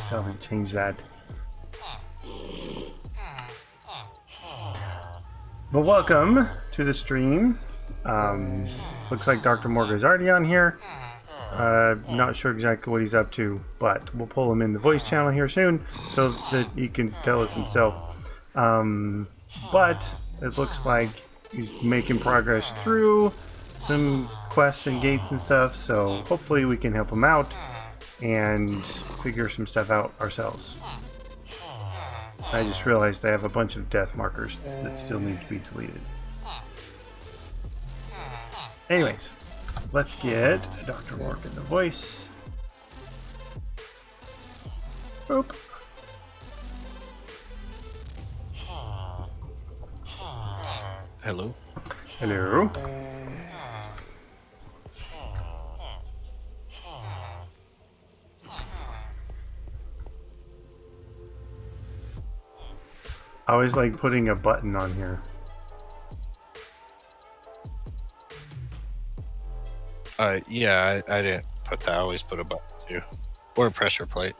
still haven't changed that. But welcome to the stream. Looks like Dr. Morgan is already on here. Not sure exactly what he's up to, but we'll pull him in the voice channel here soon so that he can tell us himself. But it looks like he's making progress through some quests and gates and stuff, so hopefully we can help him out and figure some stuff out ourselves. I just realized I have a bunch of death markers that still need to be deleted. Anyways, let's get Dr. Morgan the voice. Oop. Hello. Hello. I always like putting a button on here. Yeah, I didn't put that. I always put a button too. Or a pressure plate.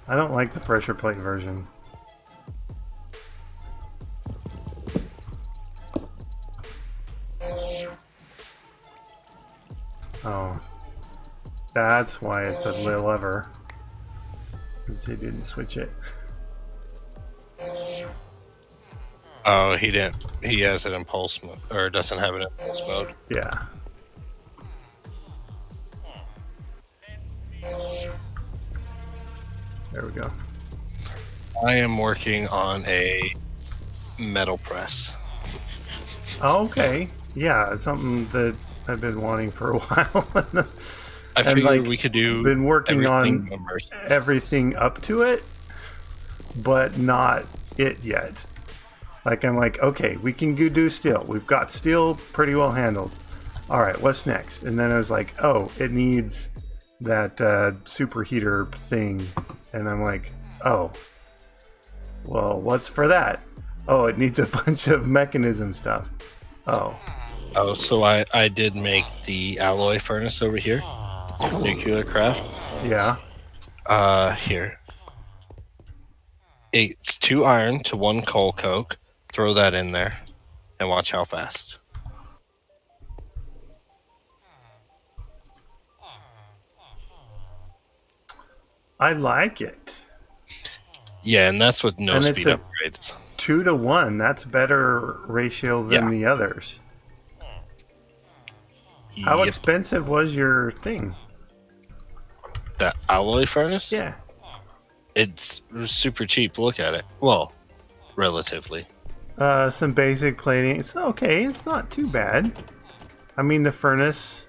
I don't like the pressure plate version. Oh. That's why it's a lever. Because he didn't switch it. Oh, he didn't. He has it in pulse mode, or doesn't have it in pulse mode. Yeah. There we go. I am working on a metal press. Oh, okay. Yeah, it's something that I've been wanting for a while. I figured we could do. Been working on numbers. Everything up to it, but not it yet. Like, I'm like, okay, we can do steel. We've got steel pretty well handled. All right, what's next? And then I was like, oh, it needs that superheater thing. And I'm like, oh, well, what's for that? Oh, it needs a bunch of mechanism stuff. Oh. Oh, so I did make the alloy furnace over here. Nuclear craft. Yeah. Here. It's 2 iron to 1 coal coke. Throw that in there and watch how fast. I like it. Yeah, and that's with no and speed upgrades. 2 to 1. That's better ratio than the others. How expensive was your thing? The alloy furnace? Yeah. It was super cheap. Look at it. Well, relatively. Some basic plating. It's okay. It's not too bad. I mean, the furnace,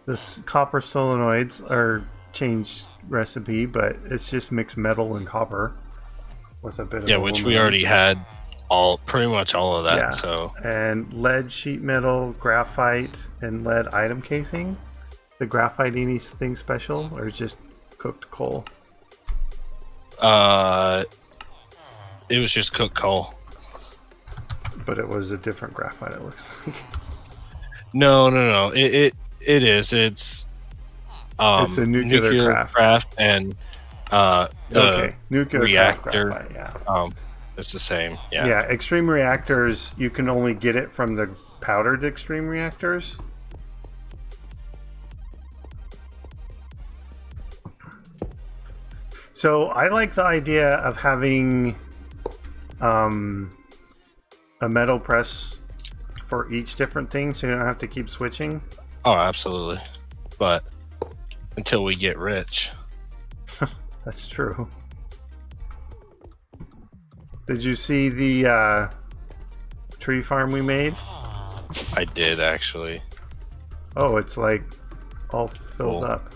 the copper solenoids are changed recipe, but it's just mixed metal and copper with a bit of which aluminum. we already had pretty much all of that. Yeah. So and lead sheet metal, graphite, and lead item casing. The graphite anything special, or is just cooked coal? It was just cooked coal. But it was a different graphite, it looks like. No. It is. It's a nuclear craft and the nuclear reactor. Graphite, yeah. It's the same. Yeah. Yeah. Extreme reactors. You can only get it from the powdered extreme reactors. So I like the idea of having a metal press for each different thing, so you don't have to keep switching. Oh, absolutely. But until we get rich. That's true. Did you see the tree farm we made? I did, actually. Oh, it's like all filled up.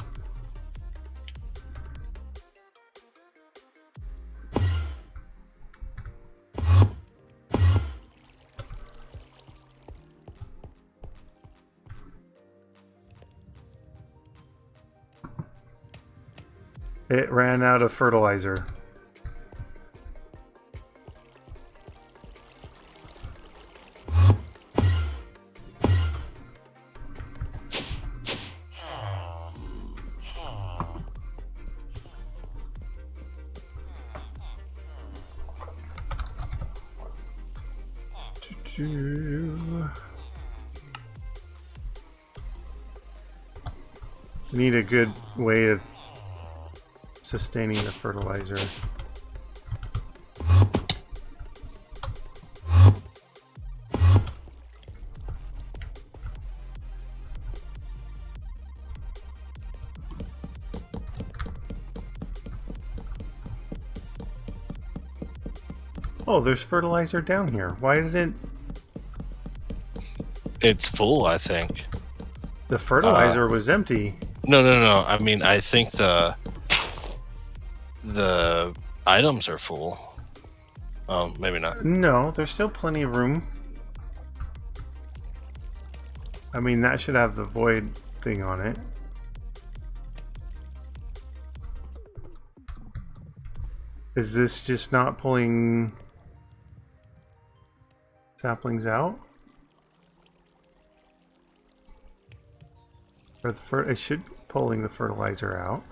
It ran out of fertilizer. Need a good way of sustaining the fertilizer. Oh, there's fertilizer down here. Why did it... It's full, I think. The fertilizer was empty. No. I mean, I think the items are full. Oh, maybe not. No, there's still plenty of room. I mean, that should have the void thing on it. Is this just not pulling saplings out? Or it should be pulling the fertilizer out.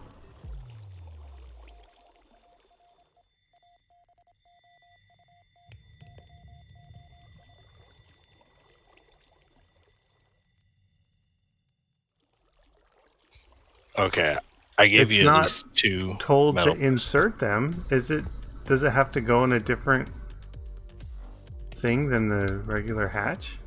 Okay, I gave It's you at not least 2 told metal to insert them. Is it? Does it have to go in a different thing than the regular hatch?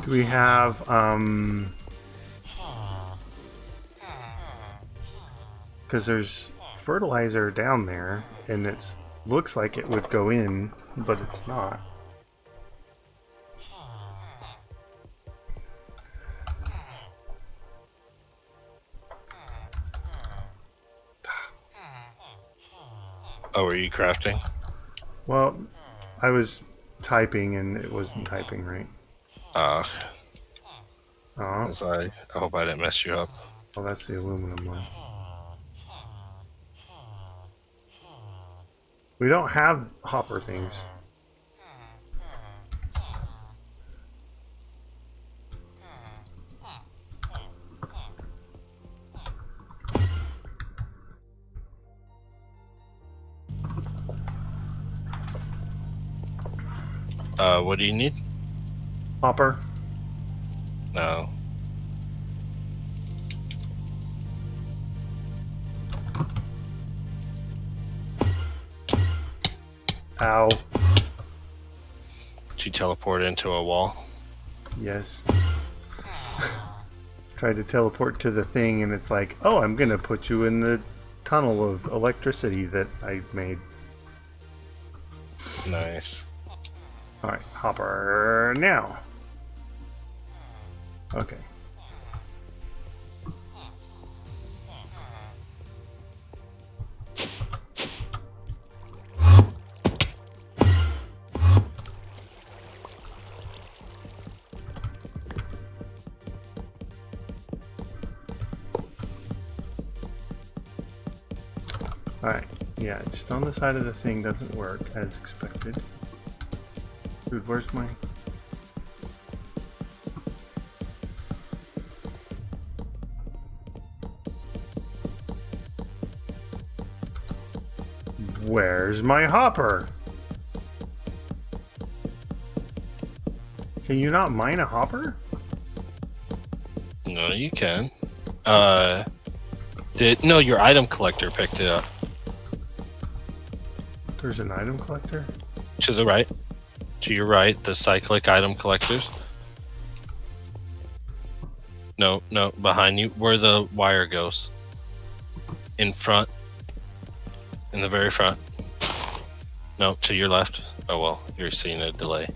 Do we have because there's fertilizer down there and it looks like it would go in, but it's not. Oh, were you crafting? Well, I was typing and it wasn't typing right. Oh, Oh, I hope I didn't mess you up. well, that's the aluminum one. We don't have hopper things. What do you need? Hopper. No. Ow. Did you teleport into a wall? Yes. Tried to teleport to the thing and it's like, oh, I'm gonna put you in the tunnel of electricity that I made. Nice. Alright, hopper now. Okay. Alright, yeah, just on the side of the thing doesn't work as expected. Dude, where's my... Where's my hopper? Can you not mine a hopper? No, you can. No, your item collector picked it up. There's an item collector? To the right. To your right, the cyclic item collectors. No, behind you, where the wire goes. In front. In the very front. No, to your left. Oh well, you're seeing a delay.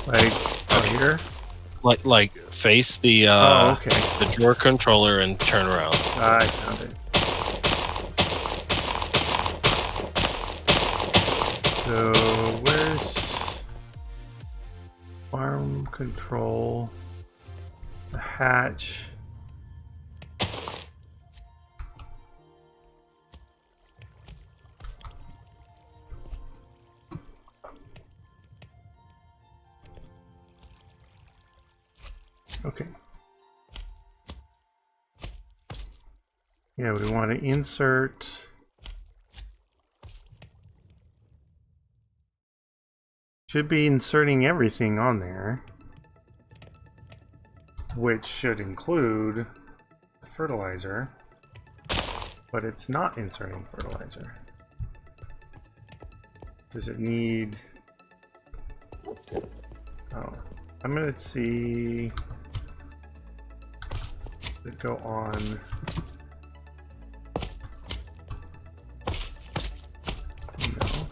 Like, out here? Like face the oh, okay. the drawer controller and turn around. I found it. So, where's farm control, the hatch, Yeah, we want to insert. Should be inserting everything on there, which should include fertilizer, but it's not inserting fertilizer. Does it need... Oh, I'm gonna see... Does it go on... No.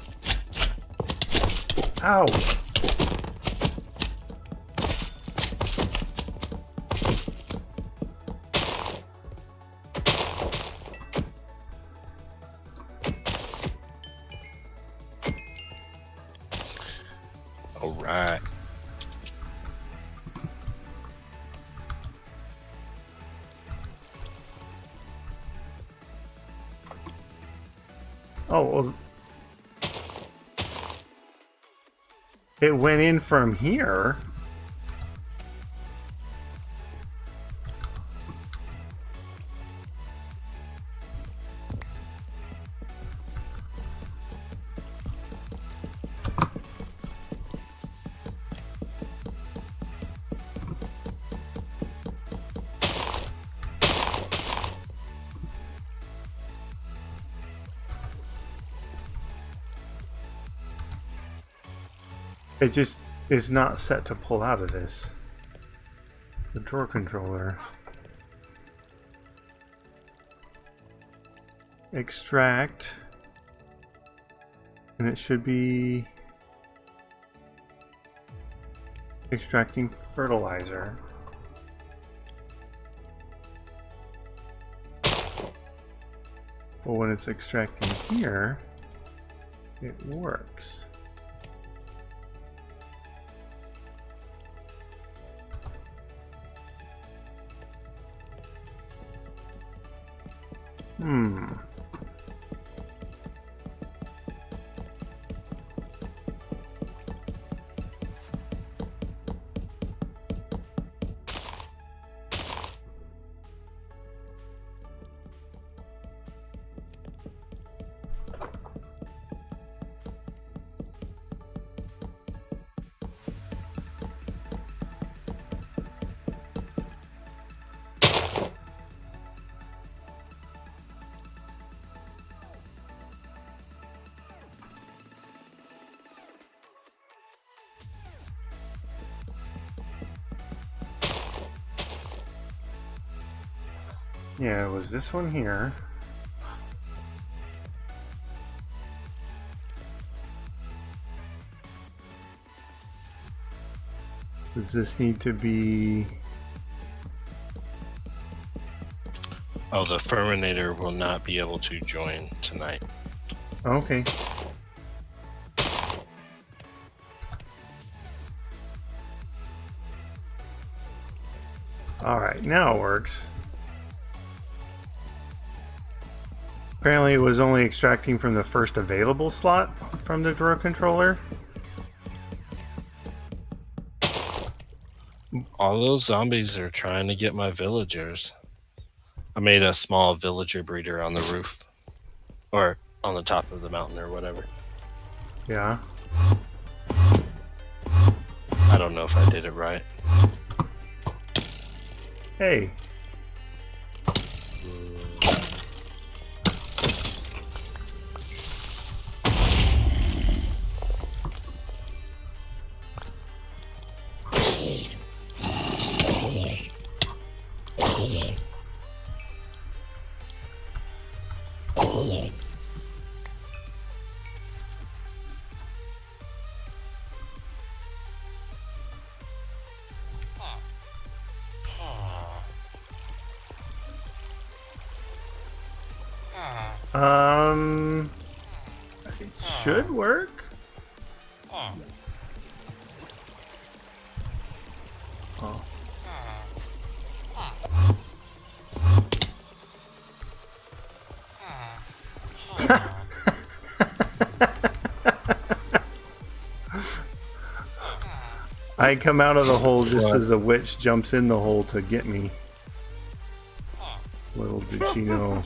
Ow! All right. Oh, well... It went in from here. It just is not set to pull out of this. The drawer controller. Extract. And it should be extracting fertilizer. But when it's extracting here, it works. Yeah, it was this one here. Does this need to be... Oh, the Ferminator will not be able to join tonight. Okay. Alright, now it works. Apparently it was only extracting from the first available slot from the drawer controller. All those zombies are trying to get my villagers. I made a small villager breeder on the roof. Or on the top of the mountain or whatever. Yeah. I don't know if I did it right. Hey. It should work. Oh. I come out of the hole just as a witch jumps in the hole to get me. Little did she know.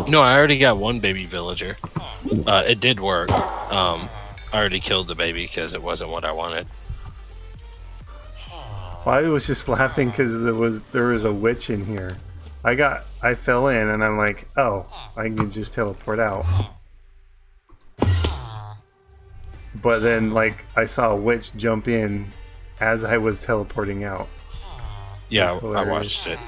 No, I already got one baby villager. It did work. I already killed the baby because it wasn't what I wanted. Well, I was just laughing because there was a witch in here. I fell in and I'm like, oh, I can just teleport out. But then, like, I saw a witch jump in as I was teleporting out. Yeah, I watched it.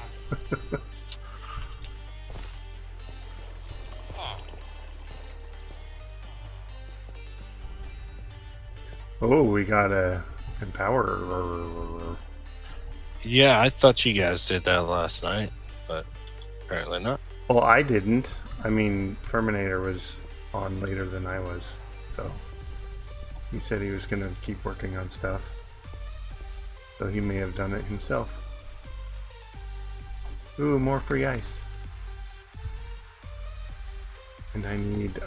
Oh, we got a empower. Yeah, I thought you guys did that last night, but apparently not. Well, I didn't. I mean, Terminator was on later than I was, so he said he was going to keep working on stuff. So he may have done it himself. Ooh, more free ice. And I need,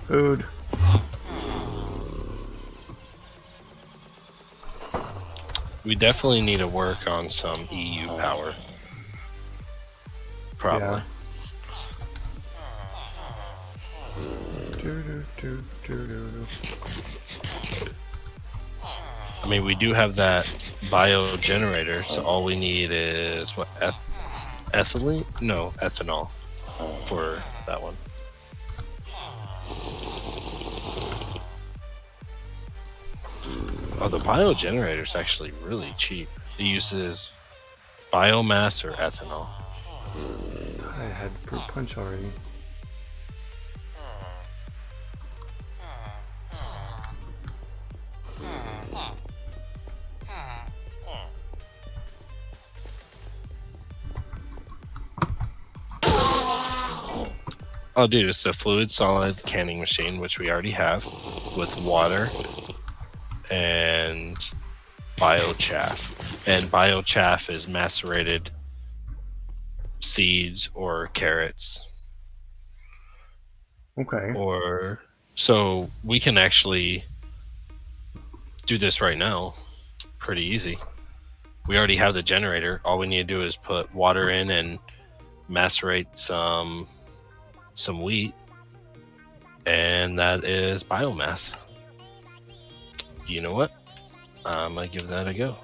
food. We definitely need to work on some EU power. Probably. Yeah. I mean, we do have that bio generator, so all we need is what? Ethylene? No, ethanol for that one. Oh, the bio generator is actually really cheap. It uses biomass or ethanol. I had fruit punch already. Oh, dude, it's a fluid solid canning machine, which we already have, with water and biochaff. And biochaff is macerated seeds or carrots. Okay. Or so we can actually do this right now. Pretty easy. We already have the generator. All we need to do is put water in and macerate some wheat, and that is biomass. You know what? I'm gonna give that a go.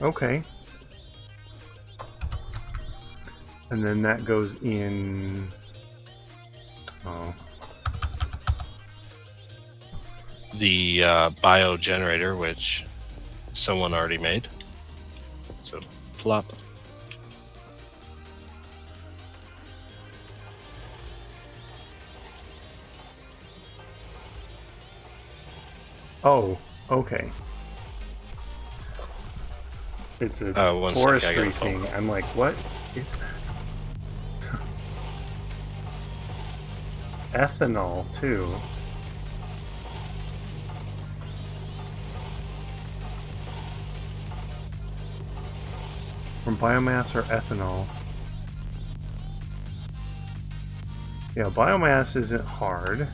Okay. And then that goes in. Oh. The bio generator, which someone already made. So plop. Oh, okay. It's a One sec, forestry thing. I'm like, what is that? Ethanol, too. From biomass or ethanol? Yeah, biomass isn't hard.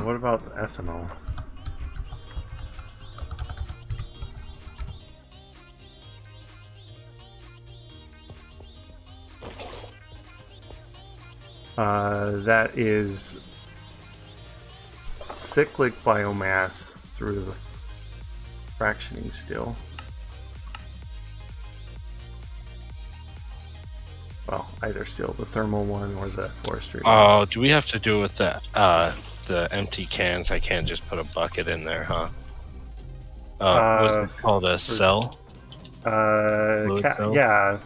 What about the ethanol? That is cyclic biomass through the fractioning still. Well, either still the thermal one or the forestry one. Oh, do we have to do with the empty cans? I can't just put a bucket in there, huh? What's it called? A cell? Cell? Yeah.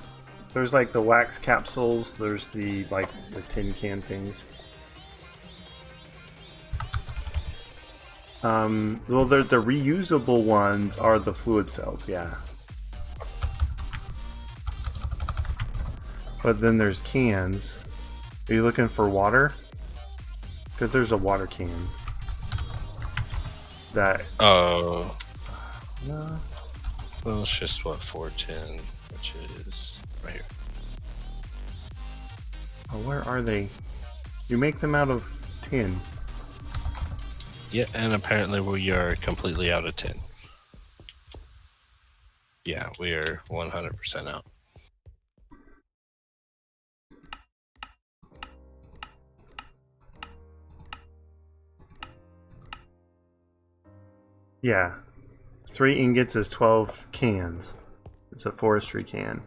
There's like the wax capsules. There's the the tin can things. Well, the reusable ones are the fluid cells, yeah. But then there's cans. Are you looking for water? Because there's a water can. That. Oh. No. Well, it's just what 410, which is right here. Oh, where are they? You make them out of tin. Yeah, and apparently we are completely out of tin. Yeah, we are 100% out. Yeah. 3 ingots is 12 cans. It's a forestry can.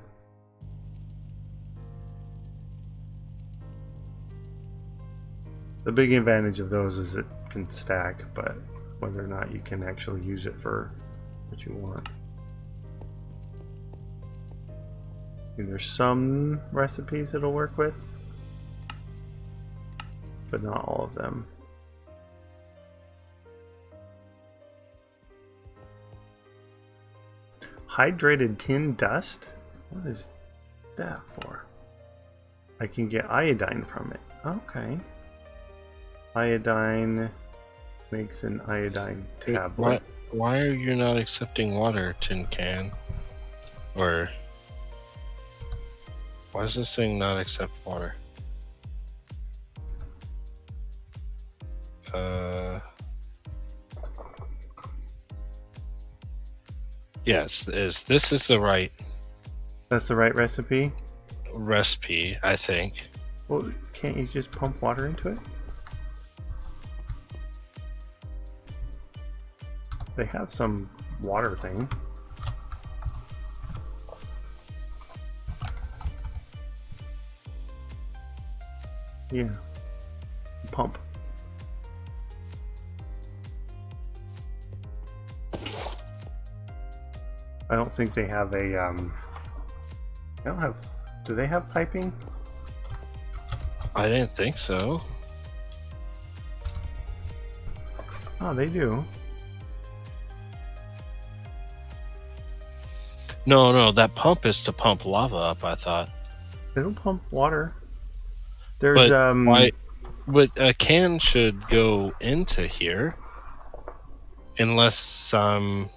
The big advantage of those is it can stack, but whether or not you can actually use it for what you want. And there's some recipes it'll work with, but not all of them. Hydrated tin dust? What is that for? I can get iodine from it. Okay. Iodine makes an iodine tablet. Why are you not accepting water, tin can? Or why does this thing not accept water? Yes, this is the right That's the right recipe? recipe, I think. Well, can't you just pump water into it? They have some water thing. Yeah. Pump. I don't think they have a, they don't have, do they have piping? I didn't think so. Oh, they do. No, that pump is to pump lava up, I thought. They don't pump water. There's, But why? But a can should go into here, unless I'm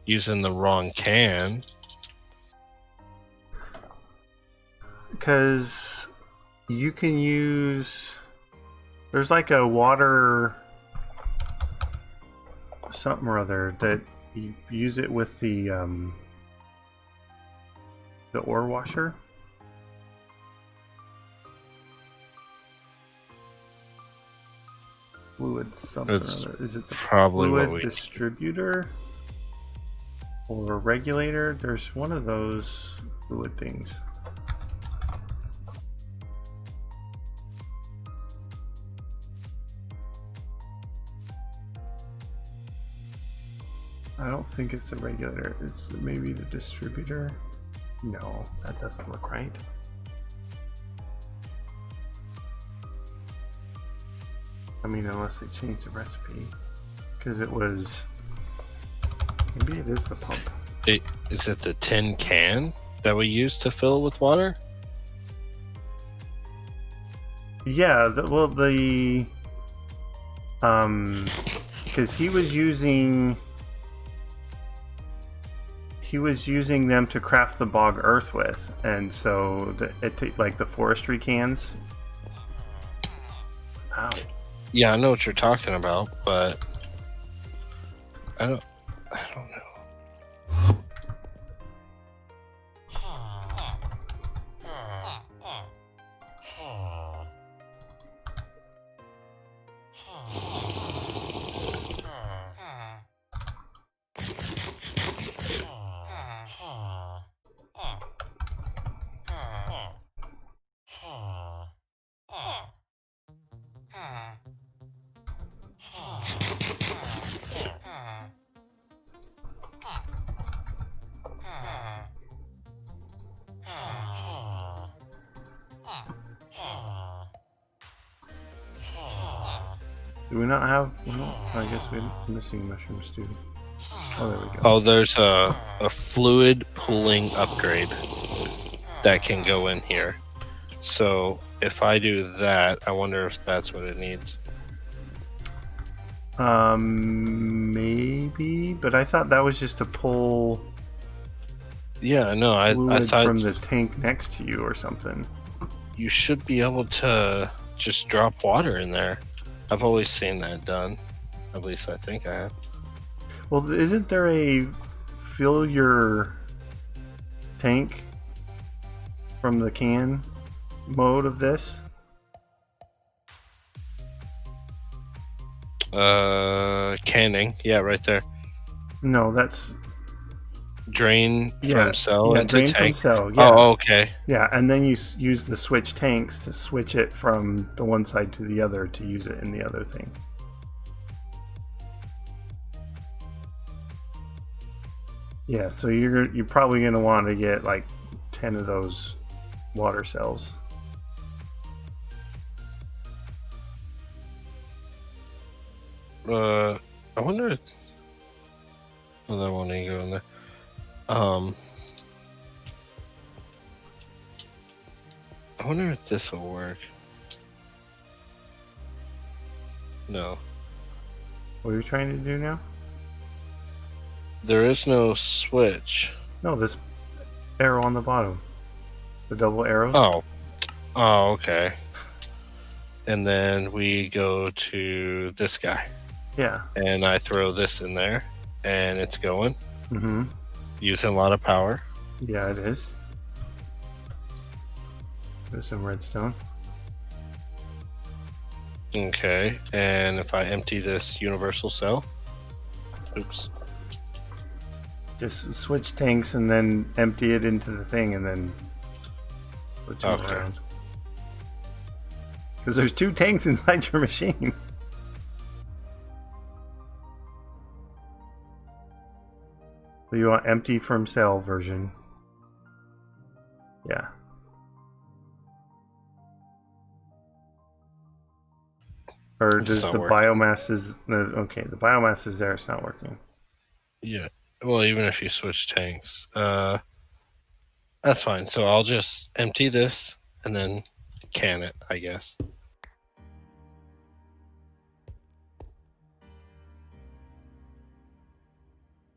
using the wrong can. because you can use, there's like a water something or other that you use it with the ore washer. Fluid something or It's other. Is it the probably what fluid we. distributor or regulator? There's one of those fluid things. I don't think it's the regulator. It's maybe the distributor. No, that doesn't look right. I mean, unless they changed the recipe, because it was. Maybe it is the pump. Is it the tin can that we use to fill with water? Yeah, because he was using them to craft the bog earth with, and so like the forestry cans. Ow. Yeah, I know what you're talking about, but I don't know. Do we not have? Well, I guess we're missing mushrooms too. Oh, there we go. Oh, there's a fluid pooling upgrade that can go in here. So if I do that, I wonder if that's what it needs. Maybe, but I thought that was just to pull Yeah, no, I fluid thought from the tank next to you or something. you should be able to just drop water in there. I've always seen that done. At least I think I have. Well, isn't there a fill your tank from the can mode of this? Canning. Yeah, right there. No, that's Drain from cell into drain tank. from cell. Yeah, Oh, okay. yeah, and then you use the switch tanks to switch it from the one side to the other to use it in the other thing. Yeah, so you're probably gonna want to get like 10 of those water cells. I wonder if... Oh, that won't even go in there. I wonder if this will work. No. What are you trying to do now? There is no switch. No, this arrow on the bottom. The double arrows. Oh. Oh, okay. And then we go to this guy. Yeah. And I throw this in there. And it's going. Mm-hmm. Using a lot of power. Yeah, it is. There's some redstone. Okay. And if I empty this universal cell. Oops. Just switch tanks and then empty it into the thing and then switch it around. Because there's 2 tanks inside your machine. So you want empty from cell version. Yeah. Or does the biomass is okay? The biomass is there. It's not working. Yeah. Well, even if you switch tanks, that's fine. So I'll just empty this and then can it, I guess.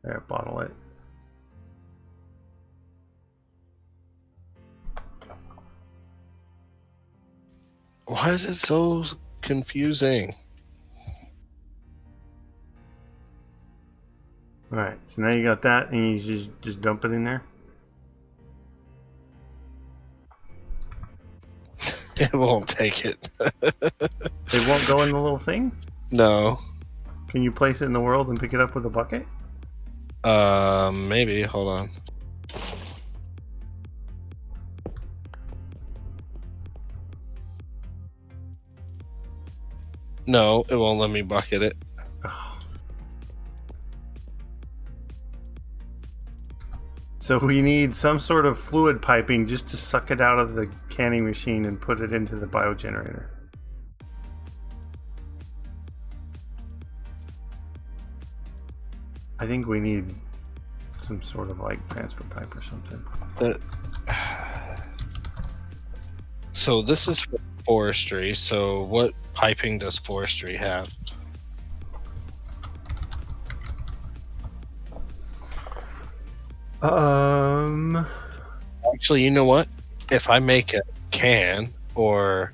There, bottle it. Why is it so confusing? Alright, so now you got that and you just dump it in there? It won't take it. It won't go in the little thing? No. Can you place it in the world and pick it up with a bucket? Maybe. Hold on. No, it won't let me bucket it. Oh. So we need some sort of fluid piping just to suck it out of the canning machine and put it into the biogenerator. I think we need some sort of like transfer pipe or something. So this is for forestry. So what piping does forestry have? Actually, you know what? If I make a can, or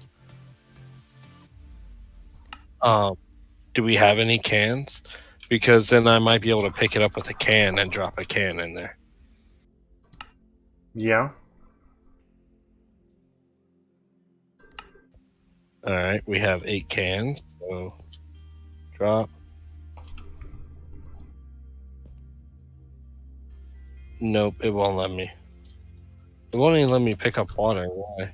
do we have any cans? Because then I might be able to pick it up with a can and drop a can in there. Yeah. All right, we have 8 cans, so drop. Nope, it won't let me. It won't even let me pick up water. Why?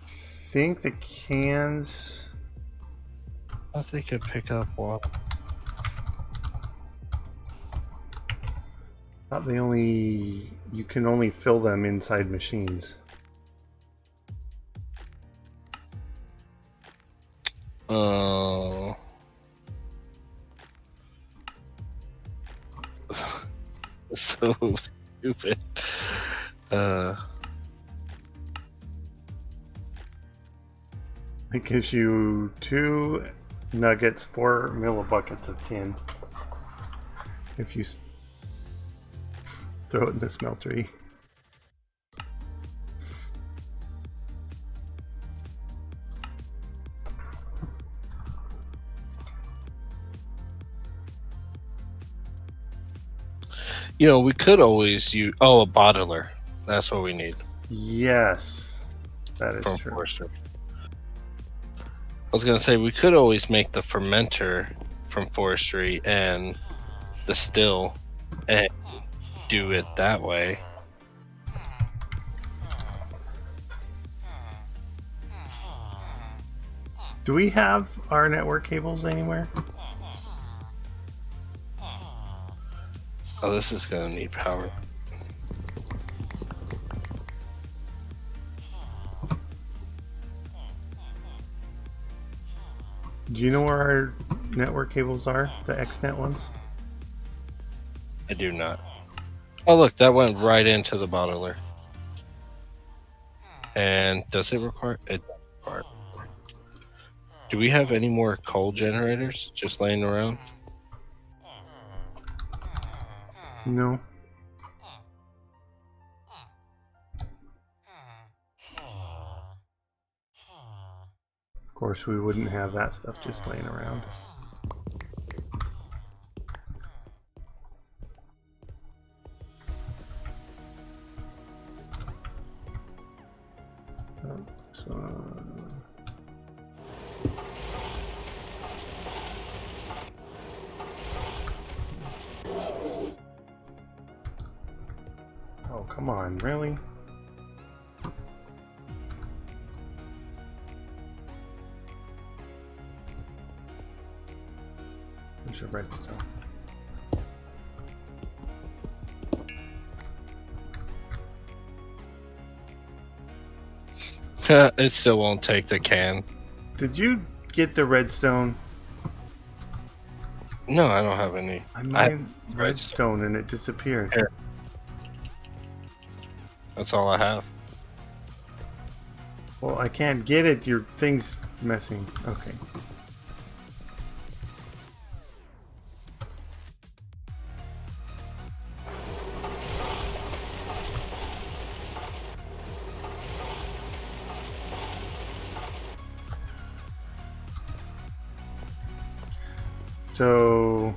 I think the cans... I thought they could pick up water. I thought you can only fill them inside machines. Oh. So stupid. It gives you 2 nuggets, 4 millibuckets of tin. If you throw it in the smeltery. You know, we could always use a bottler. That's what we need Yes, that is from true. forestry. I was gonna say we could always make the fermenter from forestry and the still and do it that way. Do we have our network cables anywhere? Oh, this is gonna need power. Do you know where our network cables are? The XNet ones? I do not. Oh, look, that went right into the bottler. And does it require it? Do we have any more coal generators just laying around? No. Of course, we wouldn't have that stuff just laying around. Oh, come on, really? Bunch of redstone. It still won't take the can. Did you get the redstone? No, I don't have any. I mined redstone and it disappeared. Here. That's all I have. Well, I can't get it. Your thing's messing. Okay. So,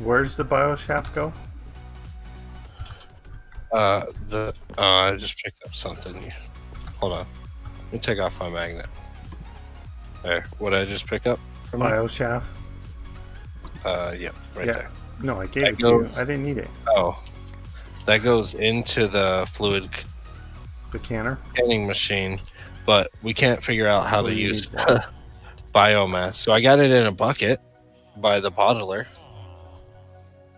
where's the bioshaft go? I just picked up something. Hold on. Let me take off my magnet. There. What did I just pick up from you? Bioshaft? Yep, right there. No, I gave it to you. I didn't need it. Oh. That goes into the fluid The canner? canning machine, but we can't figure out how What to do you use need that? biomass. So I got it in a bucket by the bottler.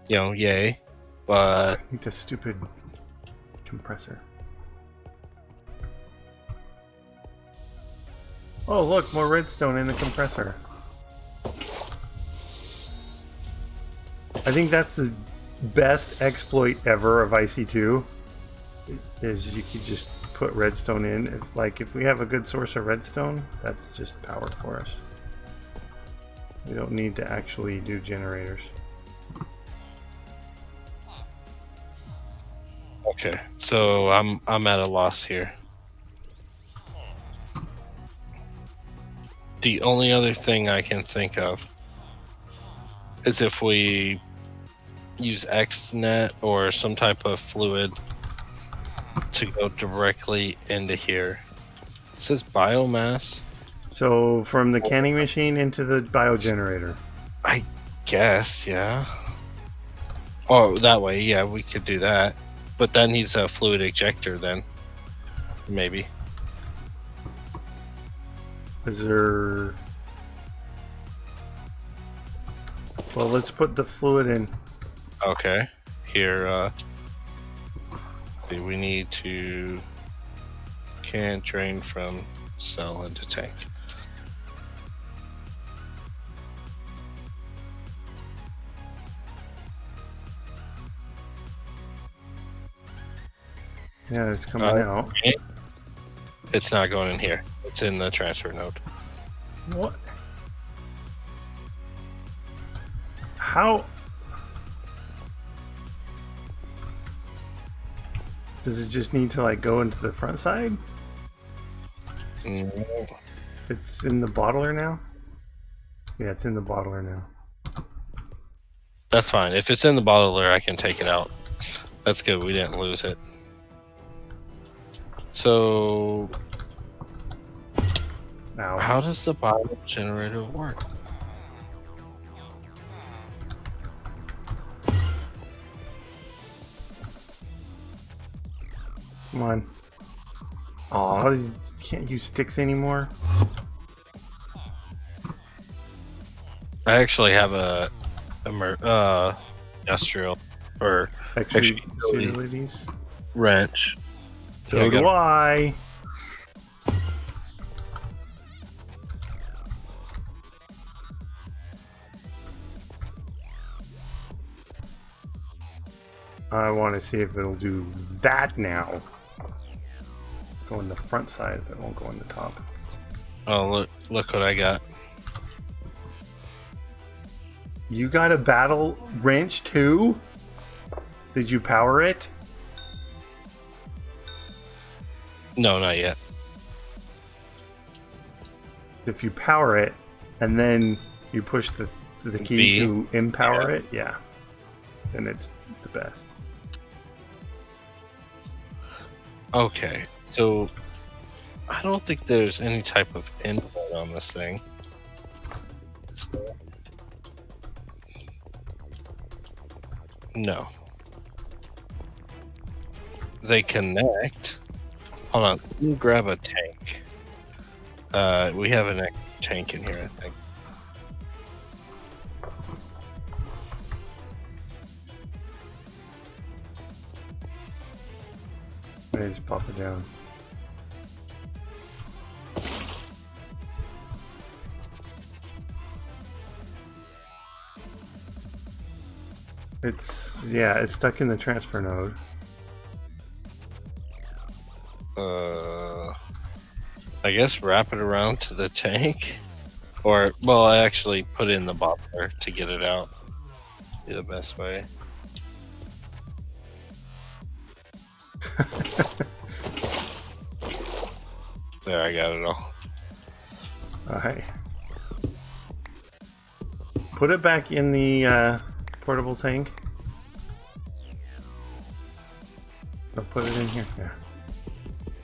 You know, yay. But I need the stupid compressor. Oh, look, more redstone in the compressor. I think that's the best exploit ever of IC2. Is you could just put redstone in. If we have a good source of redstone, that's just power for us. We don't need to actually do generators. okay, so I'm at a loss here. The only other thing I can think of is if we use XNet or some type of fluid to go directly into here. It says biomass. So from the canning machine into the biogenerator. I guess, yeah. Oh, that way, yeah, we could do that. But then he's a fluid ejector then. Maybe. Is there... Well, let's put the fluid in. Okay. Here, see, we need to can drain from cell into tank. Yeah, it's coming out. Okay. It's not going in here. It's in the transfer node. What? How? Does it just need to like go into the front side? It's in the bottler now? Yeah, it's in the bottler now. That's fine. If it's in the bottler, I can take it out. That's good. We didn't lose it. So, Ow. how does the bottle generator work? Come on. Oh, you can't use sticks anymore? I actually have a industrial or Extra utility utilities? wrench. So Yeah, I do got- I. I want to see if it'll do that now. Go on the front side if it won't go on the top. Oh, look what I got. You got a battle wrench too? Did you power it? No, not yet. If you power it and then you push the key V. to empower Yeah. it, yeah, then it's the best. Okay, so I don't think there's any type of input on this thing. No. They connect. Hold on, let me grab a tank. We have a tank in here, I think. Let me just pop it down. It's stuck in the transfer node. I guess wrap it around to the tank. Or, well, I actually put it in the bottler to get it out. Be the best way. There, I got it all. Alright. Put it back in the portable tank. Or put it in here. Yeah.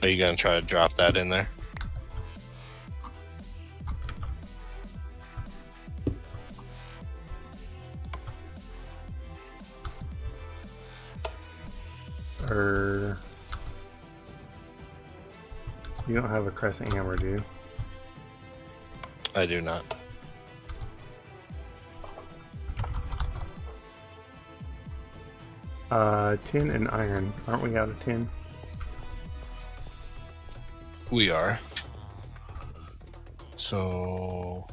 Are you gonna try to drop that in there? Or you don't have a crescent hammer, do you? I do not. Tin and iron. Aren't we out of tin? We are. So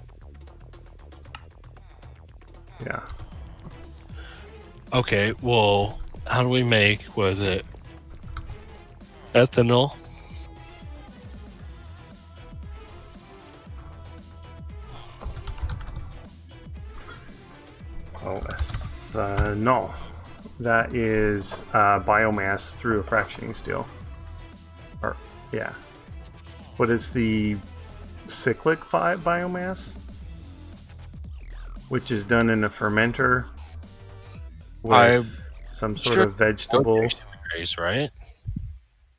Yeah. okay, well, how do we make, was it ethanol? Oh, no. That is biomass through a fractioning steel. Or, yeah. What is the cyclic biomass? Which is done in a fermenter with some sort of vegetable. Berries, right?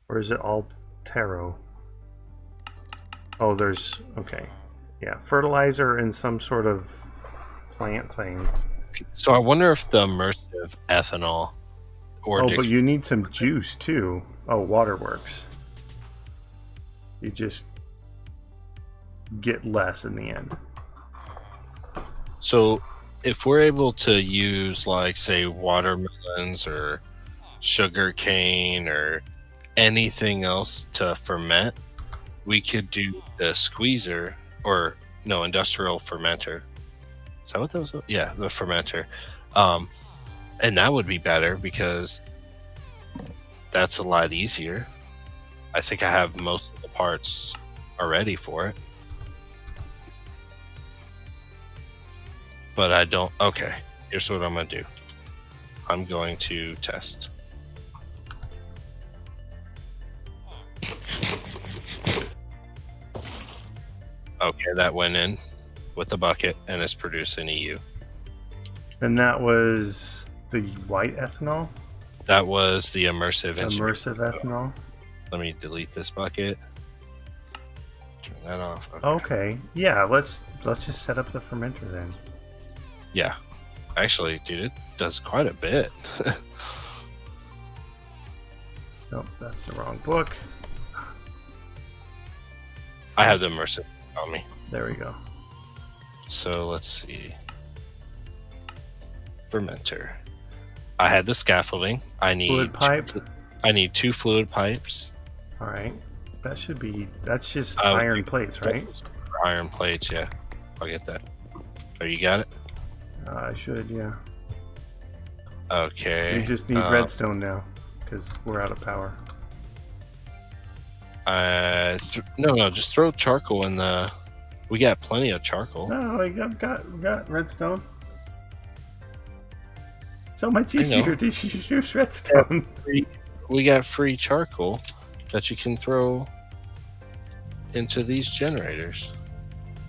Or is it all taro? Oh, there's... Okay. Yeah, fertilizer and some sort of plant thing. So I wonder if the immersive ethanol or Oh, but you need some juice too. Oh, waterworks. You just get less in the end. So if we're able to use, like, say, watermelons or sugar cane or anything else to ferment, we could do the squeezer, or no, industrial fermenter. Is that what that was? Yeah, the fermenter. And that would be better because that's a lot easier. I think I have most of the parts already for it. But I don't. Okay, here's what I'm going to do. I'm going to test. Okay, that went in with the bucket and it's producing EU. And that was the white ethanol? That was the immersive engineering. Immersive ethanol? Let me delete this bucket. Turn that off. Okay. Yeah, let's just set up the fermenter then. Yeah. Actually, dude, it does quite a bit. Nope, that's the wrong book. I have the immersive on me. There we go. So let's see. Fermenter. I had the scaffolding. I need Fluid pipe. I need 2 fluid pipes. All right. That should be. That's just iron plates, right? Iron plates, yeah. I'll get that. Oh, you got it? I should, yeah. Okay. We just need redstone now, because we're out of power. No, just throw charcoal in the. We got plenty of charcoal. No, we got redstone. So much easier to use redstone. We got free charcoal that you can throw into these generators.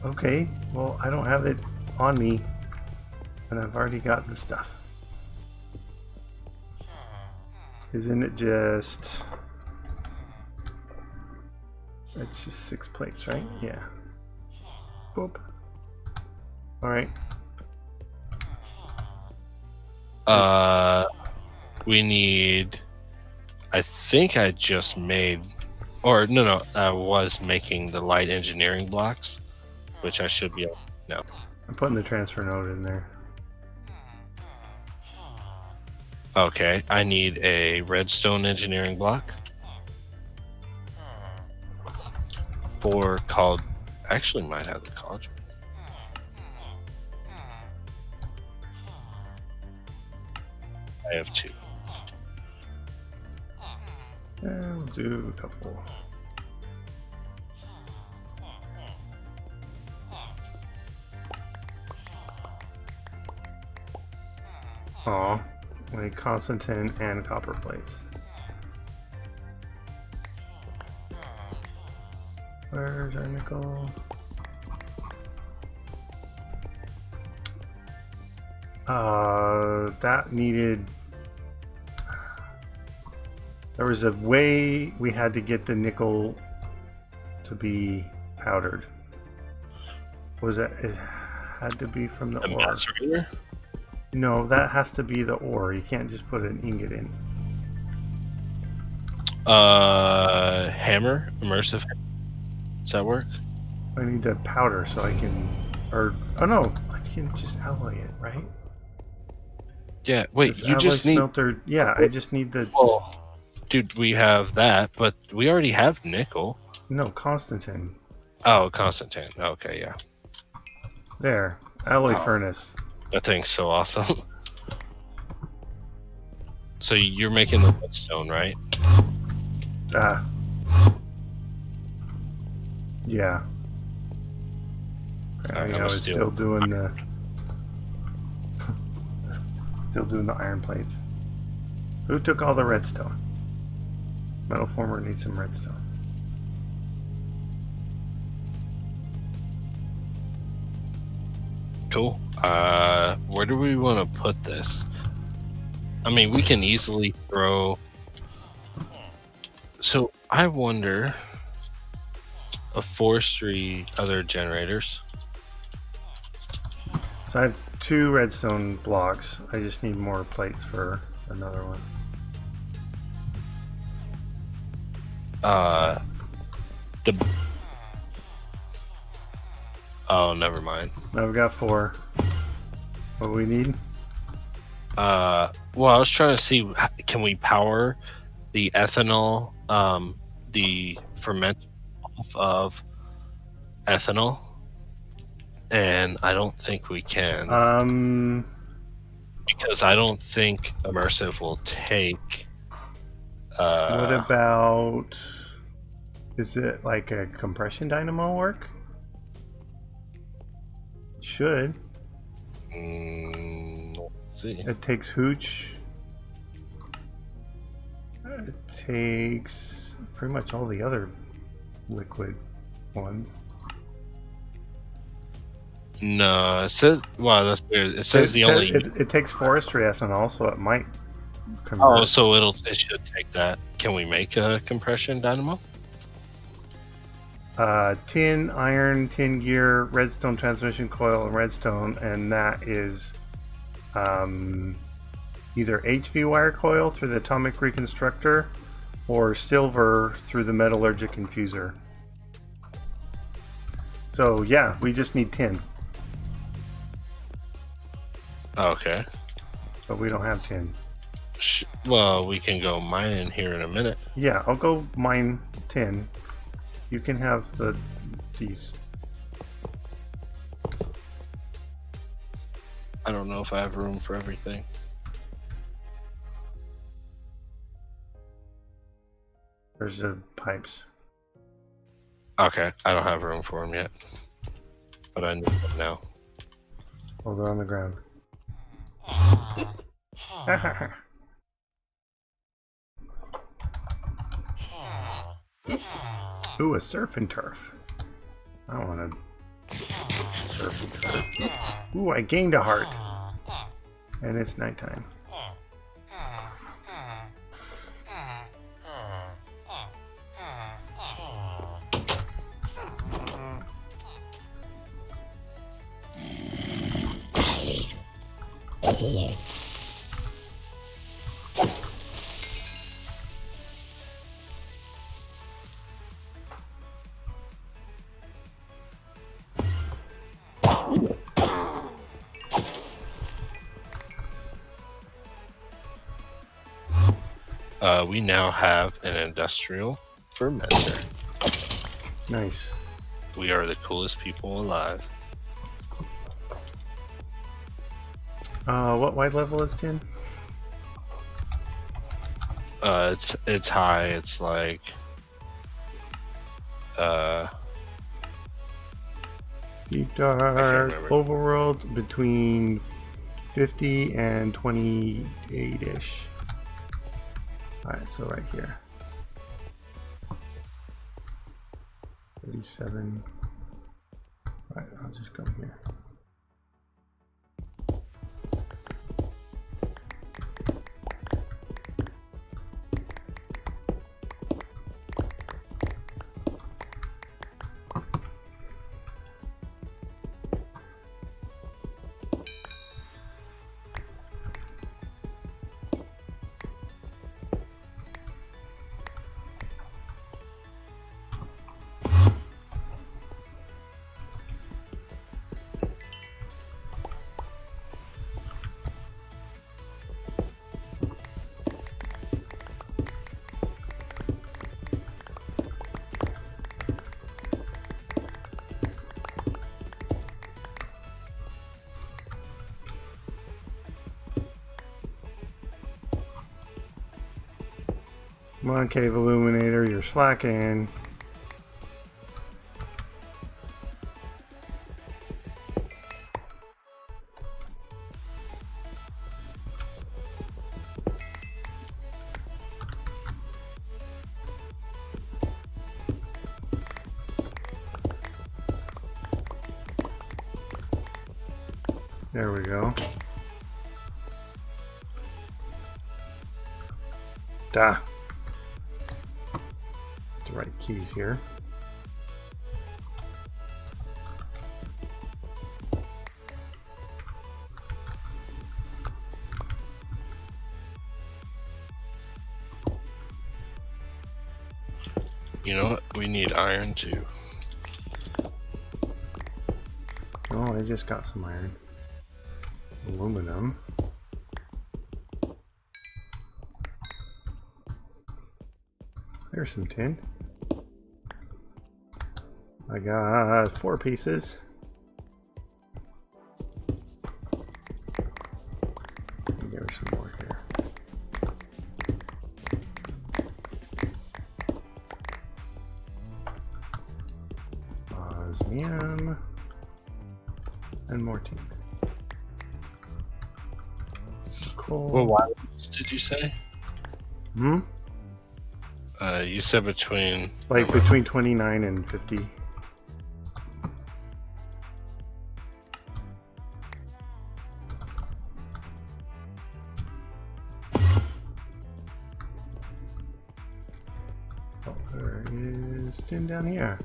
Okay, well, I don't have it on me, and I've already got the stuff. Isn't it just... It's just 6 plates, right? Yeah. Boop. Alright. We need... I think I just made... Or, no, I was making the light engineering blocks, which I should be able to now. I'm putting the transfer node in there. Okay, I need a redstone engineering block. For called... Actually might have the college. I have 2. Yeah, we'll do a couple. Aw, we need Constantin and copper plates. Where's our nickel? That needed... There was a way we had to get the nickel to be powdered. Was that... It had to be from the ore. Macerator? No, that has to be the ore. You can't just put an ingot in. Hammer? Immersive? Does that work? I need the powder so I can... Or... Oh no! I can just alloy it, right? Yeah, wait, This you just need... smelter, yeah, I just need the... Oh, dude, we have that, but we already have nickel. No, Constantin. Oh, Constantine. Okay, yeah. There. Alloy furnace. That thing's so awesome. So you're making the redstone, right? Ah. Yeah. I was still doing the... Still doing the iron plates. Who took all the redstone? Metal former needs some redstone. Cool. Where do we want to put this? I mean, we can easily throw... So, I wonder... Of forestry other generators. So I have 2 redstone blocks. I just need more plates for another one. Oh, never mind. Now we've got 4. What do we need? Well, I was trying to see, can we power the ethanol, the ferment of ethanol? And I don't think we can. Because I don't think Immersive will take What about... Is it like a compression dynamo work? Should. Let's see. It takes hooch. It takes pretty much all the other liquid ones. No, it says. Wow, that's weird. It says it takes forestry ethanol, so it might convert. Oh, so it should take that. Can we make a compression dynamo? Tin, iron, tin gear, redstone transmission coil, and redstone, and that is either HV wire coil through the atomic reconstructor or silver through the metallurgic infuser. So yeah, we just need tin. Okay. But we don't have tin. Well, we can go mine here in a minute. Yeah, I'll go mine tin. You can have these. I don't know if I have room for everything. There's the pipes. Okay, I don't have room for them yet, but I need them now. Oh, they're on the ground. Ooh, a surf and turf. I want a surf and turf. Ooh, I gained a heart. And it's nighttime. We now have an industrial fermenter. Nice. We are the coolest people alive. What wide level is tin? It's high. It's like Deep dark overworld between 50 and 28-ish. Alright, so right here. 37. Alright, I'll just come here. Come on, Cave Illuminator, you're slacking. There we go. Da. The right keys here. You know what? We need iron too. Oh, I just got some iron. Aluminum. There's some tin. I got 4 pieces. There's some more here. titanium, and more tin. Cool. Well, why did you say? Hmm? You said between... Like between 29 and 50. Oh, there is tin down here.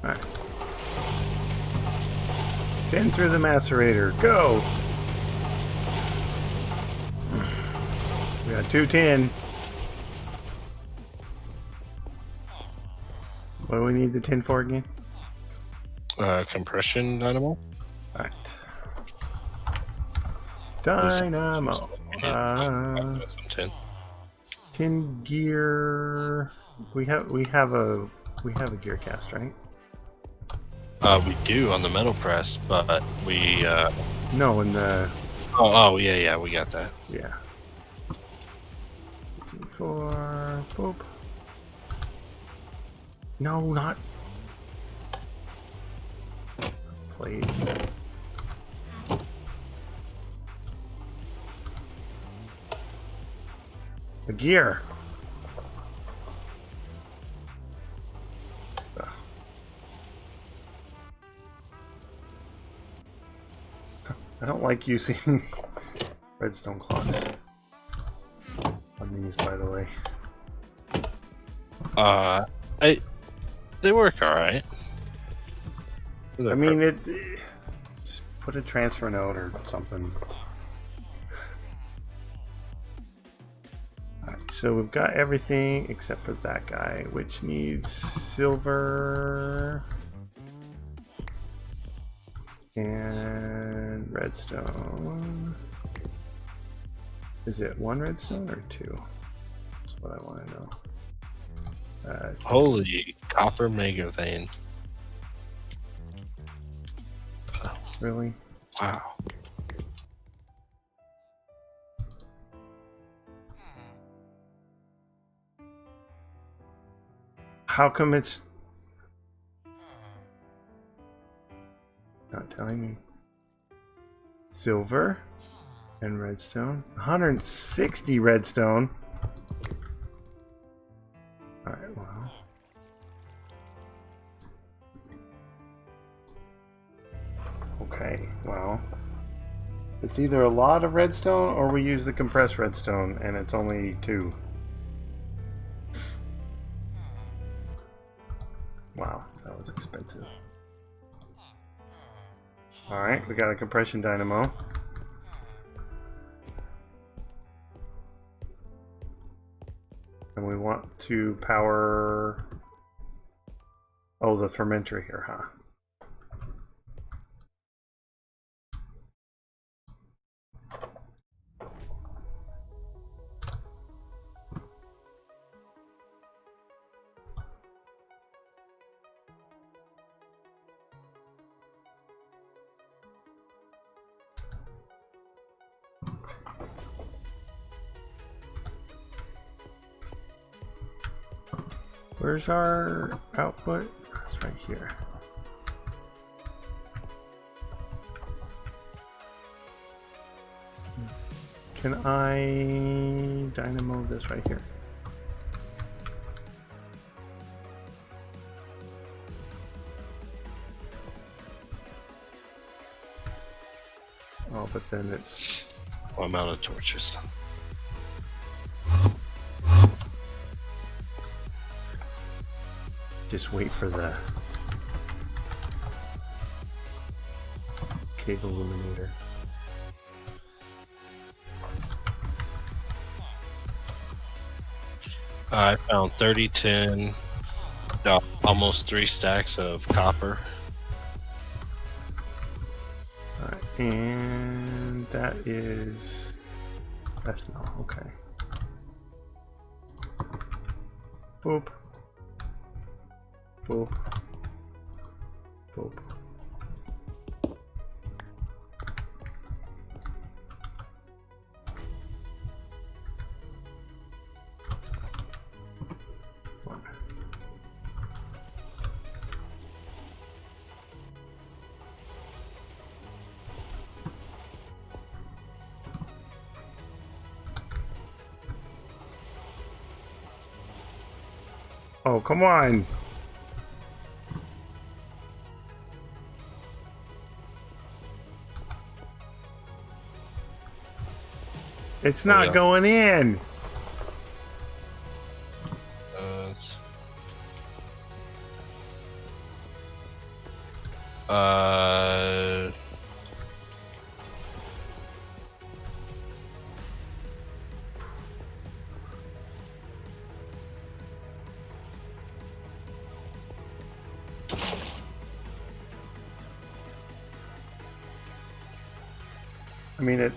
Alright. Tin through the macerator. Go! We got 2 tin. What do we need the tin for again? Compression dynamo? Alright. Dynamo. Some tin. Tin gear. We have a gear cast, right? We do on the metal press, but we... No, in the... Oh, yeah, we got that. Yeah. 4, boop. No, not... Please. The gear. Ugh. I don't like using redstone clocks on these, by the way. They work alright. I mean, just put a transfer node or something. Alright, so we've got everything except for that guy, which needs silver and redstone. Is it 1 redstone or 2? That's what I want to know. Holy copper mega vein. Really? Wow. How come it's not telling me? Silver and redstone. 160 redstone. Alright, well. Okay, well. It's either a lot of redstone or we use the compressed redstone and it's only 2. Wow, that was expensive. Alright, we got a compression dynamo. And we want to power... Oh, the fermenter here, huh? Where's our output? It's right here. Can I dynamo this right here? Oh, but then it's... Well, I'm out of torches. Just wait for the cable illuminator. I found 30 tin, almost 3 stacks of copper. Alright, and that is ethanol, okay. Boop. Boop. Boop. Oh, come on. It's not going in. I mean, it.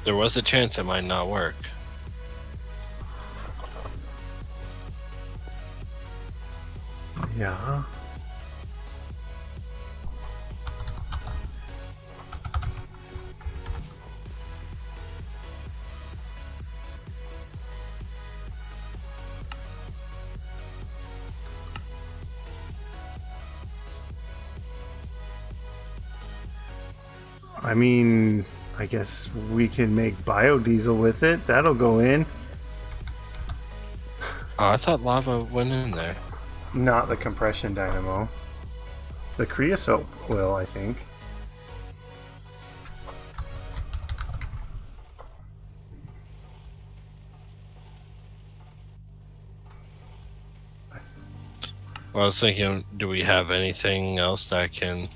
There was a chance it might not work. Yeah. I mean, I guess we can make biodiesel with it. That'll go in. Oh, I thought lava went in there. Not the compression dynamo. The creosote will, I think. Well, I was thinking, do we have anything else that can...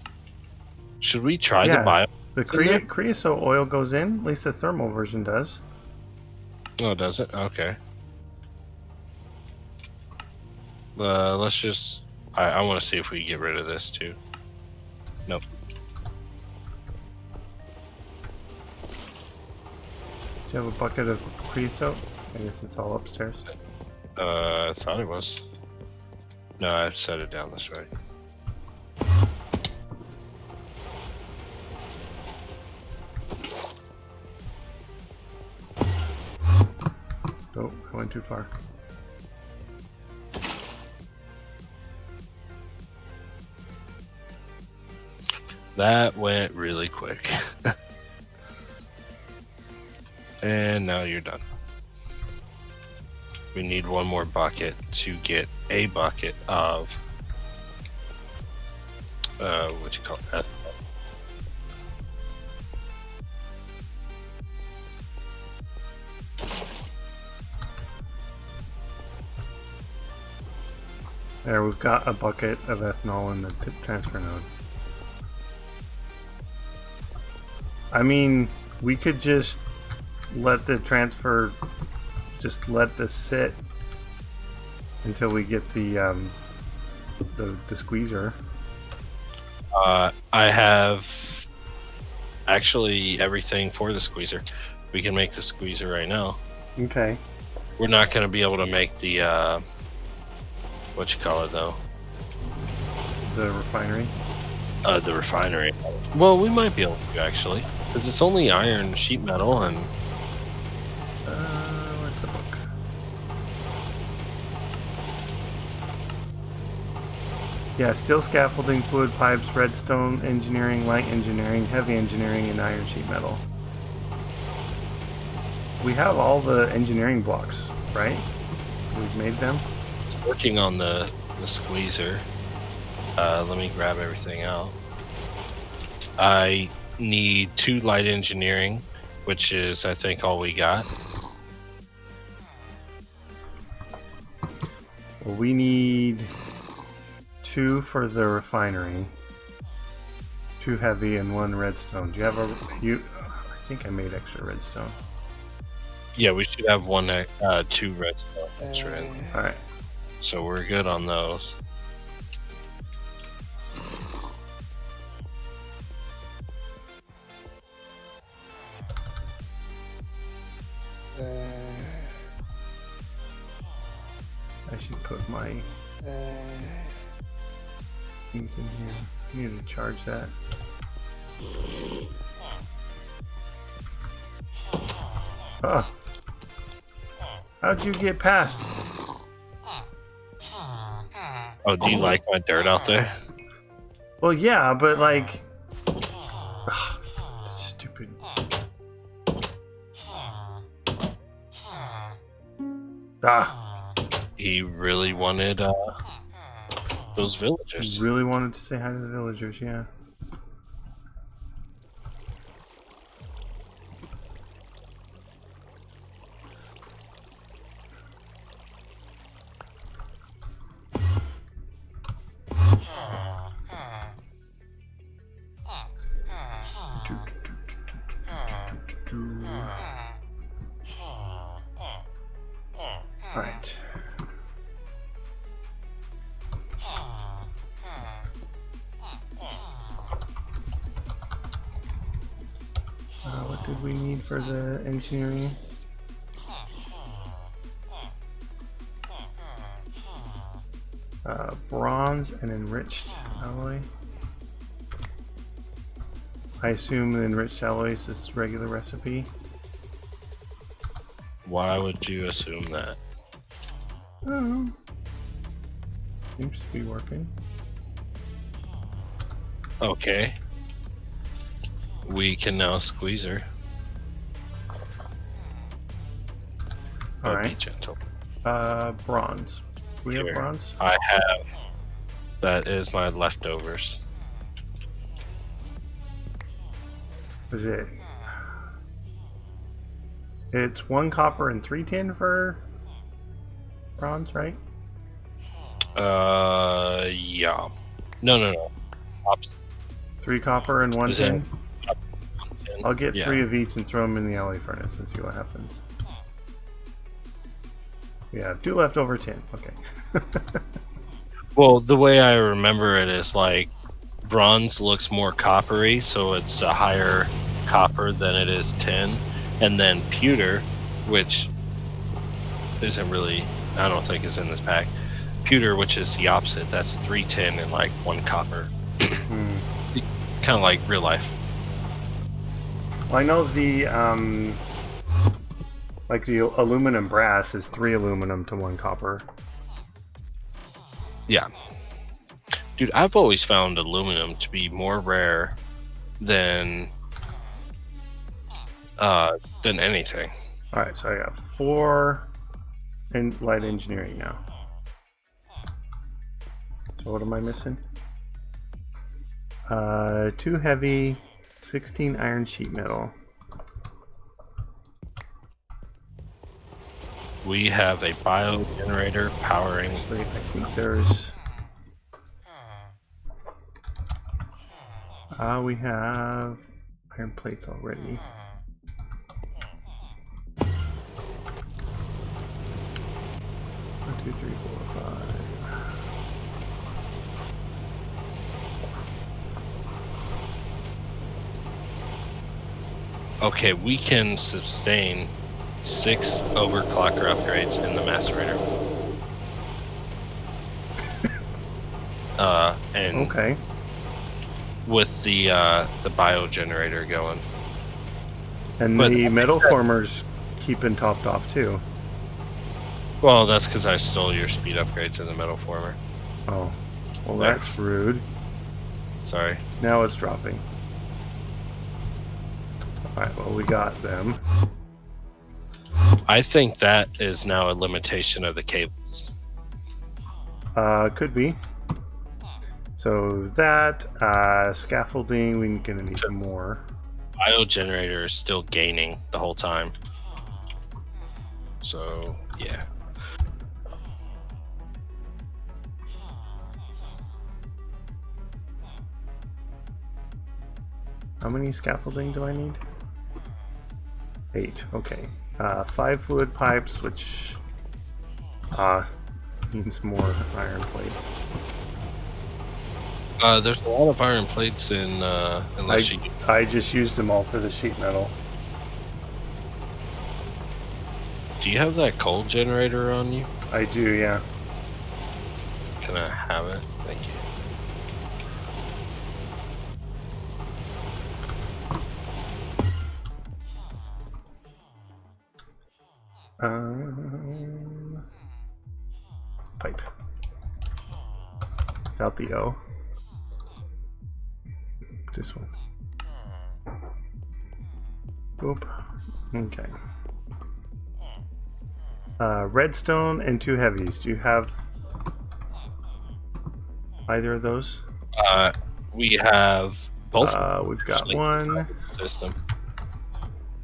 Should we try the bio? The creosote oil goes in. At least the thermal version does. Oh, does it? Okay. Let's just... I want to see if we get rid of this too. Nope. Do you have a bucket of creosote? I guess it's all upstairs. I thought it was. No, I've set it down this way. Oh, I went too far. That went really quick. And now you're done. We need one more bucket to get a bucket of what you call it? There, we've got a bucket of ethanol in the transfer node. I mean, we could just let the transfer, just let this sit until we get the squeezer. I have actually everything for the squeezer. We can make the squeezer right now. Okay. We're not going to be able to make the what you call it though? The refinery. The refinery. Well, we might be able to actually, because it's only iron, sheet metal, and. Where's the book? Yeah, steel scaffolding, fluid pipes, redstone engineering, light engineering, heavy engineering, and iron sheet metal. We have all the engineering blocks, right? We've made them. It's working on the squeezer. Let me grab everything out. I need 2 light engineering, which is, I think, all we got. Well, we need 2 for the refinery. 2 heavy and 1 redstone. Do you have a... I think I made extra redstone. Yeah, we should have 2 redstone extra in. Alright. So we're good on those. put my things in here. I need to charge that. Oh. How'd you get past? Oh, do you like my dirt out there? Well, yeah, but like... Ugh, stupid. Ah. He really wanted those villagers. Really wanted to say hi to the villagers, yeah. Alright. What did we need for the engineering? Bronze and enriched alloy. I assume the enriched alloys is regular recipe. Why would you assume that? I don't know. Seems to be working. Okay. We can now squeeze her. All Be right. gentle. Bronze. We have Here. bronze? I have. That is my leftovers. Is it? It's 1 copper and 3 tin for bronze, right? Yeah. No. Ops. 3 copper and 1 Is it- tin? I'll get Yeah. 3 of each and throw them in the alley furnace and see what happens. Yeah, 2 leftover tin. Okay. Well, the way I remember it is like bronze looks more coppery, so it's a higher copper than it is tin, and then pewter, which isn't really, I don't think is in this pack. Pewter, which is the opposite, that's 3 tin and like 1 copper. Kind of like real life. Well, I know the like the aluminum brass is 3 aluminum to 1 copper. Yeah. Dude, I've always found aluminum to be more rare than anything. All right, so I got 4 in light engineering now. So what am I missing? 2 heavy, 16 iron sheet metal. We have a bio generator powering. Actually, I think there's. We have iron plates already. One, 2, 3, 4, 5. Okay, we can sustain 6 overclocker upgrades in the macerator. And Okay. with the bio generator going. And But the metal formers keeping topped off too. Well, that's because I stole your speed upgrades in the metal former. Oh, well that's rude. Sorry. Now it's dropping. Alright, well we got them. I think that is now a limitation of the cables. Could be. So that, scaffolding, we're gonna need more. Bio generator is still gaining the whole time. So, yeah. How many scaffolding do I need? 8, okay. 5 fluid pipes, which means more iron plates. There's a lot of iron plates in, unless I just used them all for the sheet metal. Do you have that coal generator on you? I do, yeah. Can I have it? Thank you. Pipe. Without the O. This one. Boop. Okay. Redstone and 2 heavies. Do you have either of those? We have both. We've got 1 system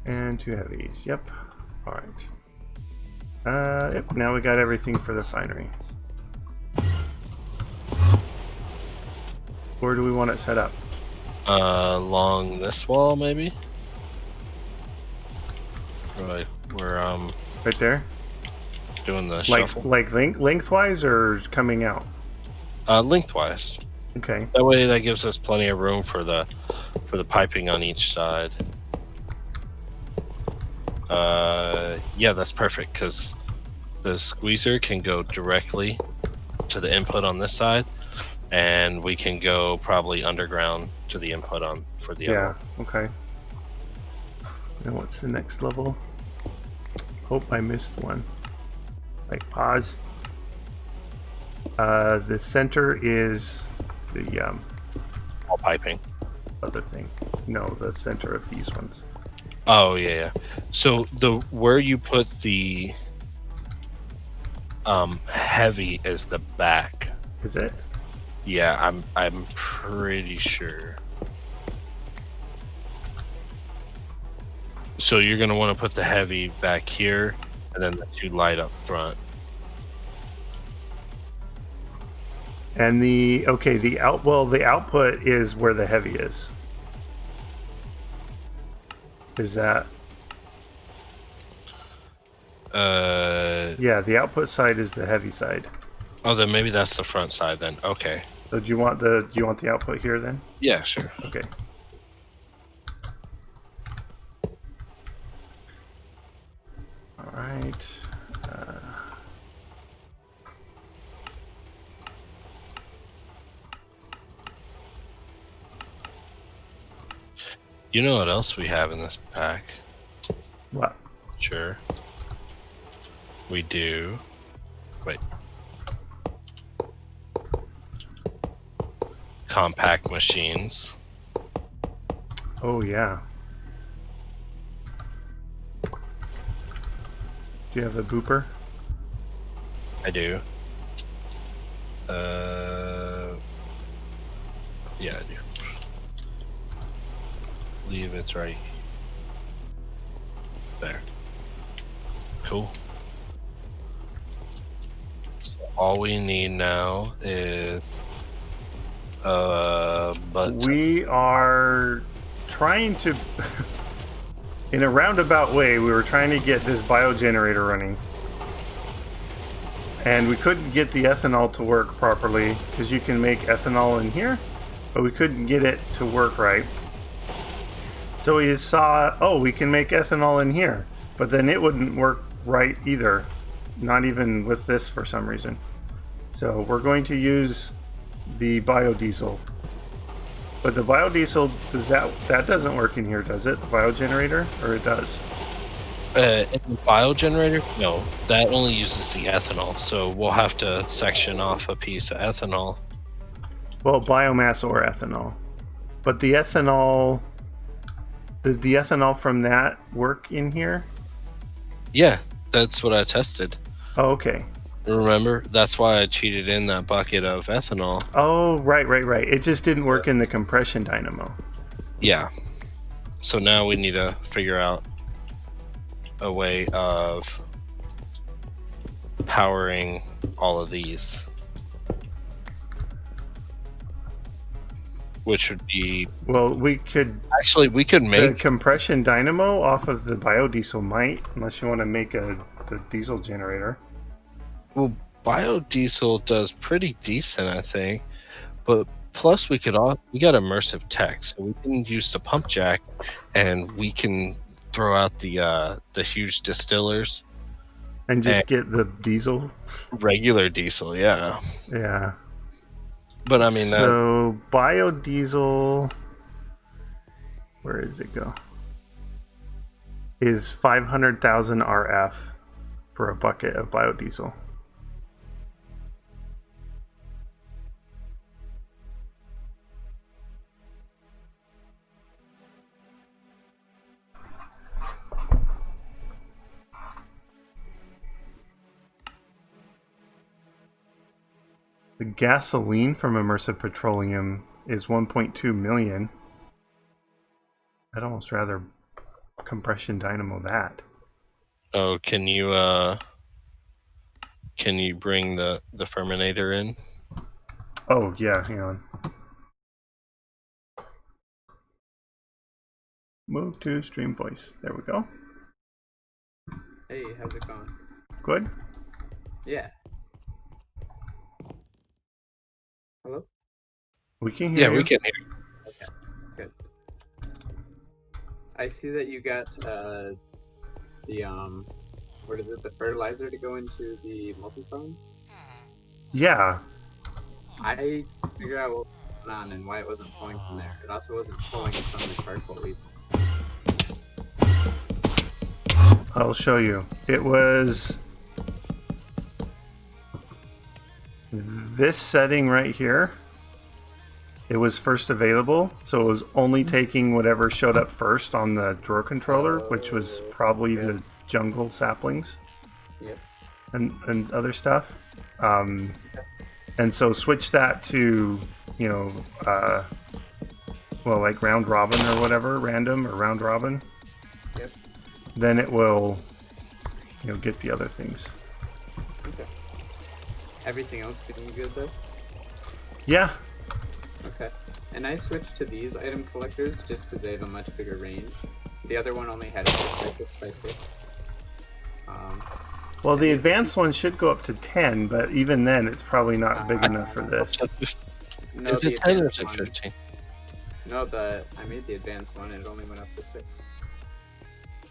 and 2 heavies. Yep. All right. Yep. Now we got everything for the refinery. Where do we want it set up? Along this wall, maybe. Right. We're Right there. Doing the shuffle. Like lengthwise or coming out? Lengthwise. Okay. That way, that gives us plenty of room for the piping on each side. Yeah, that's perfect because the squeezer can go directly to the input on this side, and we can go probably underground to the input on for the other. Yeah. Okay. Now what's the next level? Hope I missed one. Like pause. The center is the All piping. other thing. No, the center of these ones. Oh yeah. So where you put the heavy is the back. Is it? Yeah, I'm pretty sure. So you're gonna want to put the heavy back here, and then the 2 light up front. And the output is where the heavy is. Is that? Yeah, the output side is the heavy side. Oh, then maybe that's the front side then. Okay. So do you want the output here then? Yeah, sure. Okay. All right. You know what else we have in this pack? What? Sure. We do. Wait. Compact machines. Oh yeah. Do you have the booper? I do. Yeah, I do. I believe it's right there. Cool. So all we need now is but We are trying to in a roundabout way, we were trying to get this biogenerator running. And we couldn't get the ethanol to work properly because you can make ethanol in here, but we couldn't get it to work right. So we saw, oh, we can make ethanol in here, but then it wouldn't work right either, not even with this for some reason. So we're going to use the biodiesel. But the biodiesel, that doesn't work in here, does it? The biogenerator? Or it does? in the biogenerator, no, that only uses the ethanol, so we'll have to section off a piece of ethanol. Well, biomass or ethanol. But the ethanol, did the ethanol from that work in here? Yeah, that's what I tested. Oh, okay. Remember? That's why I cheated in that bucket of ethanol. Oh, right. It just didn't work in the compression dynamo. Yeah. So now we need to figure out a way of powering all of these. Which would be... Well, we could... Actually, we could make... The compression dynamo off of the biodiesel might, unless you want to make the diesel generator. Well, biodiesel does pretty decent, I think. But plus, we got immersive tech, so we can use the pump jack, and we can throw out the huge distillers And just get the diesel? Regular diesel, yeah. Yeah. But I mean, so biodiesel, where does it go? Is 500,000 RF for a bucket of biodiesel. The gasoline from Immersive Petroleum is 1.2 million. I'd almost rather compression dynamo that. oh, can you bring the ferminator in? Oh yeah, hang on. Move to stream voice. There we go. Hey, how's it going? Good. Yeah. Hello? We can hear you. Yeah, we can hear you. Okay, good. I see that you got the what is it? The fertilizer to go into the multi-phone. Yeah. I figured out what was going on and why it wasn't pulling from there. It also wasn't pulling from the charcoal either. I'll show you. It was this setting right here. It was first available, so it was only taking whatever showed up first on the drawer controller, which was probably the jungle saplings. Yep. And other stuff. And so switch that to, you know, well, like round robin or whatever, random or round robin. Yep. Then it will, you know, get the other things. Okay. Everything else getting good though? Yeah. Okay. And I switched to these item collectors just because they have a much bigger range. The other one only had a 6x6x6. Well, the advanced one should go up to 10, but even then, it's probably not big enough for this. No, Is the it 10 or advanced is it one- 15? No, I made the advanced one and it only went up to 6.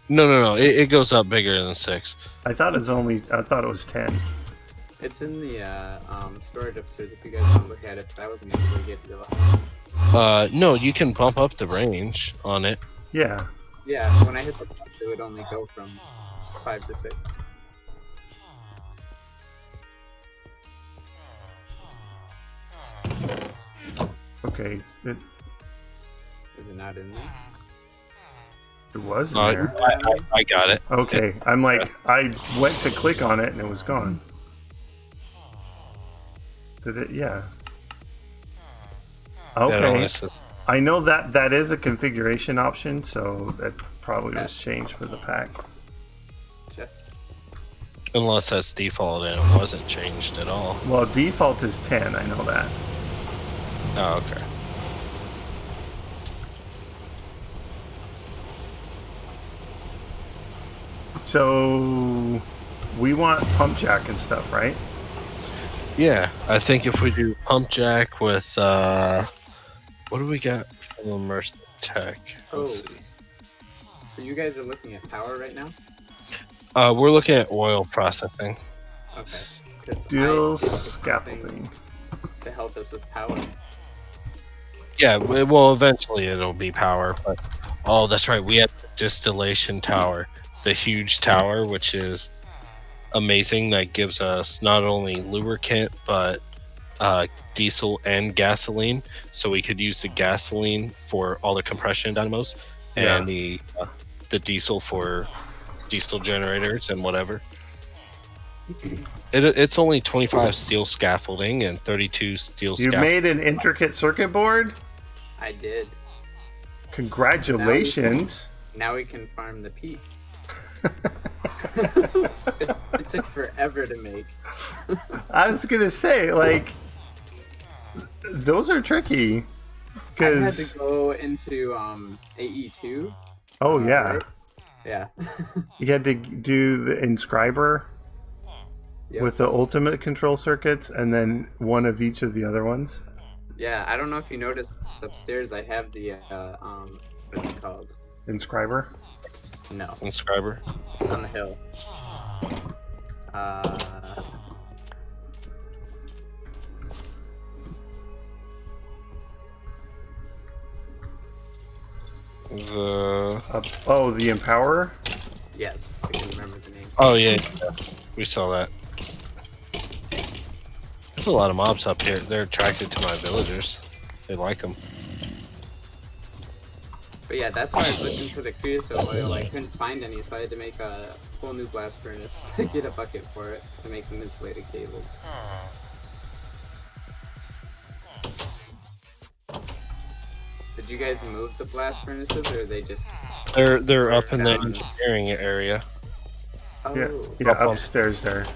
No. It goes up bigger than 6. I thought it was 10. It's in the storage upstairs if you guys want to look at it, but I wasn't able to get real high. No, you can bump up the range on it. Yeah. Yeah, when I hit the box, it would only go from 5 to 6. Okay. Is it not in there? It was in there. I got it. Okay. I'm like, I went to click on it and it was gone. Did it? Yeah. That only Okay. says- I know that is a configuration option, so that probably was changed for the pack. Check. Unless that's default and it wasn't changed at all. Well, default is 10. I know that. Oh, okay. So we want pump jack and stuff, right? Yeah, I think if we do pump jack with what do we got from Immersive Tech? Let's see. So you guys are looking at power right now? We're looking at oil processing. Okay. 'Cause I Steel did something scaffolding. to help us with power. Yeah, well, eventually it'll be power, but oh, that's right. We have the Distillation Tower, the huge tower, which is amazing. That gives us not only lubricant but diesel and gasoline. So we could use the gasoline for all the compression dynamos, and the diesel for diesel generators and whatever. It's only 25 steel scaffolding and 32 steel You made an intricate circuit board? I did. Congratulations. Now we can farm the peat. It took forever to make. I was gonna say, like, those are tricky. I had Cause to go into AE2. oh yeah, Right? Yeah. you had to do the inscriber Yep. with the ultimate control circuits, and then one of each of the other ones. Yeah, I don't know if you noticed upstairs. I have the what is it called? Inscriber. No, Inscriber. on the hill. The Empower? Yes, I can remember the name. Oh yeah, we saw that. There's a lot of mobs up here. They're attracted to my villagers. They like them. But yeah, that's why I was looking for the creosote oil. I couldn't find any, so I had to make a whole new blast furnace to get a bucket for it to make some insulated cables. Did you guys move the blast furnaces, or are they just? They're up in the engineering area. Oh. Yeah, upstairs there.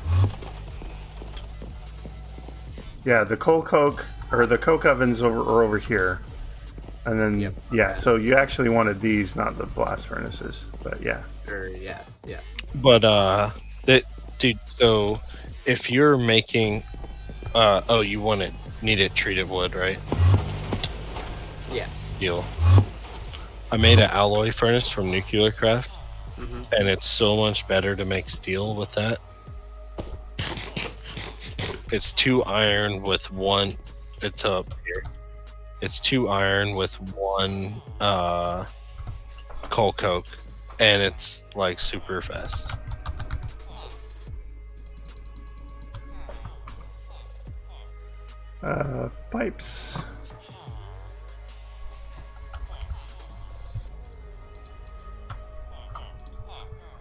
Yeah, the coke ovens are over here. And then, Yep. yeah, so you actually wanted these, not the blast furnaces, but yeah. Sure, yes. But, dude, so if you're making, you need it treated wood, right? Yeah. Deal. I made an alloy furnace from Nuclear Craft, and it's so much better to make steel with that. It's 2 iron with 1, it's up here. It's 2 iron with 1 coal coke, and it's like super fast. Pipes.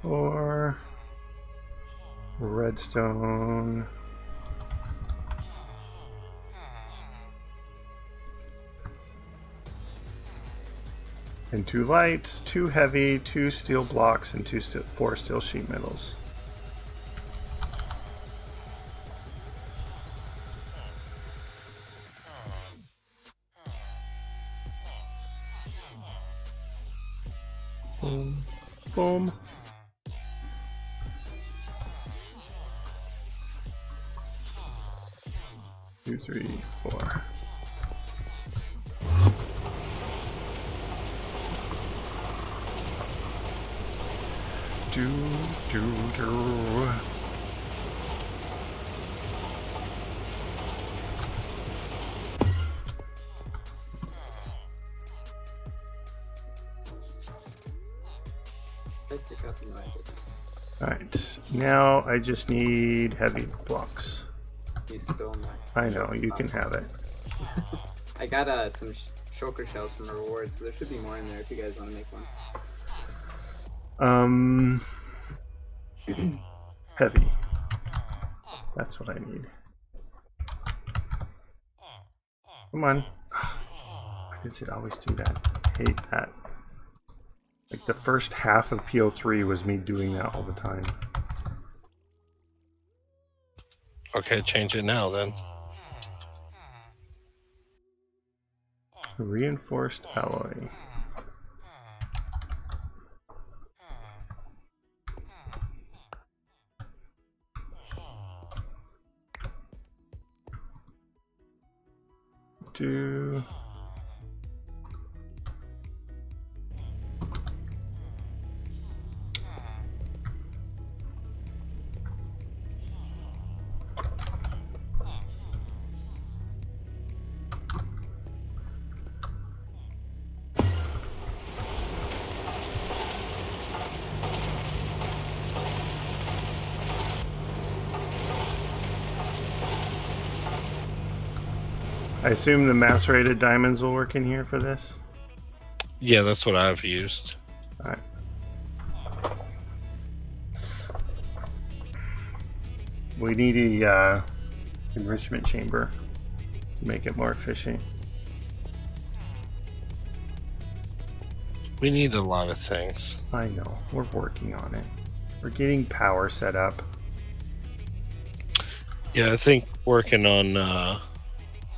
Or redstone. And 2 lights, 2 heavy, 2 steel blocks, and 4 steel sheet metals. Boom. Boom. Two, 3, 4. Do. Alright, now I just need heavy blocks. You stole my... I know, you can have it. I got some shulker shells from a reward, so there should be more in there if you guys want to make one. Heavy. That's what I need. Come on. Why does it always do that? I hate that. Like the first half of PO3 was me doing that all the time. Okay, change it now then. Reinforced alloy. Do. I assume the macerated diamonds will work in here for this? Yeah, that's what I've used. Alright. We need a enrichment chamber to make it more efficient. We need a lot of things. I know, we're working on it. We're getting power set up. Yeah, I think working on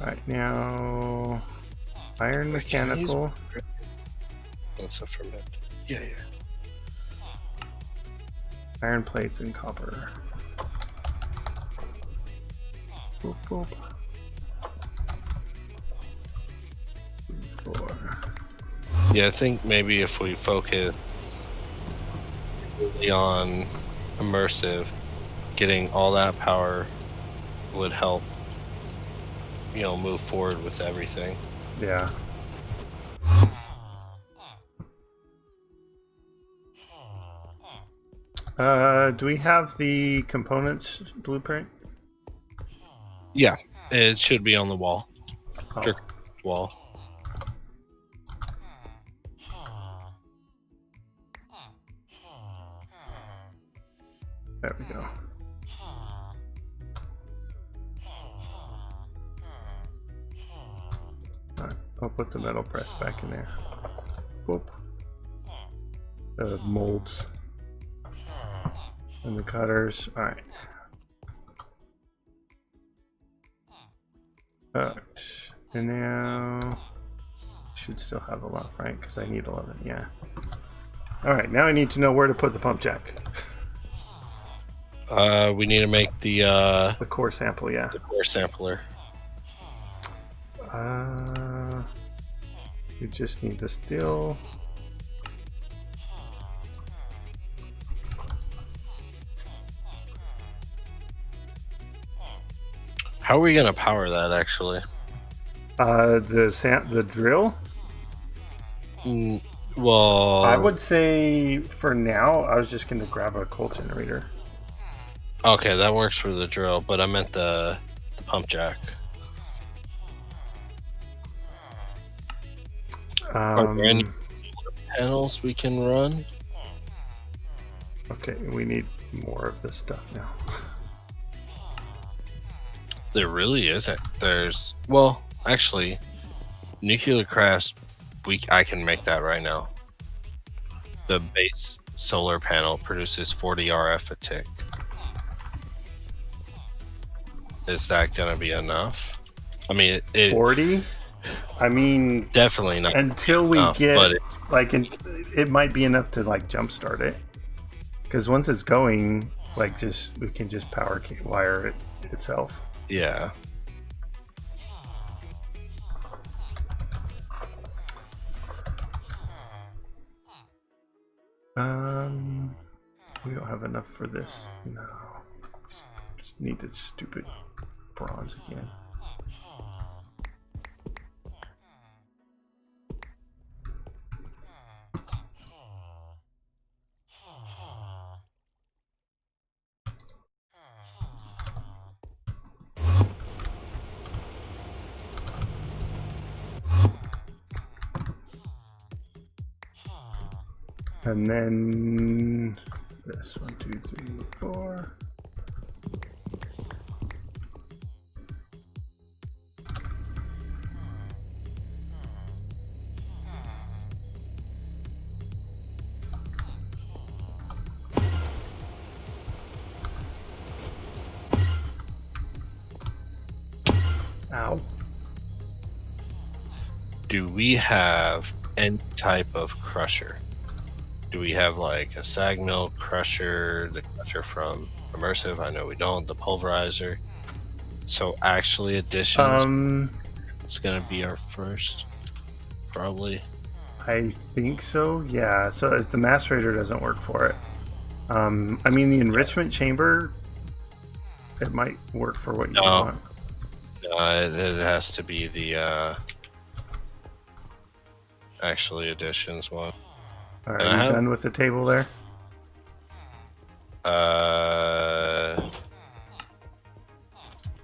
Alright, now iron mechanical. What's a ferment? Yeah. Iron plates and copper. Boop, boop. 4. Yeah, I think maybe if we focus really on immersive, getting all that power would help, move forward with everything. Yeah. Do we have the components blueprint? Yeah, it should be on the wall. Oh. Wall. There we go. Alright, I'll put the metal press back in there. Whoop. The molds. And the cutters. Alright. Alright. And now... should still have a lot, right? Because I need 11, yeah. Alright, now I need to know where to put the pump jack. We need to make the core sample, yeah. The core sampler. You just need the steel. How are we gonna power that actually? The drill? Well, I would say for now, I was just gonna grab a coal generator. Okay, that works for the drill, but I meant the pump jack. Are there any solar panels we can run? Okay, we need more of this stuff now. There really isn't. Well, actually, nuclear crafts. I can make that right now. The base solar panel produces 40 RF a tick. Is that gonna be enough? I mean, 40? I mean, definitely not until we enough, get but it might be enough to like jumpstart it. Because once it's going, we can just power wire it itself. Yeah. We don't have enough for this. No. Just need the stupid bronze again. And then this 1, 2, 3, 4. Ow. Do we have any type of crusher? Do we have like a Signalum crusher, the crusher from Immersive? I know we don't. The pulverizer. So actually, additions. It's gonna be our first, probably. I think so. Yeah. So if the macerator doesn't work for it, I mean the enrichment chamber, it might work for what you want. It has to be the actually additions one. All right, you done with the table there?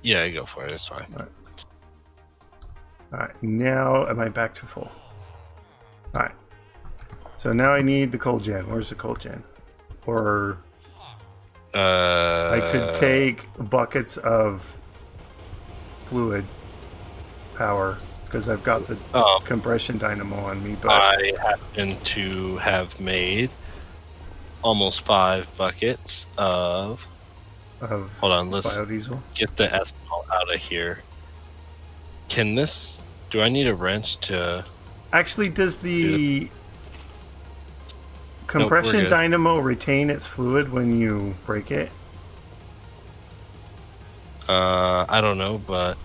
Yeah, go for it. It's fine. All right. Now am I back to full? All right. So now I need the coal gen. Where's the coal gen? Or I could take buckets of fluid power because I've got the compression dynamo on me. But I happen to have made almost 5 buckets of hold on, let's biodiesel. Get the ethanol out of here. Can this? Do I need a wrench to? Actually, does the compression dynamo retain its fluid when you break it? I don't know, but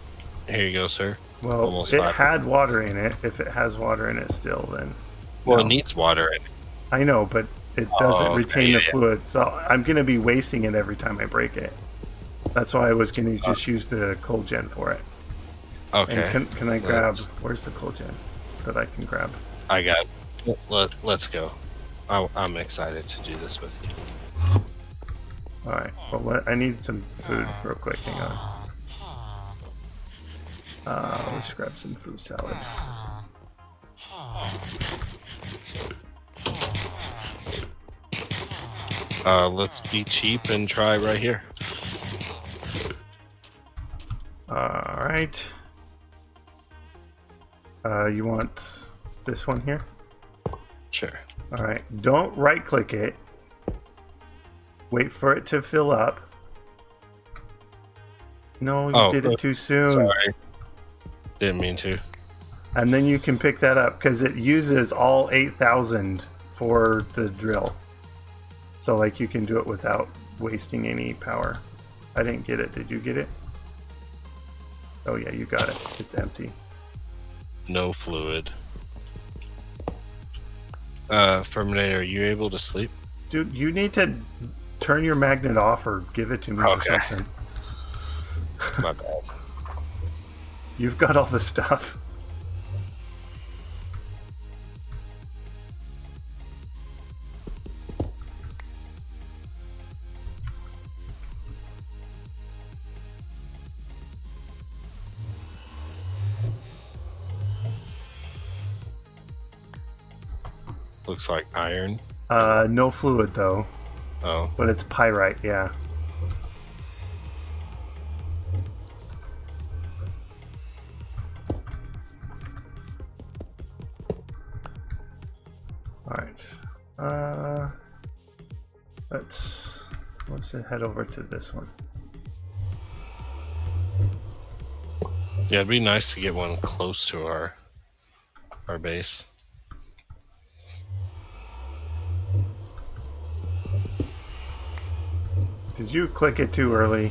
here you go, sir. Well, almost it 5. had water in it. If it has water in it still, then well, it needs water in it. I know, but it doesn't okay, retain yeah, the fluid. So I'm going to be wasting it every time I break it. That's why I was going to just use the cold gen for it. Okay. And can I grab... Where's the cold gen that I can grab? I got... Let's go. I'm excited to do this with you. Alright, well, I need some food real quick. Hang on. Let's grab some food salad. Let's be cheap and try right here. Alright. You want this one here? Sure. Alright, don't right click it. Wait for it to fill up. No, you did it too soon. Sorry. Didn't mean to. And then you can pick that up because it uses all 8,000 for the drill. So like you can do it without wasting any power. I didn't get it. Did you get it? Oh yeah, you got it. It's empty. No fluid. Ferminator, are you able to sleep? Dude, you need to turn your magnet off or give it to me or something. My bad. You've got all the stuff. Looks like iron. No fluid though. Oh. But it's pyrite, yeah. Alright. Let's head over to this one. Yeah, it'd be nice to get one close to our base. Did you click it too early?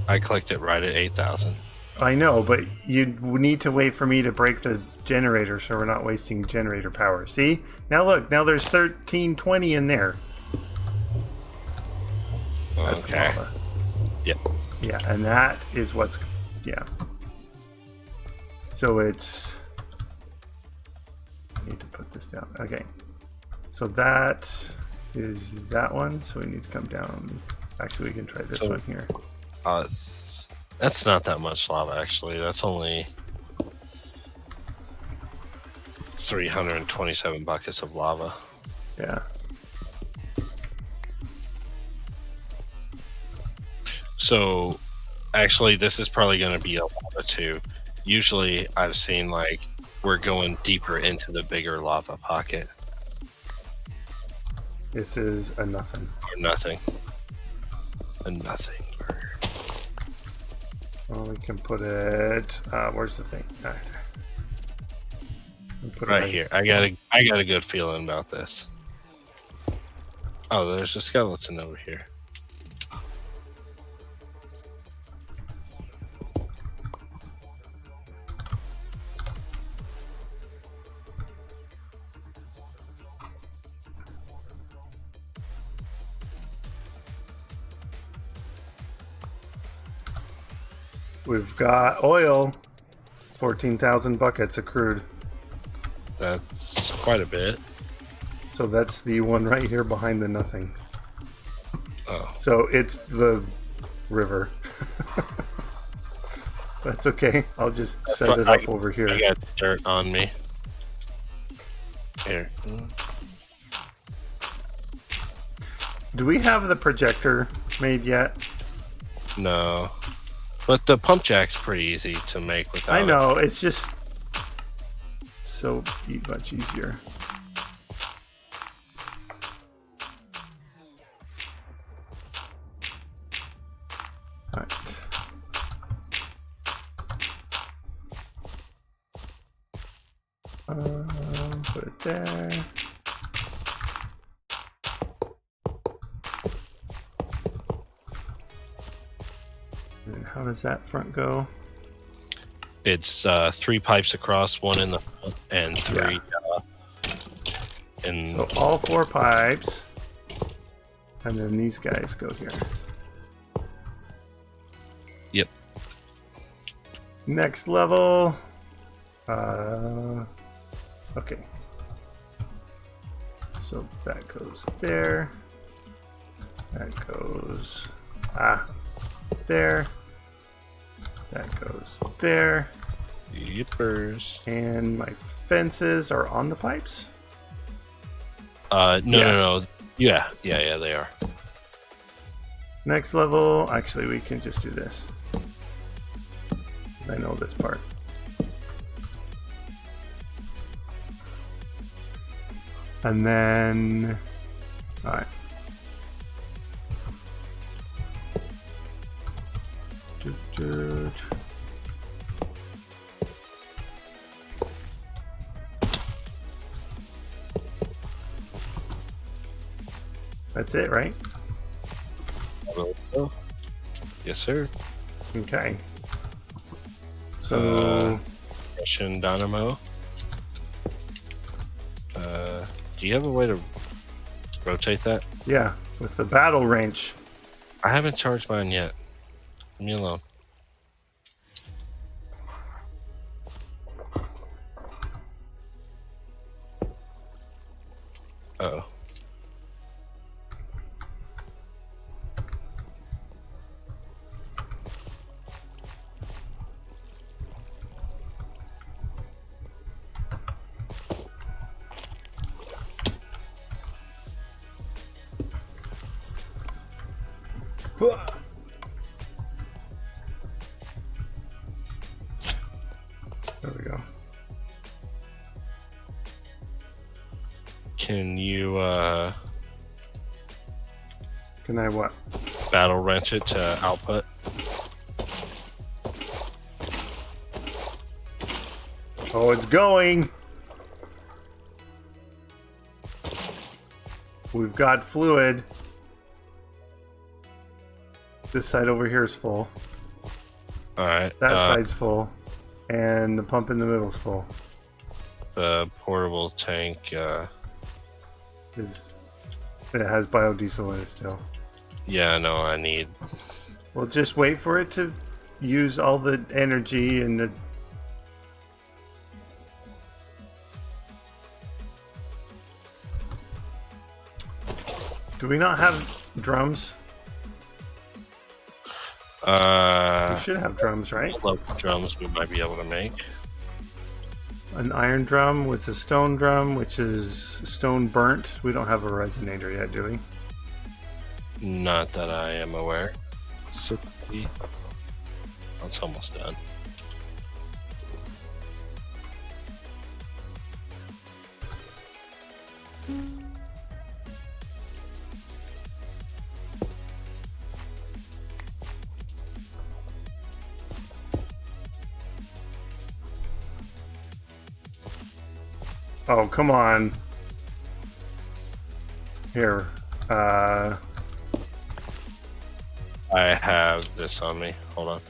I clicked it right at 8,000. I know, but you need to wait for me to break the generator so we're not wasting generator power. See? Now look, now there's 1320 in there. That's Okay. lava. Yep. Yeah, and that is what's... Yeah. So it's... I need to put this down. Okay. So that is that one. So we need to come down. Actually, we can try this one here. That's not that much lava, actually. That's only 327 buckets of lava. Yeah. So, actually, this is probably going to be a lava too. Usually, I've seen like we're going deeper into the bigger lava pocket. This is a nothing. Or nothing. A nothing. Well, we can put it... where's the thing? All right. Put it Right here. I got a good feeling about this. Oh, there's a skeleton over here. We've got oil. 14,000 buckets accrued. That's quite a bit. So that's the one right here behind the nothing. Oh. So it's the river. That's okay. I'll just set it up over here. I got dirt on me. Here. Do we have the projector made yet? No. But the pump jack's pretty easy to make without I know, it's just so much easier. Alright. Put it there. And how does that front go? It's 3 pipes across, 1 in the front, and 3 And So all 4 pipes, and then these guys go here. yep. Next level. Okay. So that goes there. That goes there. That goes there. Yippers. And my fences are on the pipes. No. Yeah, they are. Next level. Actually, we can just do this. 'Cause I know this part. And then, all right. That's it, right? Yes, sir. Okay. So, Russian Dynamo. Do you have a way to rotate that? yeah, with the battle wrench. I haven't charged mine yet. Leave me alone. Uh-oh. There we go. Can you Can I what? battle wrench it to output? Oh, it's going. We've got fluid. This side over here is full. Alright. That side's full. And the pump in the middle's full. The portable tank, It has biodiesel in it still. yeah, no, I need. Well, just wait for it to use all the energy and the... Do we not have drums? We should have drums, right? Local drums we might be able to make. An iron drum, which is a stone drum, which is stone burnt. We don't have a resonator yet, do we? Not that I am aware. So, it's almost done. Oh, come on. Here. I have this on me. Hold on.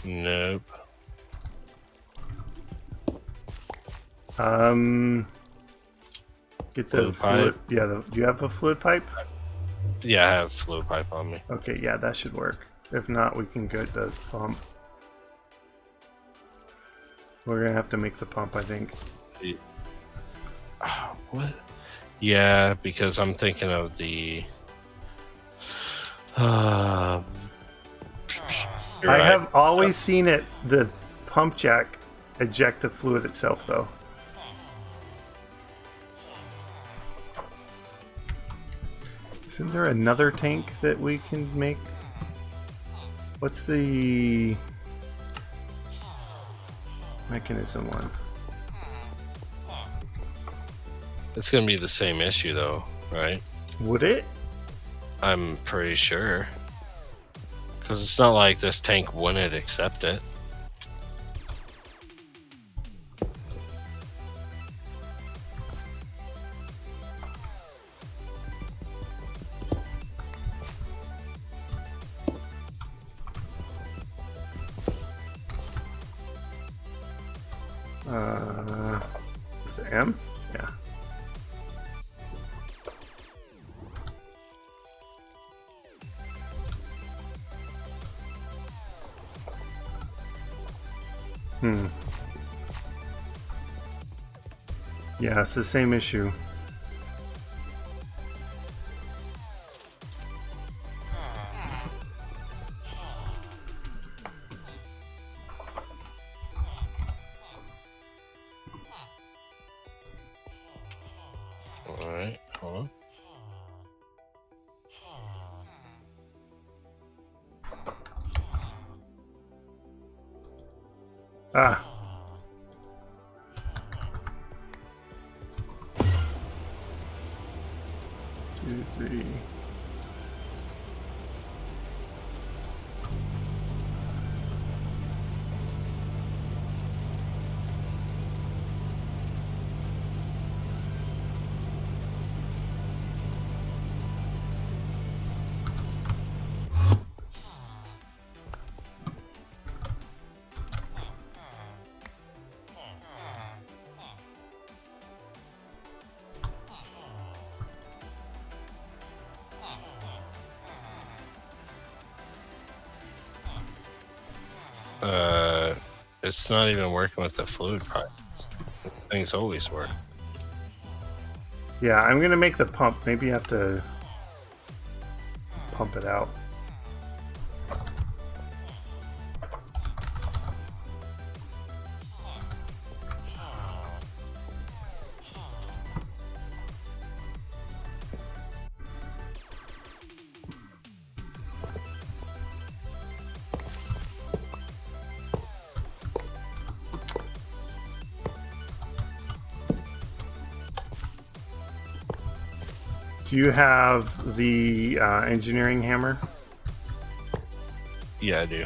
Nope. Get the Fluid pipe. Yeah, do you have a fluid pipe? Yeah, I have fluid pipe on me. Okay, yeah, that should work. If not, we can get the pump. We're gonna have to make the pump, I think. What? Yeah, because I'm thinking of the. I have always seen it, the pump jack, eject the fluid itself, though. Isn't there another tank that we can make? What's the mechanism one? It's gonna be the same issue, though, right? Would it? I'm pretty sure. Because it's not like this tank wouldn't accept it. M? Yeah. Yeah, it's the same issue. Alright, hold on. Ah. Two, three. It's not even working with the fluid pipes. Things always work. Yeah, I'm gonna make the pump. Maybe you have to pump it out. Do you have the engineering hammer? Yeah, I do.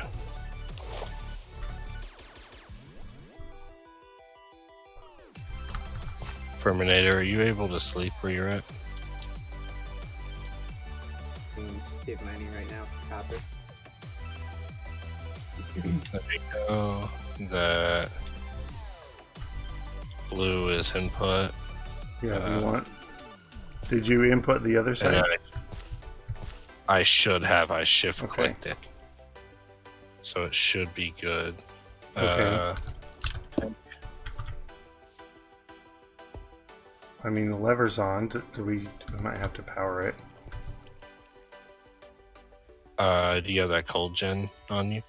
Ferminator, are you able to sleep where you're at? Keep mining right now for copper. There you go. That blue is input. Yeah, if you want. Did you input the other side? And I should have. I shift clicked it. So it should be good. Okay. I mean, the lever's on. We might have to power it. Do you have that cold gen on you?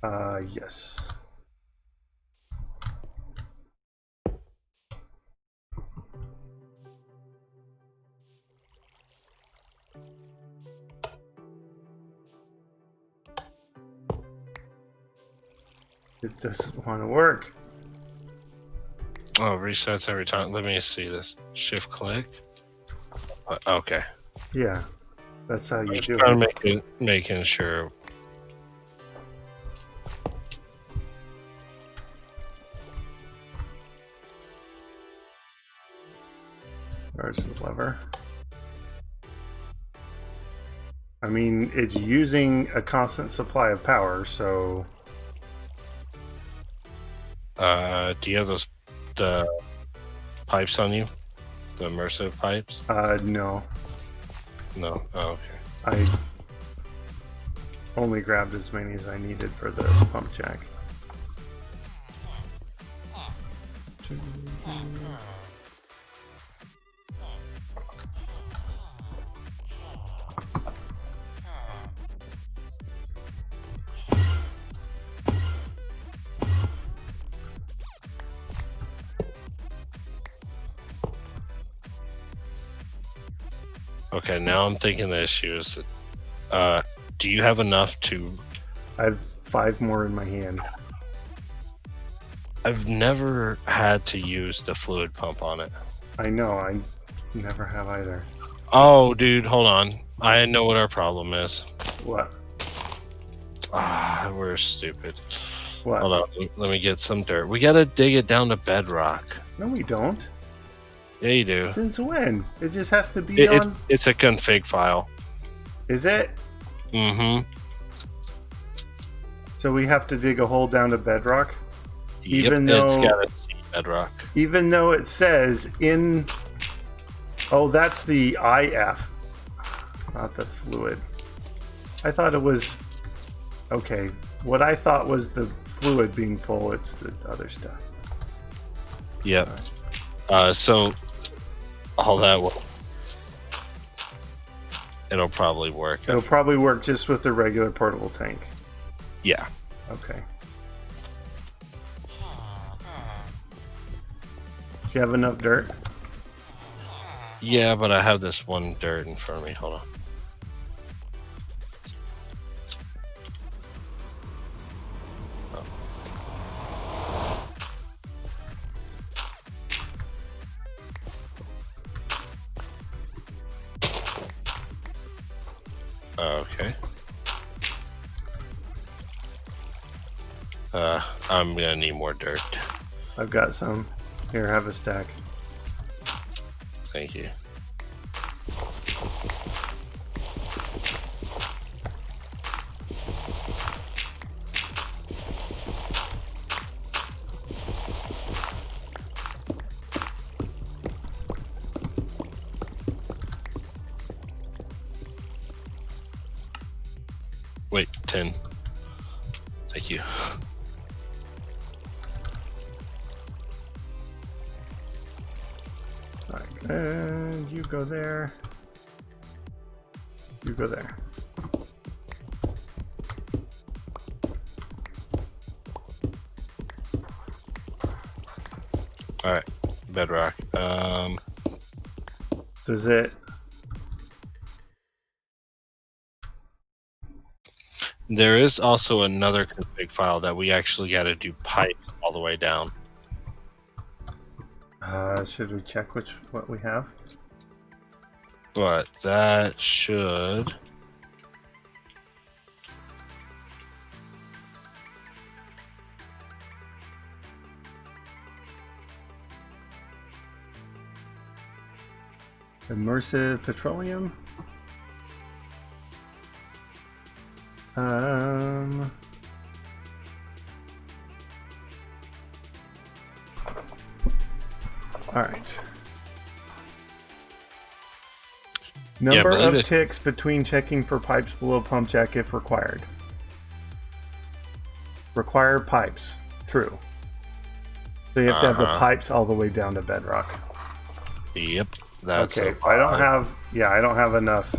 Yes. It doesn't want to work. Oh, resets every time. Let me see this. Shift click. Okay. Yeah, that's how you Just do trying it. to making sure. There's the lever. I mean, it's using a constant supply of power, so... Do you have the pipes on you? The immersive pipes? No. No. Oh, okay. I only grabbed as many as I needed for the pump jack. Okay, now I'm thinking the issue is that, do you have enough to... I have 5 more in my hand. I've never had to use the fluid pump on it. I know, I never have either. Oh, dude, hold on. I know what our problem is. What? We're stupid. What? Hold on, let me get some dirt. We gotta dig it down to bedrock. No, we don't. Yeah, you do. Since when? It just has to be on... It's a config file. Is it? Mm-hmm. So we have to dig a hole down to bedrock? Yep, Even though... it's got a seed bedrock. Even though it says in... Oh, that's the IF, not the fluid. I thought it was... Okay, what I thought was the fluid being full, it's the other stuff. Yep. So all that will... It'll probably work. It'll probably work just with the regular portable tank. Yeah. Okay. Do you have enough dirt? Yeah, but I have this one dirt in front of me. Hold on. Okay. I'm gonna need more dirt. I've got some. Here, have a stack. Thank you. Wait, 10. Thank you. Alright, and you go there. You go there. Alright, bedrock. Does it... There is also another config file that we actually got to do pipe all the way down. Should we check what we have? But that should... Immersive petroleum? Alright. Number of ticks between checking for pipes below pump jack if required. Required pipes. True. So you have to have the pipes all the way down to bedrock. Yep. That's okay. I don't have... Yeah, I don't have enough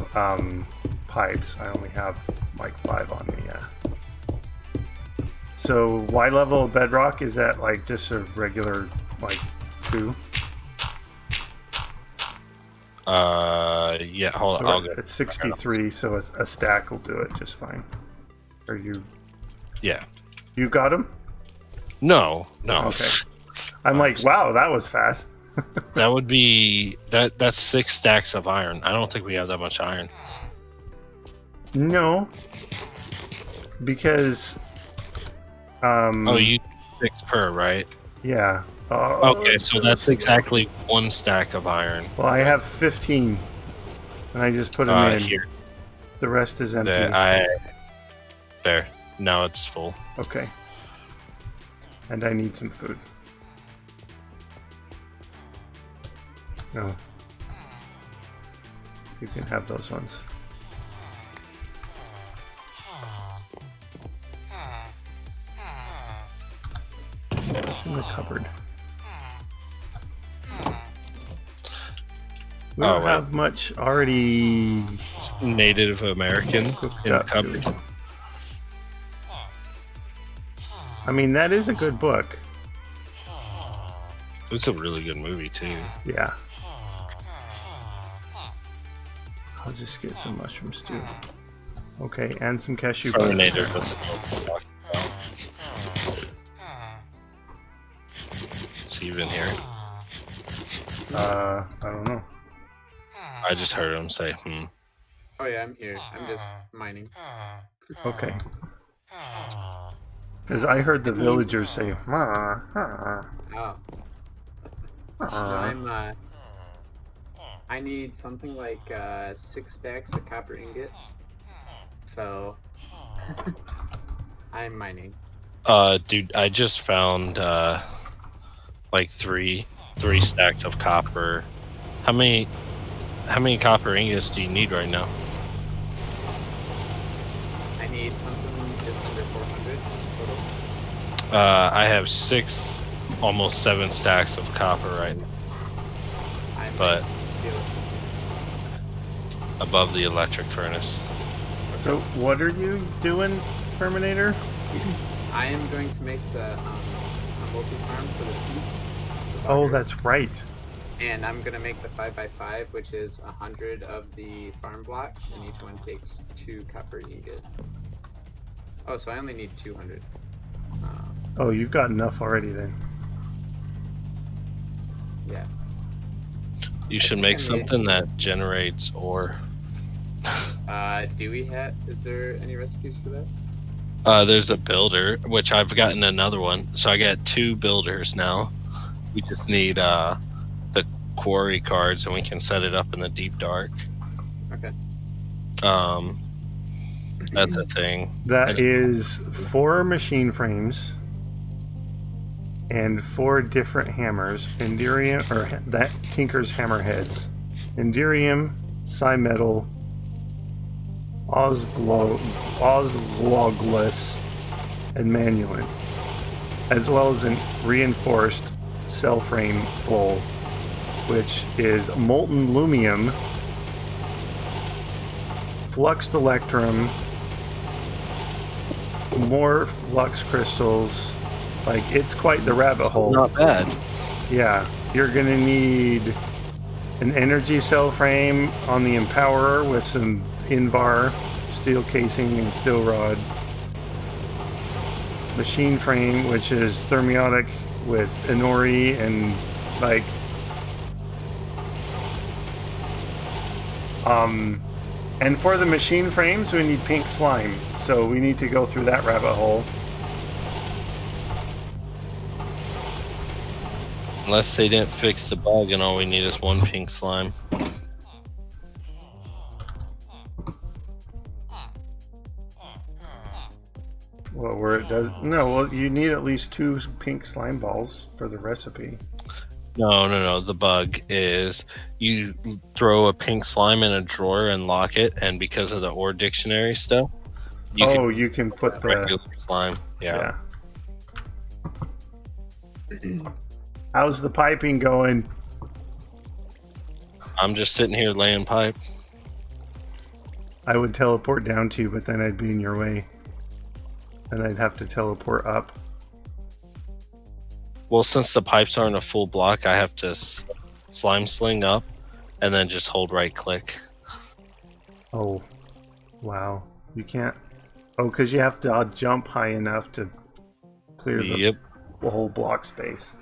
pipes. I only have like 5 on me, yeah. So Y level of bedrock, is that like just a regular like 2? Yeah, hold on, I'll go. It's 63, so a stack will do it just fine. Are you... Yeah. You got him? No. Okay. I'm like, wow, that was fast. That would be... That's 6 stacks of iron. I don't think we have that much iron. No. Because... Oh, you 6 per, right? Yeah. Okay, so that's exactly 1 stack of iron. Well, I have 15, and I just put them in. Here. The rest is empty. There. Now it's full. Okay. And I need some food. No. You can have those ones. It's in the cupboard. We don't have much already... Native American in the cupboard. I mean, that is a good book. It's a really good movie, too. Yeah. I'll just get some mushroom stew. Okay, and some cashew butter. Is he even here? I don't know. I just heard him say, Oh yeah, I'm here. I'm just mining. Okay. Because I heard the villagers say, Oh. So I need something like 6 stacks of copper ingots. So I'm mining. Dude, I just found like three stacks of copper. How many copper ingots do you need right now? I need something just under 400 total. I have 6, almost 7 stacks of copper right now, I'm but steel. above the electric furnace. So what are you doing, Terminator? I am going to make the a multi-farm for the peak. Oh, that's right. And I'm gonna make the 5x5, which is 100 of the farm blocks, and each one takes 2 copper ingot. Oh, so I only need 200. Oh, you've got enough already then. Yeah. You should think make I made- something that generates ore. Do we have? Is there any recipes for that? There's a builder, which I've gotten another one. So I got 2 builders now. We just need the quarry cards, and we can set it up in the deep dark. Okay. That's a thing. That is 4 machine frames and 4 different hammers. Enderium, or that Tinker's hammerheads. Enderium, Cymetal, Osloglus, and Manulin, as well as a reinforced cell frame full, which is molten lumium, fluxed electrum, more flux crystals. Like, it's quite the rabbit hole. Not bad. Yeah, you're gonna need an energy cell frame on the Empowerer with some in-bar steel casing and steel rod. Machine frame, which is thermiotic with Inori and like and for the machine frames we need pink slime, so we need to go through that rabbit hole. Unless they didn't fix the bug and all we need is 1 pink slime. Well, where it does well, you need at least 2 pink slime balls for the recipe. No. The bug is you throw a pink slime in a drawer and lock it, and because of the ore dictionary stuff, you can put the regular slime. Yeah. How's the piping going? I'm just sitting here laying pipe. I would teleport down to you, but then I'd be in your way. And I'd have to teleport up. Well, since the pipes aren't a full block, I have to slime sling up and then just hold right click. Oh, wow. You can't... Oh, because you have to jump high enough to clear the whole block space.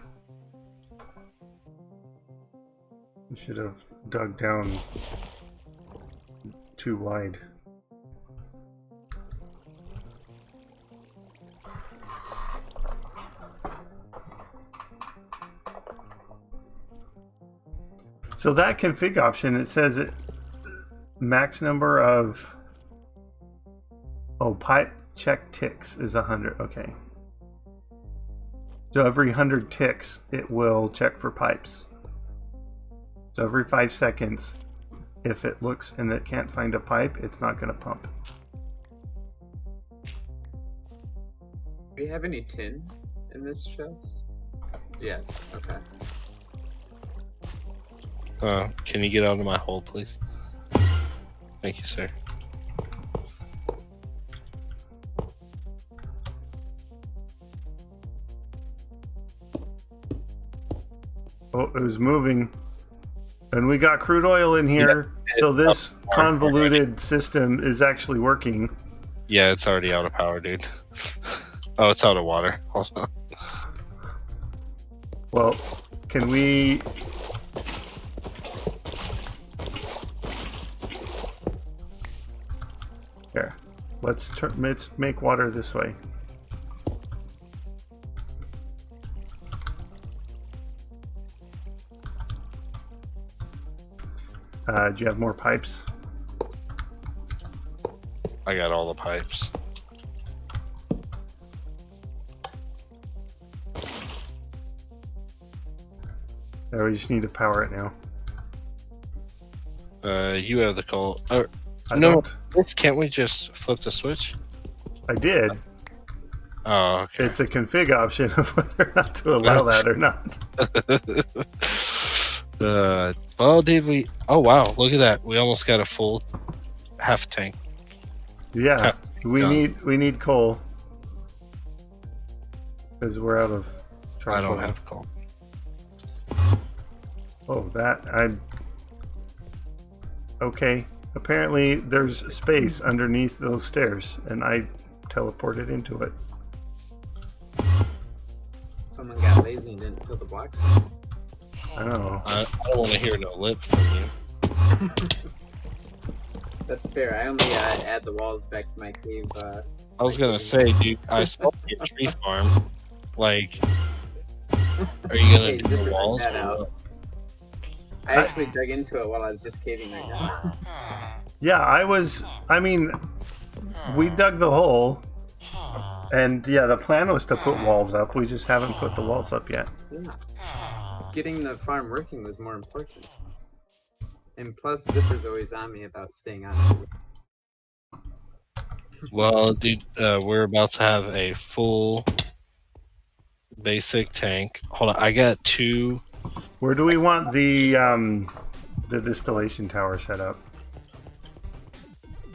You should have dug down too wide. So that config option, it says it max number of pipe check ticks is 100. Okay. So every 100 ticks, it will check for pipes. So every 5 seconds, if it looks and it can't find a pipe, it's not going to pump. Do we have any tin in this chest? Yes. Okay. Can you get out of my hole, please? Thank you, sir. Oh, it was moving. And we got crude oil in here, so this convoluted system is actually working. Yeah, it's already out of power, dude. Oh, it's out of water. Hold on. Well, can we... Here, let's make water this way. Do you have more pipes? I got all the pipes. There, we just need to power it now. You have the coal. I No, don't. can't we just flip the switch? I did. Oh, okay. It's a config option of whether or not to allow that or not. Well, did we? Oh wow! Look at that. We almost got a full half tank. Yeah, we done. need coal because we're out of charcoal. I don't have coal. Oh, that okay. Apparently, there's space underneath those stairs, and I teleported into it. Someone got lazy and didn't fill the blocks. I don't know. I don't want to hear no lip from you. That's fair. I only add the walls back to my cave. I was gonna say, dude, I saw your tree farm. Like, are you gonna Hey, do the zipper walls? that or out. what? I actually dug into it while I was just caving right now. Yeah, I mean, we dug the hole, and yeah, the plan was to put walls up. We just haven't put the walls up yet. Yeah. Getting the farm working was more important. And plus, Zipper's always on me about staying on. Well, dude, we're about to have a full basic tank. Hold on, I got 2. Where do we want the distillation tower set up?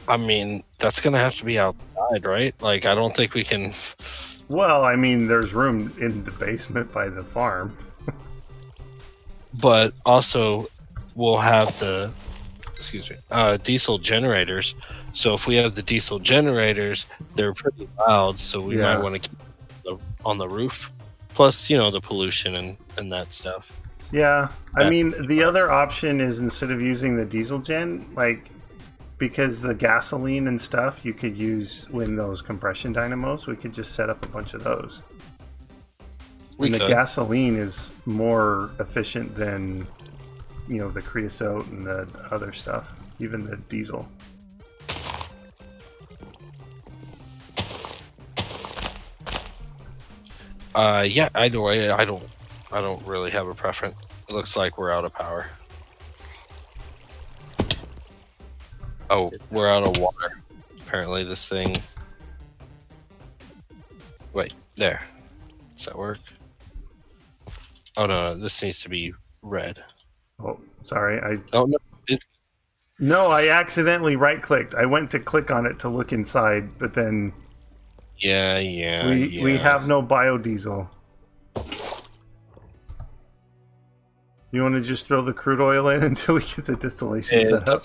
I mean, that's gonna have to be outside, right? Like, I don't think we can. Well, I mean, there's room in the basement by the farm. But also, we'll have the diesel generators. So if we have the diesel generators, they're pretty loud. So we might want to keep them on the roof. Plus, the pollution and that stuff. Yeah, I mean, the other option is instead of using the diesel gen, like, because the gasoline and stuff you could use when those compression dynamos, we could just set up a bunch of those. And the gasoline is more efficient than, the creosote and the other stuff, even the diesel. Yeah, either way, I don't really have a preference. It looks like we're out of power. Oh, we're out of water. Apparently this thing... Wait, there. Does that work? Oh no, this needs to be red. Oh, sorry. Oh no, No, I accidentally right-clicked. I went to click on it to look inside, but then... Yeah. We have no biodiesel. You want to just throw the crude oil in until we get the distillation set up?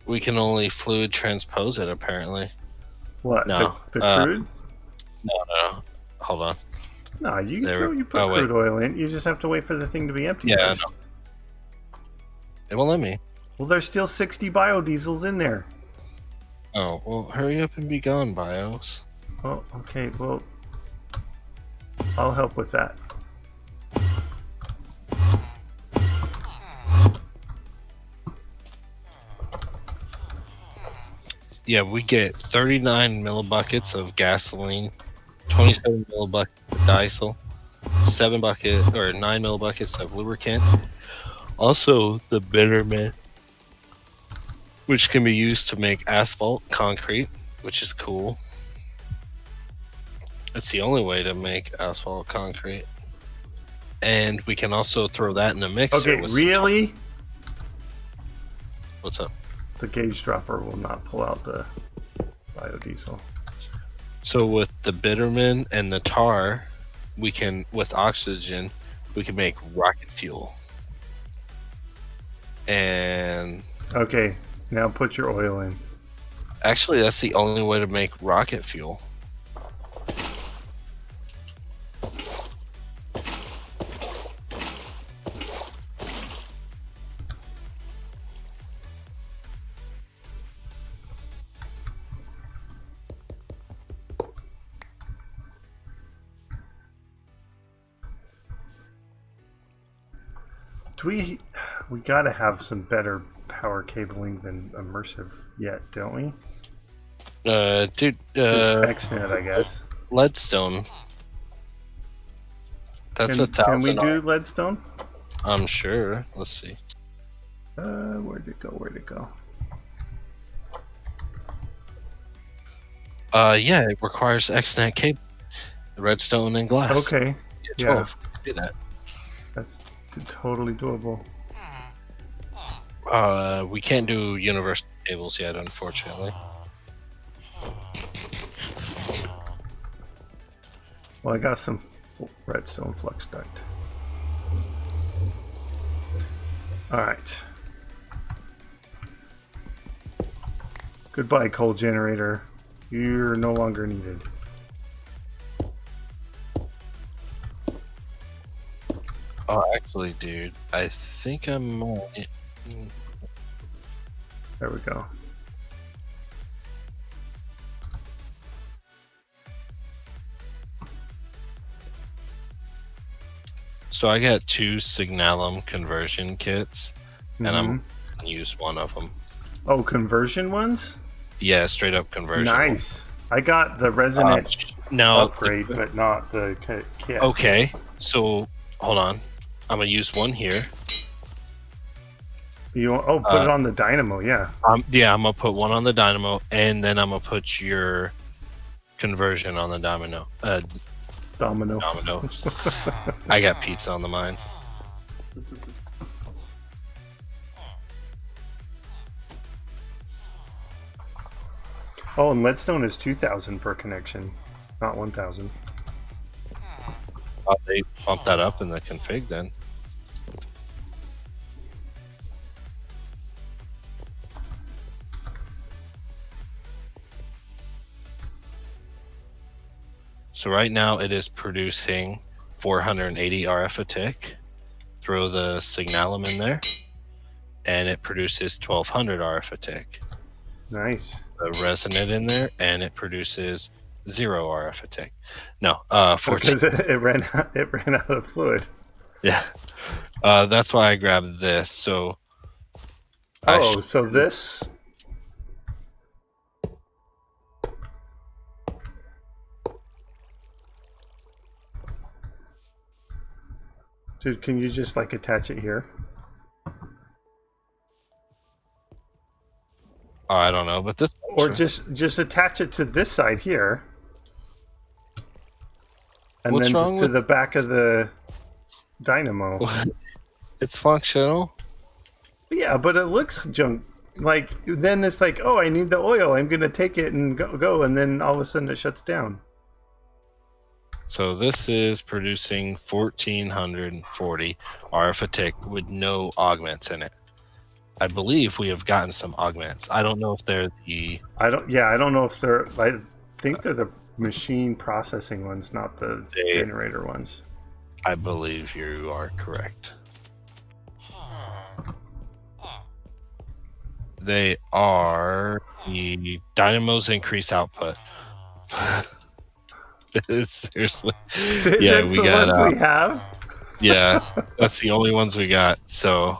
We can only fluid transpose it, apparently. What? No. The crude? No. Hold on. No, you put crude oil in. You just have to wait for the thing to be empty. Yeah, first. I know. It won't let me. Well, there's still 60 biodiesels in there. Oh, well, hurry up and be gone, BIOS. Oh, okay. Well, I'll help with that. Yeah, we get 39 millibuckets of gasoline, 27 millibuckets of diesel, 9 millibuckets of lubricant. Also, the bitterment, which can be used to make asphalt concrete, which is cool. It's the only way to make asphalt concrete. And we can also throw that in the mixer. Okay, really? What's up? The gauge dropper will not pull out the biodiesel. So with the bitterman and the tar, we can, with oxygen, we can make rocket fuel. And okay, now put your oil in. Actually, that's the only way to make rocket fuel. We gotta have some better power cabling than immersive yet, don't we? Dude, Just XNet, I guess. Leadstone. That's Can we 1,000. do leadstone? I'm sure. Let's see. Where'd it go? Where'd it go? Yeah, it requires Xnet cable, redstone and glass. Okay. Yeah, 12. Do that. That's totally doable. We can't do universal cables yet, unfortunately. Well, I got some redstone flux duct. Alright. Goodbye, coal generator. You're no longer needed. Oh, actually, dude, I think I might. There we go. So I got 2 Signalum conversion kits, and I'm gonna use one of them. Oh, conversion ones? Yeah, straight up conversion. Nice. I got the resonant now upgrade, but not the kit. Okay, so hold on. I'm gonna use one here. You put it on the Dynamo, yeah. Yeah, I'm gonna put one on the Dynamo, and then I'm gonna put your conversion on the Domino. Dominoes. I got pizza on the mine. Oh, and leadstone is 2,000 per connection, not 1,000. They bumped that up in the config then. So right now it is producing 480 RF a tick. Throw the Signalum in there, and it produces 1200 RF a tick. Nice. The resonant in there, and it produces 0 RF a tick. No, 14. Because it ran out of fluid. Yeah, that's why I grabbed this. So. So this. Dude, can you just like attach it here? Oh, I don't know, but this. Or just attach it to this side here. And What's then wrong to with the back of the Dynamo. It's functional. Yeah, but it looks junk. Like, then it's like, oh, I need the oil. I'm going to take it and go. And then all of a sudden it shuts down. So this is producing 1440 RF a tick with no augments in it. I believe we have gotten some augments. I don't know if they're the... I don't know if they're... I think they're the machine processing ones, not the generator ones. I believe you are correct. They are the Dynamos increase output. Seriously. Yeah, that's we the got ones we have? Yeah, that's the only ones we got. So,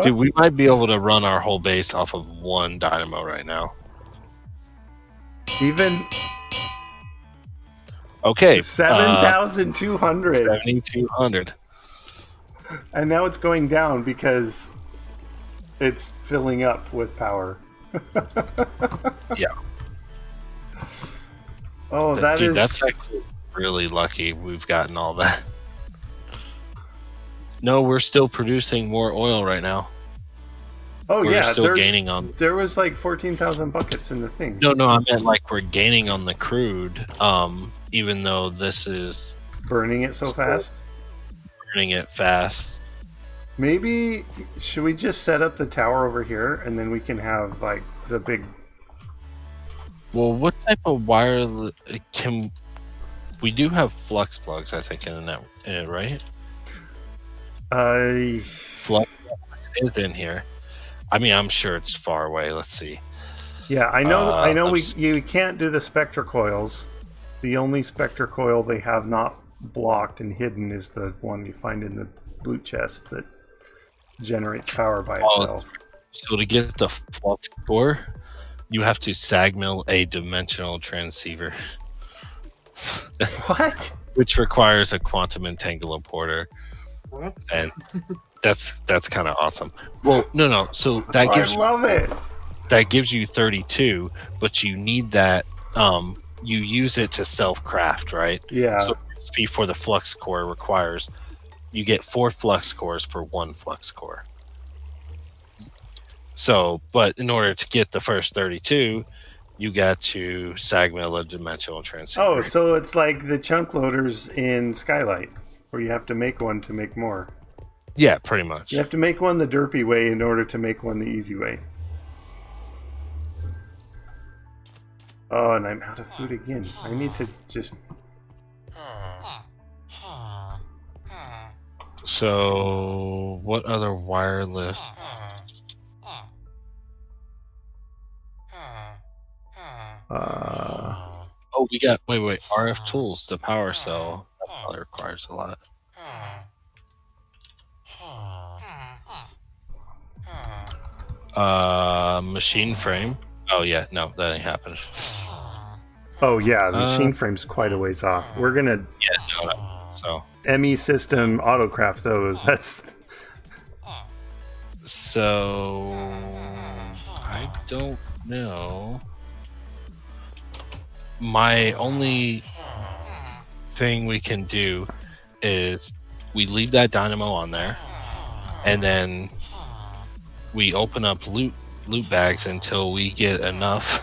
dude, we might be able to run our whole base off of one Dynamo right now. Even... Okay. 7,200. 7,200. And now it's going down because it's filling up with power. Yeah. Oh, Dude, that's actually really lucky we've gotten all that. No, we're still producing more oil right now. Oh, we're yeah. still gaining on... There was like 14,000 buckets in the thing. No, I meant like we're gaining on the crude, even though this is... Burning it so fast? Burning it fast. Maybe, should we just set up the tower over here, and then we can have like the big... Well, what type of wire can... We do have flux plugs, I think, in it, right? Flux is in here. I mean, I'm sure it's far away. Let's see. Yeah, I know. You can't do the spectre coils. The only spectre coil they have not blocked and hidden is the one you find in the loot chest that generates power by itself. So to get the flux core, you have to sag mill a dimensional transceiver. What? which requires a quantum entanglement porter, What? and that's kind of awesome. Well, no. So that I gives love it. you 32, but you need that. You use it to self-craft, right? Yeah. So XP for the flux core requires you get 4 flux cores for 1 flux core. So, but in order to get the first 32, you got to mill a dimensional transceiver. Oh, so it's like the chunk loaders in Skylight, where you have to make one to make more. Yeah, pretty much. You have to make one the derpy way in order to make one the easy way. Oh, and I'm out of food again. I need to just... So, what other wireless? Oh, we got wait. RF tools, the power cell. That probably requires a lot. Machine frame. Oh yeah, no, that ain't happening. Oh yeah, the machine frame's quite a ways off. We're gonna So ME system autocraft those. That's so I don't know. My only thing we can do is we leave that dynamo on there, and then we open up loot bags until we get enough.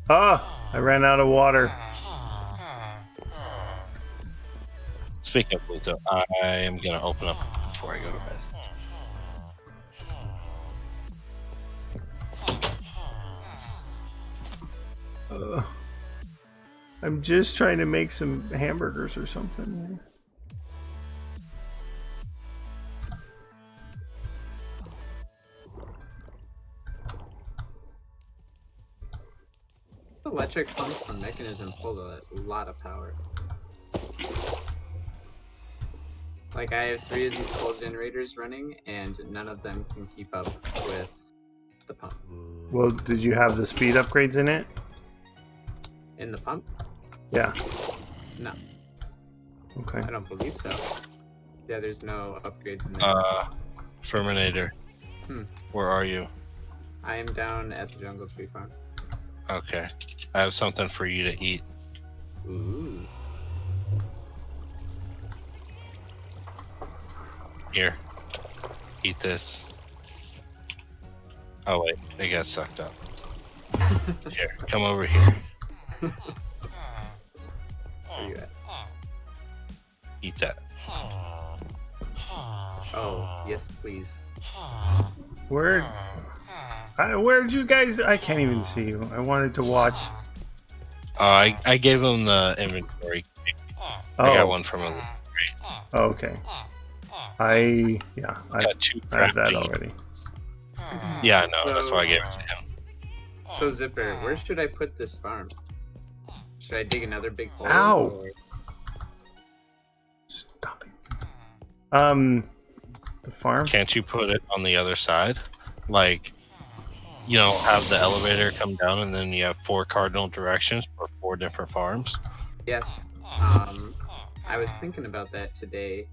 I ran out of water. Speaking of loot, though, I am gonna open up before I go to bed. I'm just trying to make some hamburgers or something. Electric pump on mechanism pull a lot of power. Like, I have 3 of these coal generators running, and none of them can keep up with the pump. Well, did you have the speed upgrades in it? In the pump? Yeah. No, Okay. I don't believe so. Yeah, there's no upgrades in there. Ferminator. Where are you? I am down at the jungle tree farm. Okay. I have something for you to eat. Ooh. Here. Eat this. Oh wait, they got sucked up. Here, come over here. Where are you at? Eat that. Oh, yes, please. Where'd you guys? I can't even see you. I wanted to watch. I gave them the inventory. I got one from a. Oh, okay. I got 2 I have that crafting. already. Yeah, I know. That's why I gave it to him. So, Zipper, where should I put this farm? Should I dig another big hole? Ow! Or... Stop it. The farm. Can't you put it on the other side? Like, you know, have the elevator come down and then you have 4 cardinal directions for 4 different farms? Yes. I was thinking about that today.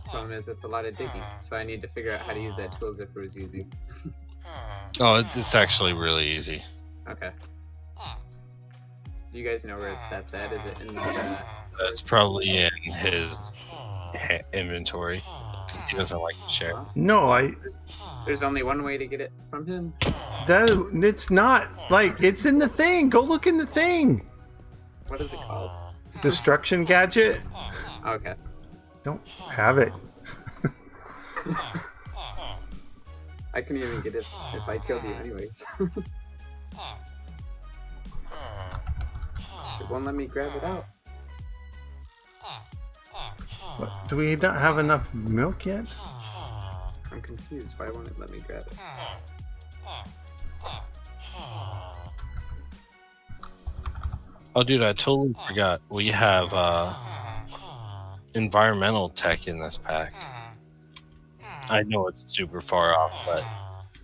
Problem is, it's a lot of digging, so I need to figure out how to use that tool Zipper was using. Oh, it's actually really easy. Okay. Do you guys know where that's at? Is it in the... That's probably in his inventory. He doesn't like to share. No, There's only one way to get it from him. it's not like it's in the thing. Go look in the thing. What is it called? Destruction gadget. Okay. Don't have it. I couldn't even get it if I killed you anyways. It won't let me grab it out. What, do we not have enough milk yet? I'm confused. Why won't it let me grab it? Oh, dude, I totally forgot. We have environmental tech in this pack. I know it's super far off, but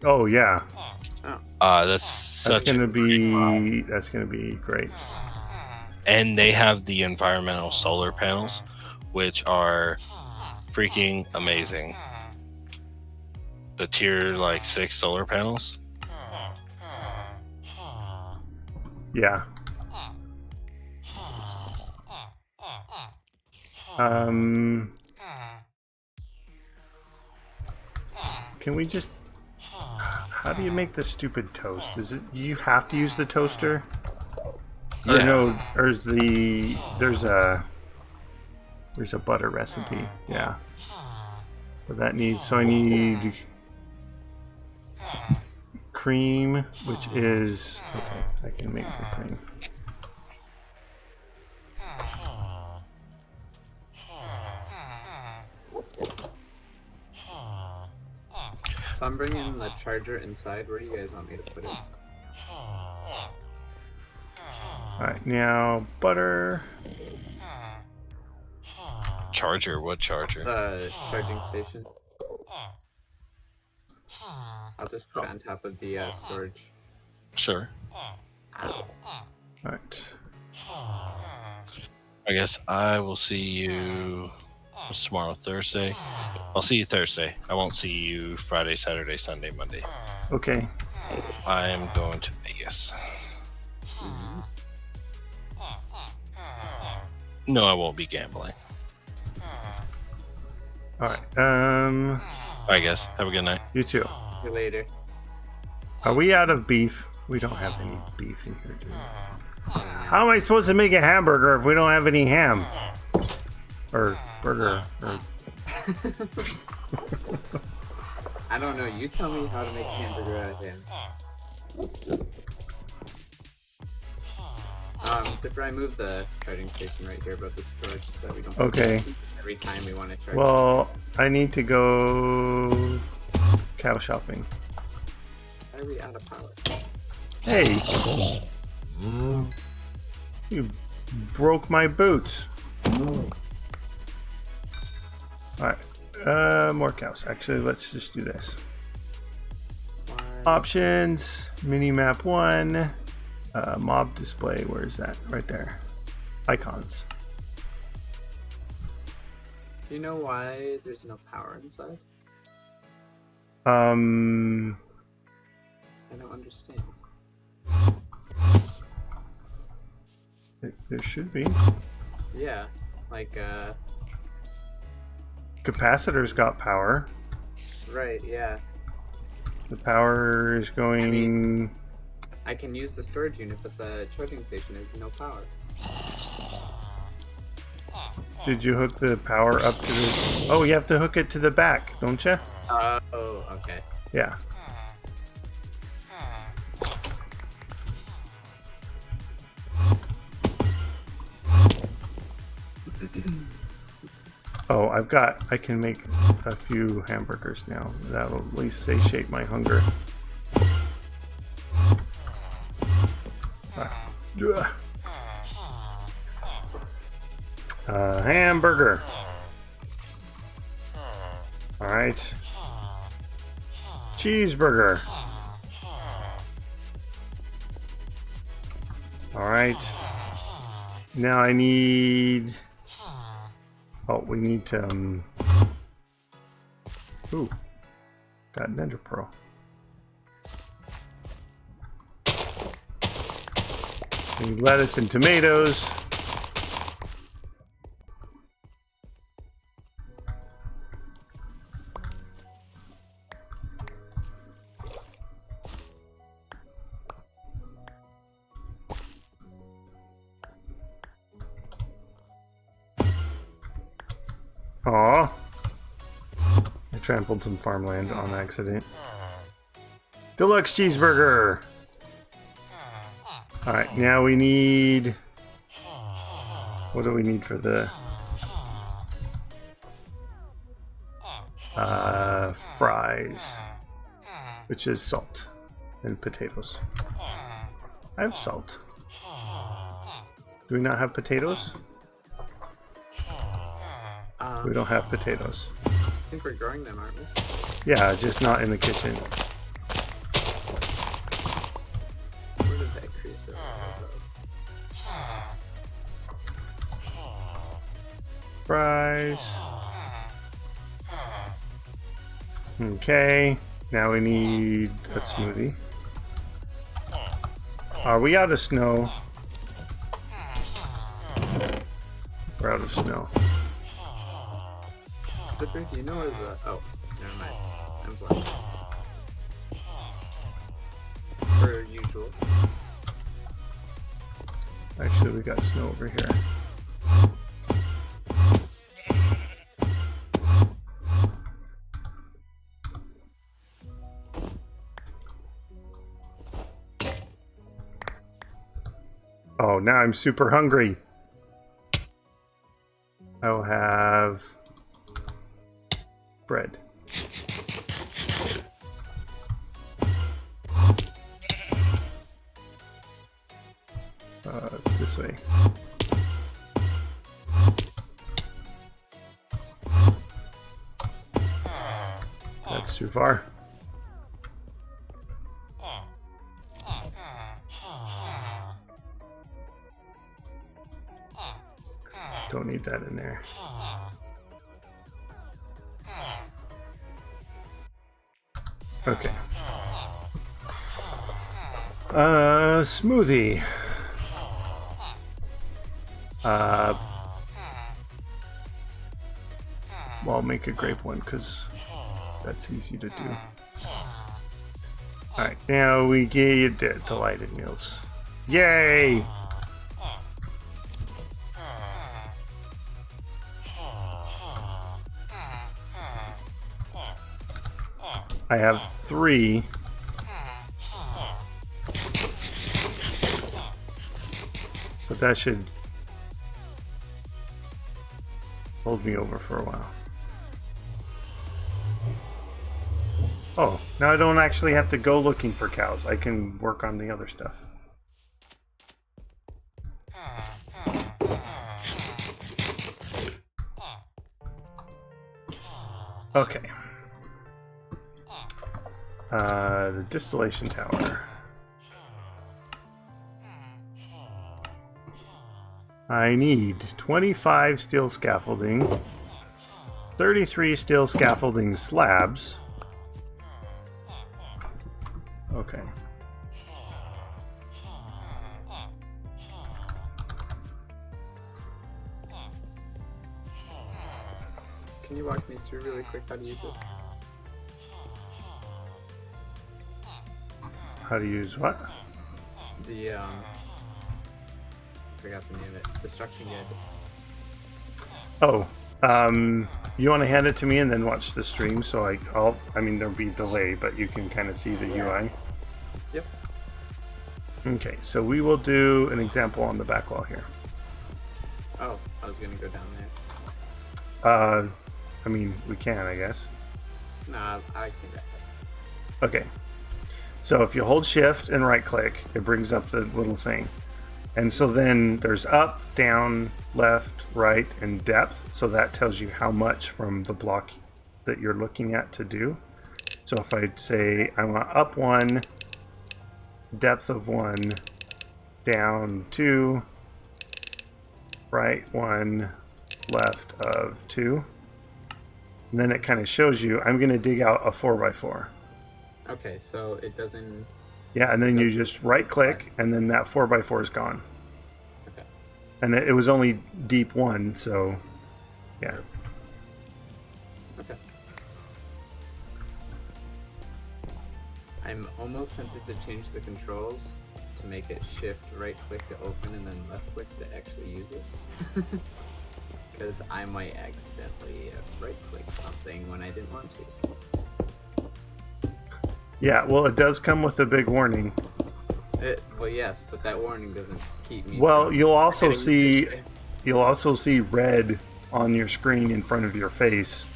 Oh yeah, that's that's such a gonna great mod. be great. And they have the environmental solar panels, which are freaking amazing. The tier like 6 solar panels. Yeah. Can we just? How do you make the stupid toast? Is it you have to use the toaster? Or Yeah. no? Or is there's a butter recipe? Yeah. But that needs. So I need cream, which is okay. I can make the cream. So I'm bringing the charger inside. Where do you guys want me to put it? Alright, now butter. Charger? What charger? The charging station. I'll just put it on top of the storage. Sure. Alright. I guess I will see you. What's tomorrow? Thursday? I'll see you Thursday. I won't see you Friday, Saturday, Sunday, Monday. Okay. I am going to Vegas. No, I won't be gambling. Alright. I guess. Have a good night. You too. See you later. Are we out of beef? We don't have any beef in here, do we? How am I supposed to make a hamburger if we don't have any ham? Or burger? Or... I don't know. You tell me how to make a hamburger out of ham. Zipper, I moved the charging station right here above the storage so that we don't. Okay. Every time we want to charge. Well, I need to go cow shopping. Why are we out of power? Hey! You broke my boots. Alright. More cows. Actually, let's just do this. Options. Minimap 1. Mob display. Where is that? Right there. Icons. Do you know why there's no power inside? I Um... don't understand. There should be. Yeah, like Capacitor's got power. right, yeah. The power is going. I can use the storage unit, but the charging station has no power. Did you hook the power up to the? Oh, you have to hook it to the back, don't you? Oh, okay. Yeah. Oh, I can make a few hamburgers now. That'll at least satiate my hunger. Hamburger. Alright. Cheeseburger. Alright. Now I need... Oh, we need to... Ooh. Got an ender pearl. We need lettuce and tomatoes. Aw. I trampled some farmland on accident. Deluxe cheeseburger! Alright, now we need... What do we need for the... fries. Which is salt. And potatoes. I have salt. Do we not have potatoes? We don't have potatoes. think we're growing them, aren't we? Yeah, just not in the kitchen. Where did that crease over? Fries. Okay, now we need a smoothie. Are we out of snow? We're out of snow. Zipper, do you know where the... Oh, never mind. I'm blind. Per usual. Actually, we got snow over here. Oh, now I'm super hungry. I'll have bread. This way. That's too far. Don't need that in there. Okay. Smoothie. Well, I'll make a grape one because that's easy to do. Alright, now we get delighted meals. Yay! I have 3. But that should hold me over for a while. Oh, now I don't actually have to go looking for cows. I can work on the other stuff. Okay. The Distillation Tower. I need 25 steel scaffolding, 33 steel scaffolding slabs. Okay. Can you walk me through really quick how to use this? How to use what? The, I forgot the name of it. Destruction guide. Oh, you want to hand it to me and then watch the stream? So I mean, there'll be delay, but you can kind of see the UI. Yep. Okay, so we will do an example on the back wall here. Oh, I was gonna go down there. I mean, we can, I guess. Nah, I can back up. Okay. So if you hold shift and right click, it brings up the little thing. And so then there's up, down, left, right, and depth. So that tells you how much from the block that you're looking at to do. So if I say I want up 1, depth of 1, down 2, right 1, left of 2. And then it kind of shows you, I'm going to dig out a 4x4. Okay, so it doesn't... Yeah, and then you just right click, and then that 4x4 is gone. Okay. And it was only deep 1, so yeah. Okay. I'm almost tempted to change the controls to make it shift right click to open and then left click to actually use it. Because I might accidentally right click something when I didn't want to. Yeah, well, it does come with a big warning. Well, yes, but that warning doesn't keep me. Well, from you'll also forgetting see red on your screen in front of your face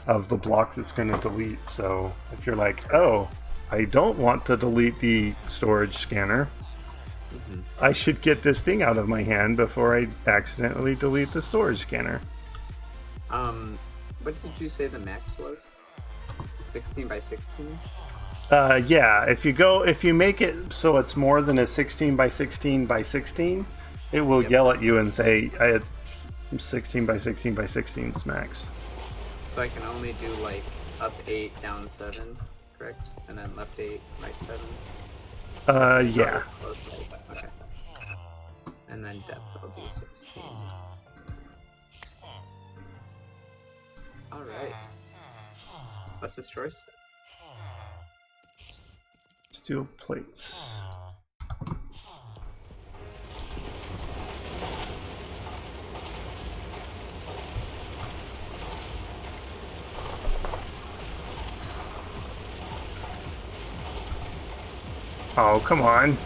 of the blocks it's going to delete. So if you're like, oh, I don't want to delete the storage scanner, I should get this thing out of my hand before I accidentally delete the storage scanner. What did you say the max was? 16 by 16? Yeah, if you make it so it's more than a 16 by 16 by 16, it will yell at you and say, I had 16 by 16 by 16 is max. So I can only do like up 8, down 7, correct? And then left 8, right 7? Yeah. Close right. Okay. And then depth I'll do 16. Alright. Let's destroy set. Steel plates. Oh, come on.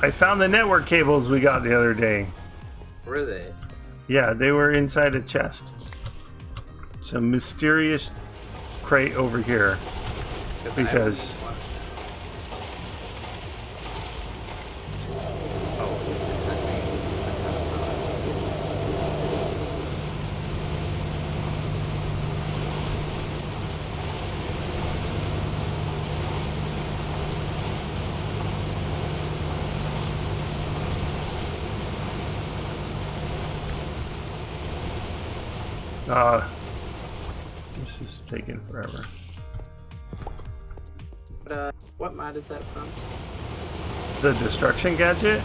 I found the network cables we got the other day. Were they? Yeah, they were inside a chest. Some mysterious crate over here. Because... this is taking forever. But, what mod is that from? The destruction gadget?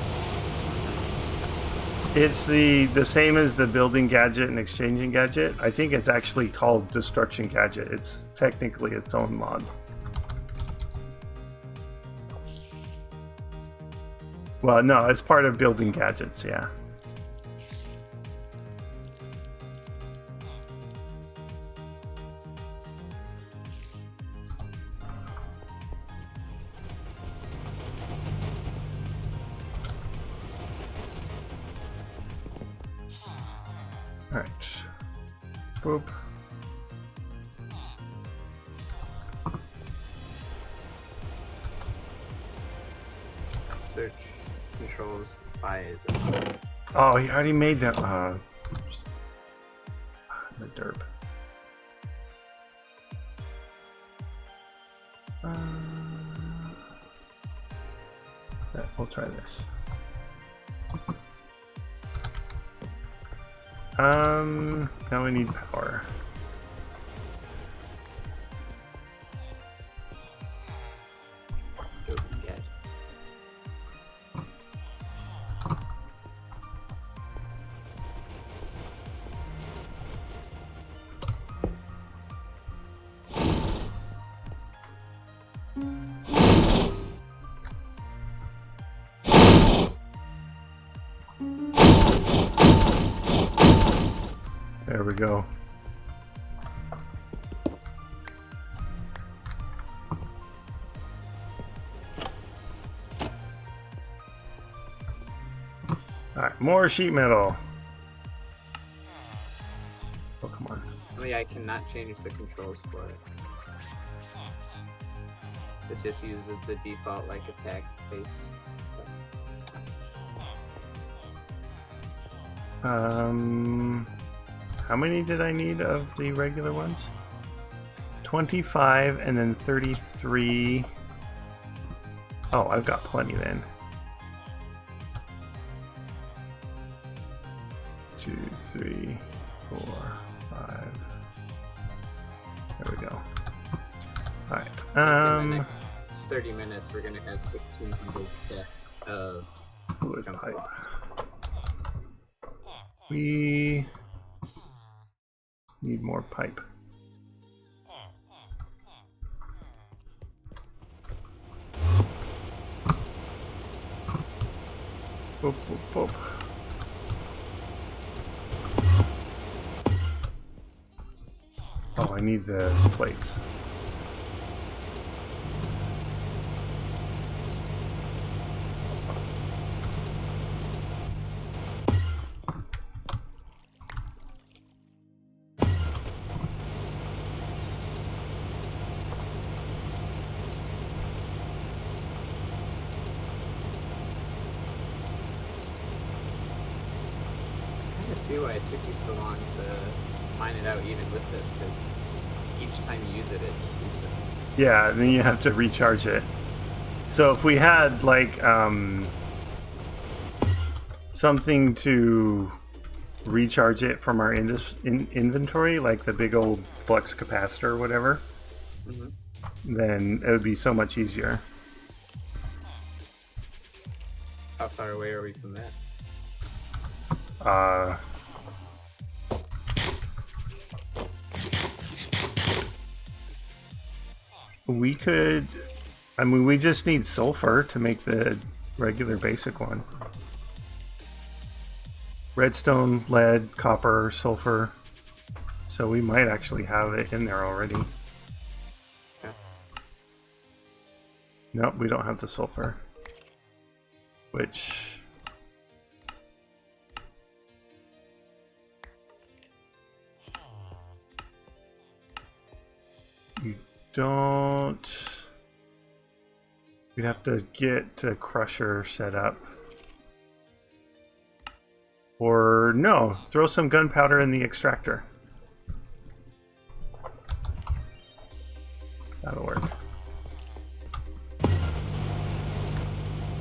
It's the same as the building gadget and exchanging gadget. I think it's actually called destruction gadget. It's technically its own mod. Well, no, it's part of building gadgets, yeah. Alright. Boop. Search controls by Oh, he already made that. The derp. Yeah, we'll try this. Now we need power. There we go. Alright, more sheet metal. Oh, come on. Only I cannot change the controls for it. It just uses the default like attack base stuff. How many did I need of the regular ones? 25 and then 33. Oh, I've got plenty then. 2, 3, 4, 5. There we go. Alright. In the next 30 minutes, we're gonna have 1,600 stacks of fluid junk pipe. blocks. We need more pipe. Boop, boop, boop. Oh, I need the plates. see why it took you so long to mine it out even with this, because each time you use it, it keeps it. Yeah, and then you have to recharge it. So if we had like something to recharge it from our inventory, like the big old flux capacitor or whatever, then it would be so much easier. How far away are we from that? We could, I mean, we just need sulfur to make the regular basic one. Redstone, lead, copper, sulfur. So we might actually have it in there already. Okay. Nope, we don't have the sulfur. Which... you don't... we'd have to get a crusher set up. Or no, throw some gunpowder in the extractor. That'll work.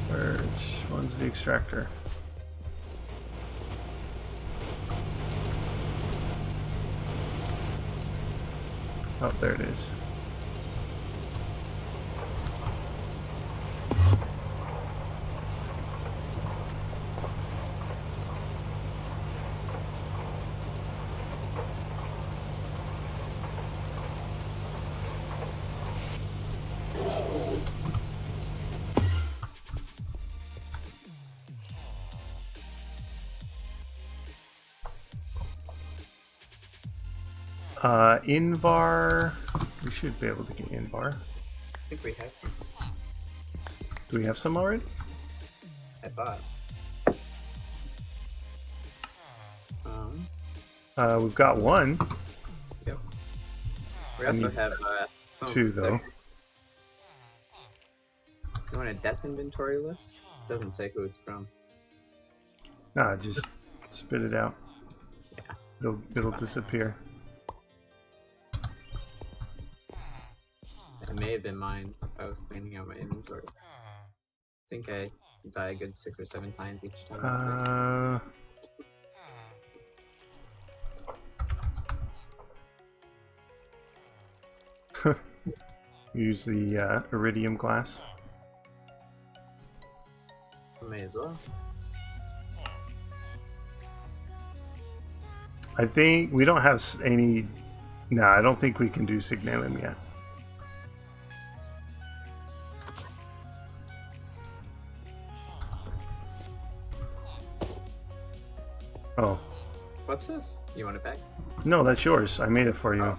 Which one's the extractor? Oh, there it is. Invar, we should be able to get Invar. I think we have some. Do we have some already? I thought. We've got one. Yep. We also have some. Two, though. You want a death inventory list? Doesn't say who it's from. Nah, just spit it out. Yeah. It'll disappear. It may have been mine if I was cleaning out my inventory. I think I die a good 6 or 7 times each time. Use the iridium glass. May as well. I think we don't have any... No, I don't think we can do Signalum yet. Oh. What's this? You want it back? No, that's yours. I made it for you.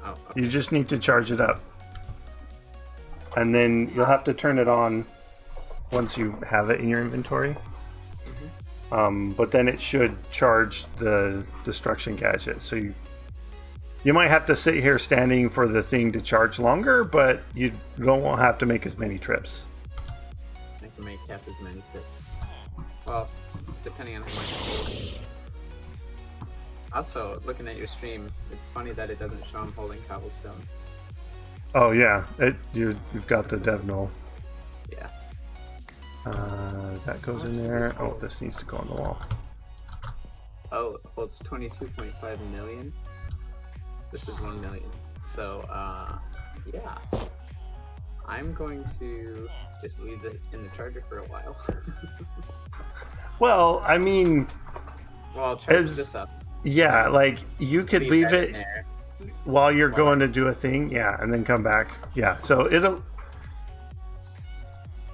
Oh, okay. You just need to charge it up. And then you'll have to turn it on once you have it in your inventory. But then it should charge the destruction gadget. So you might have to sit here standing for the thing to charge longer, but you don't have to make as many trips. I can make half as many trips. Well, depending on how much it is. Also, looking at your stream, it's funny that it doesn't show I'm holding cobblestone. Oh yeah, you've got the dev null. Yeah. That goes in there. Oh, this needs to go on the wall. Oh, well, it's 22.5 million. This is 1 million. So, yeah. I'm going to just leave it in the charger for a while. Well, I mean... Well, I'll charge this up. Yeah, like, you could leave it while you're going to do a thing, yeah, and then come back. Yeah, so it'll...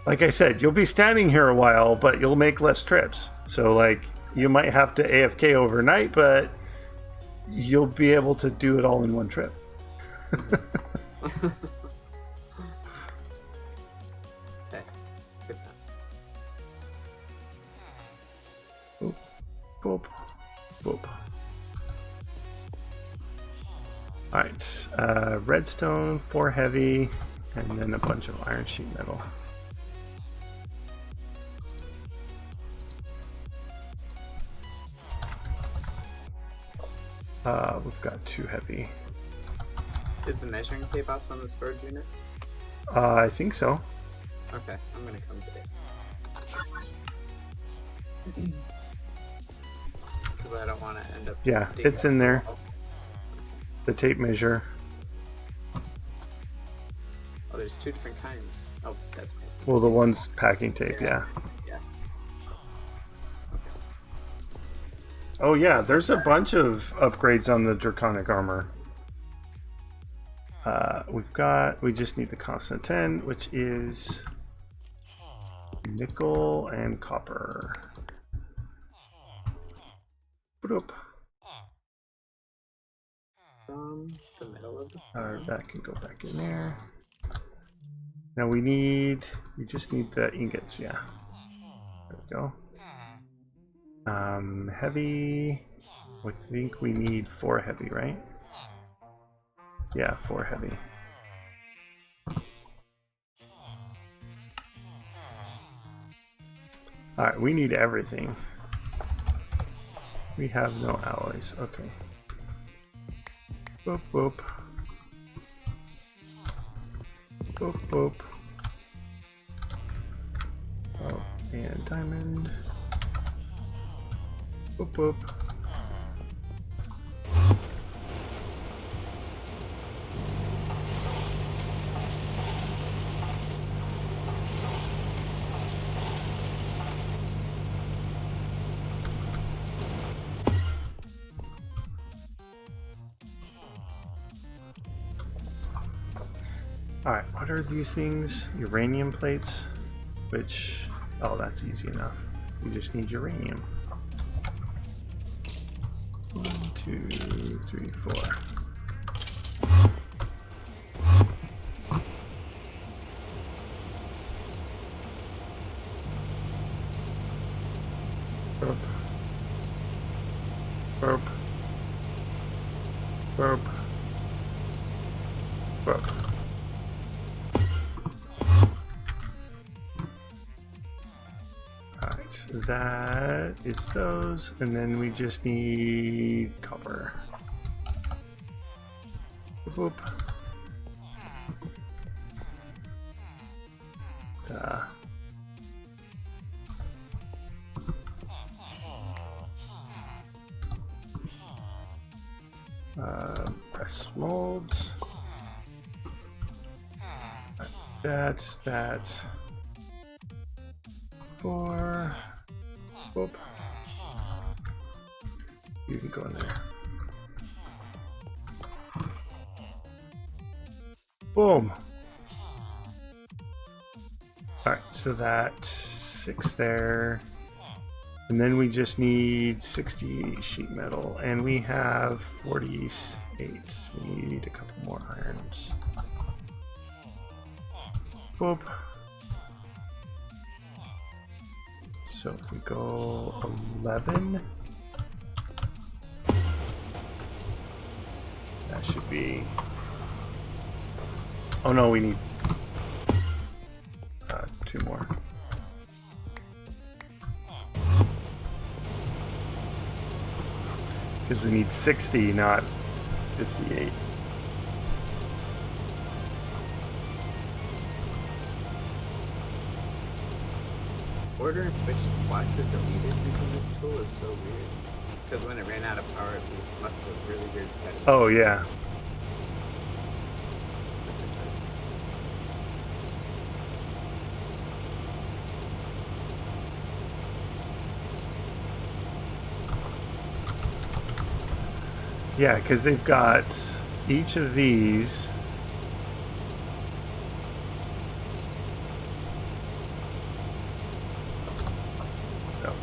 Like I said, you'll be standing here a while, but you'll make less trips. So, like, you might have to AFK overnight, but you'll be able to do it all in one trip. Okay. Good Boop. Boop. Boop. Alright, redstone, 4 heavy, and then a bunch of iron sheet metal. We've got 2 heavy. Is the measuring tape also on the storage unit? I think so. Okay, I'm gonna come get it. Because I don't want to end up. Yeah, digging it's up in the there. wall. The tape measure. Oh, there's 2 different kinds. Oh, that's fine. Well, the one's packing tape, yeah. Yeah. Oh yeah, there's a bunch of upgrades on the Draconic Armor. We just need the constant 10, which is nickel and copper. Boop. From the middle of the That can go back in there. Now we just need the ingots, yeah. There we go. Heavy, I think we need 4 heavy, right? Yeah, 4 heavy. Alright, we need everything. We have no alloys, okay. Boop, boop. Boop, boop. Oh, and diamond. Boop, boop. Alright, what are these things? Uranium plates? Which, oh, that's easy enough. You just need uranium. 1, 2, 3, 4. Burp. Burp. Burp. Burp. Alright, that is those, and then we just need copper. Boop. Press molds. That. 4. Boop. You can go in there. Boom. Alright, so that's 6 there. And then we just need 60 sheet metal, and we have 48. We need a couple more irons. Boop. So if we go 11, that should be. Oh no, we need 2 more. Because we need 60, not 58. order in which spots are deleted using this tool is so weird. Because when it ran out of power, it left a really weird pattern. Oh yeah. That's interesting. Yeah, because they've got each of these. Oh.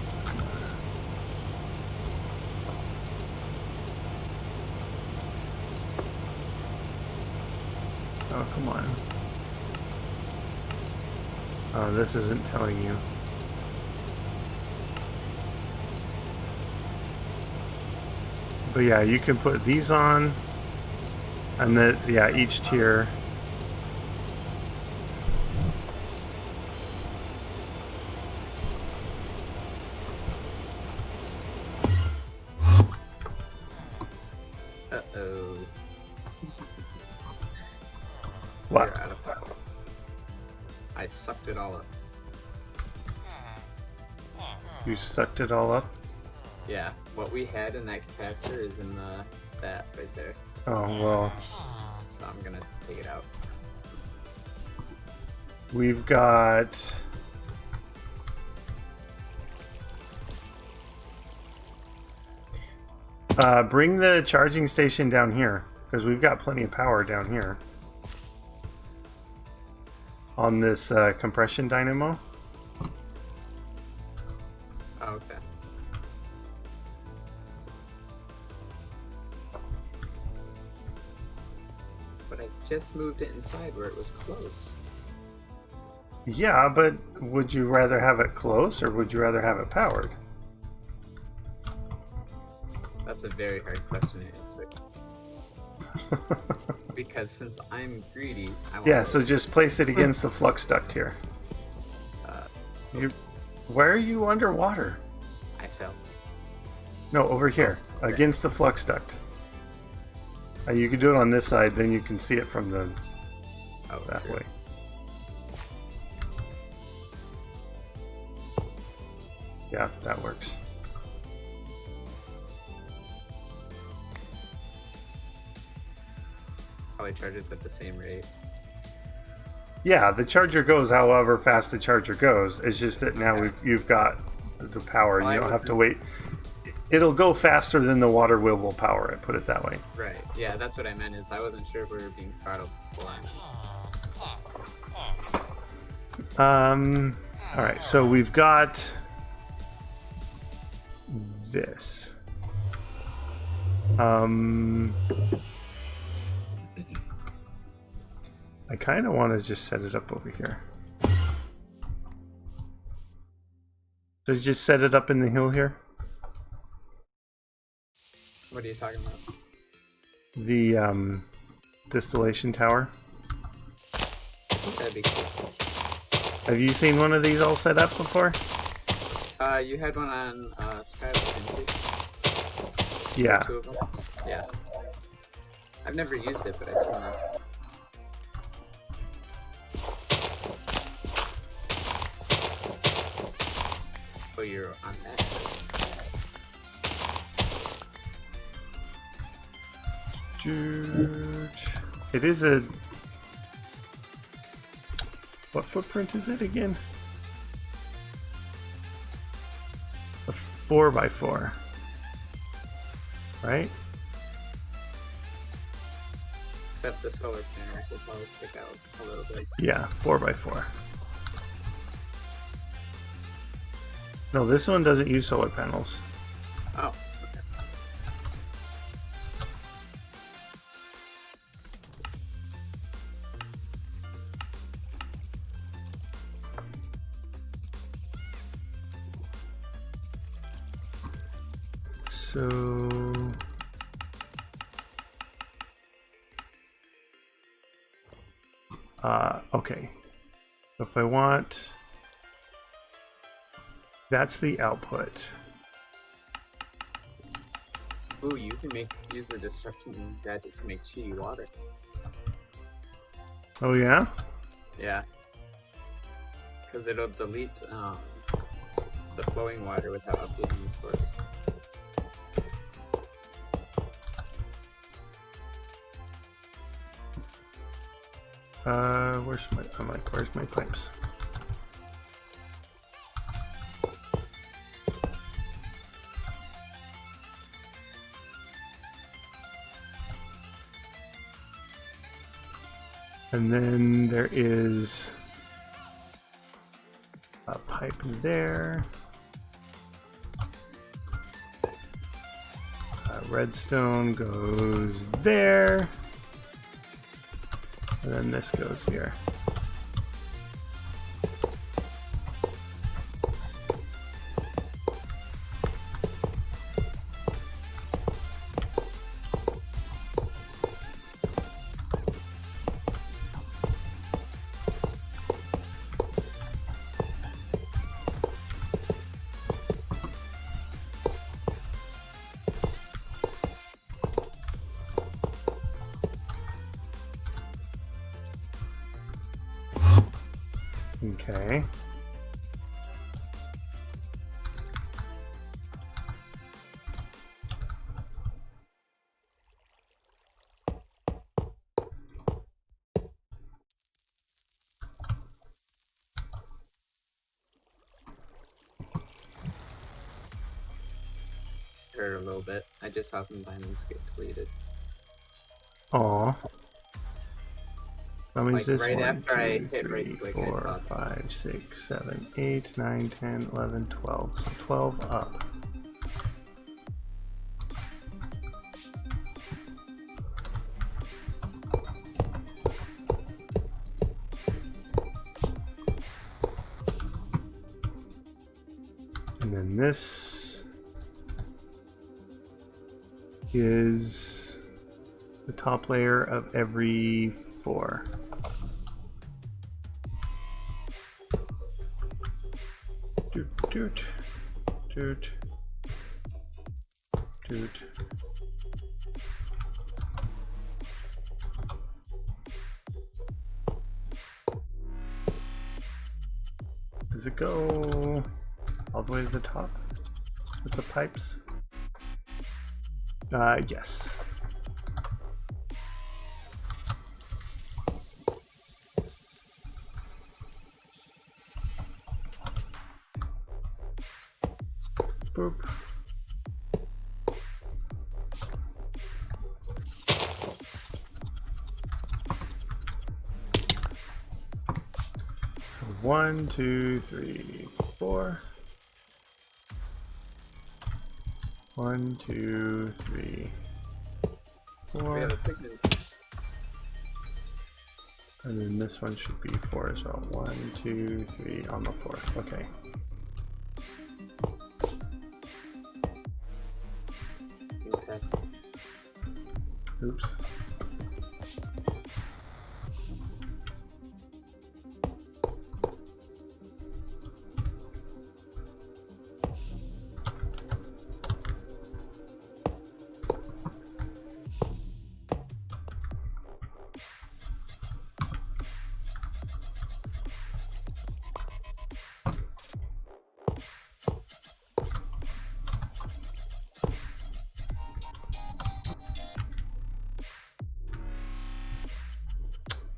Oh, come on. Oh, this isn't telling you. But yeah, you can put these on, and then yeah, each tier. What? We're out of power. I sucked it all up. You sucked it all up? Yeah, what we had in that capacitor is in that right there. Oh, well. So I'm gonna take it out. We've got... bring the charging station down here, because we've got plenty of power down here. On this compression dynamo. Oh, okay. But I just moved it inside where it was close. Yeah, but would you rather have it close, or would you rather have it powered? That's a very hard question to answer. Because since I'm greedy, I want Yeah, so just place it against the flux duct here. Where are you underwater? I fell. No, over here, against the flux duct. You can do it on this side, then you can see it from the that sure. way. Yeah, that works. Probably charges at the same rate. Yeah, the charger goes however fast the charger goes. It's just that now you've got the power, and you don't have to wait. It'll go faster than the water wheel will power it. Put it that way. Right. Yeah, that's what I meant. Is I wasn't sure if we were being throttled blind. All right. So we've got this. I kind of want to just set it up over here. So just set it up in the hill here. What are you talking about? The Distillation Tower. That'd be cool. Have you seen one of these all set up before? You had one on Skyline, didn't you? Yeah. 2 of them? Yeah. I've never used it, but I've seen that. Oh, you're on that. It is a... What footprint is it again? A 4x4. Right? Except the solar panels will probably stick out a little bit. Yeah, 4x4. No, this one doesn't use solar panels. Oh, okay. So... okay. So if I want... That's the output. Ooh, you can use the destruction gadget to make chi water. Oh yeah? Yeah. Because it'll delete the flowing water without updating the source. Where's my pipes? And then there is a pipe there. Redstone goes there. And then this goes here. Okay. Hurt a little bit. I just saw some diamonds get deleted. Aw. How many Like, is this? right 1, after I 2, hit 3, right click, I 4, saw 5, 6, 7, 8, 9, 10, 11, 12. So 12 up. And then this is the top layer of every 4. Doot, doot, doot, doot. Does it go all the way to the top with the pipes? Yes. Boop. So 1, 2, 3, 4. 1, 2, 3, We 4. have a pigment. And then this one should be 4 as well. 1, 2, 3 on the 4th. Okay. Things happen. Oops.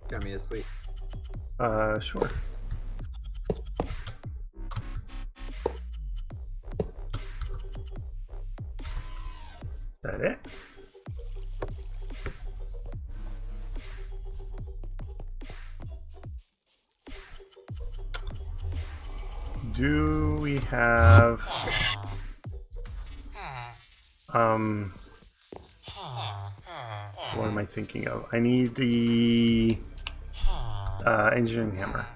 Got me to sleep. Sure. Is that it? Do we have what am I thinking of? I need the engineering hammer.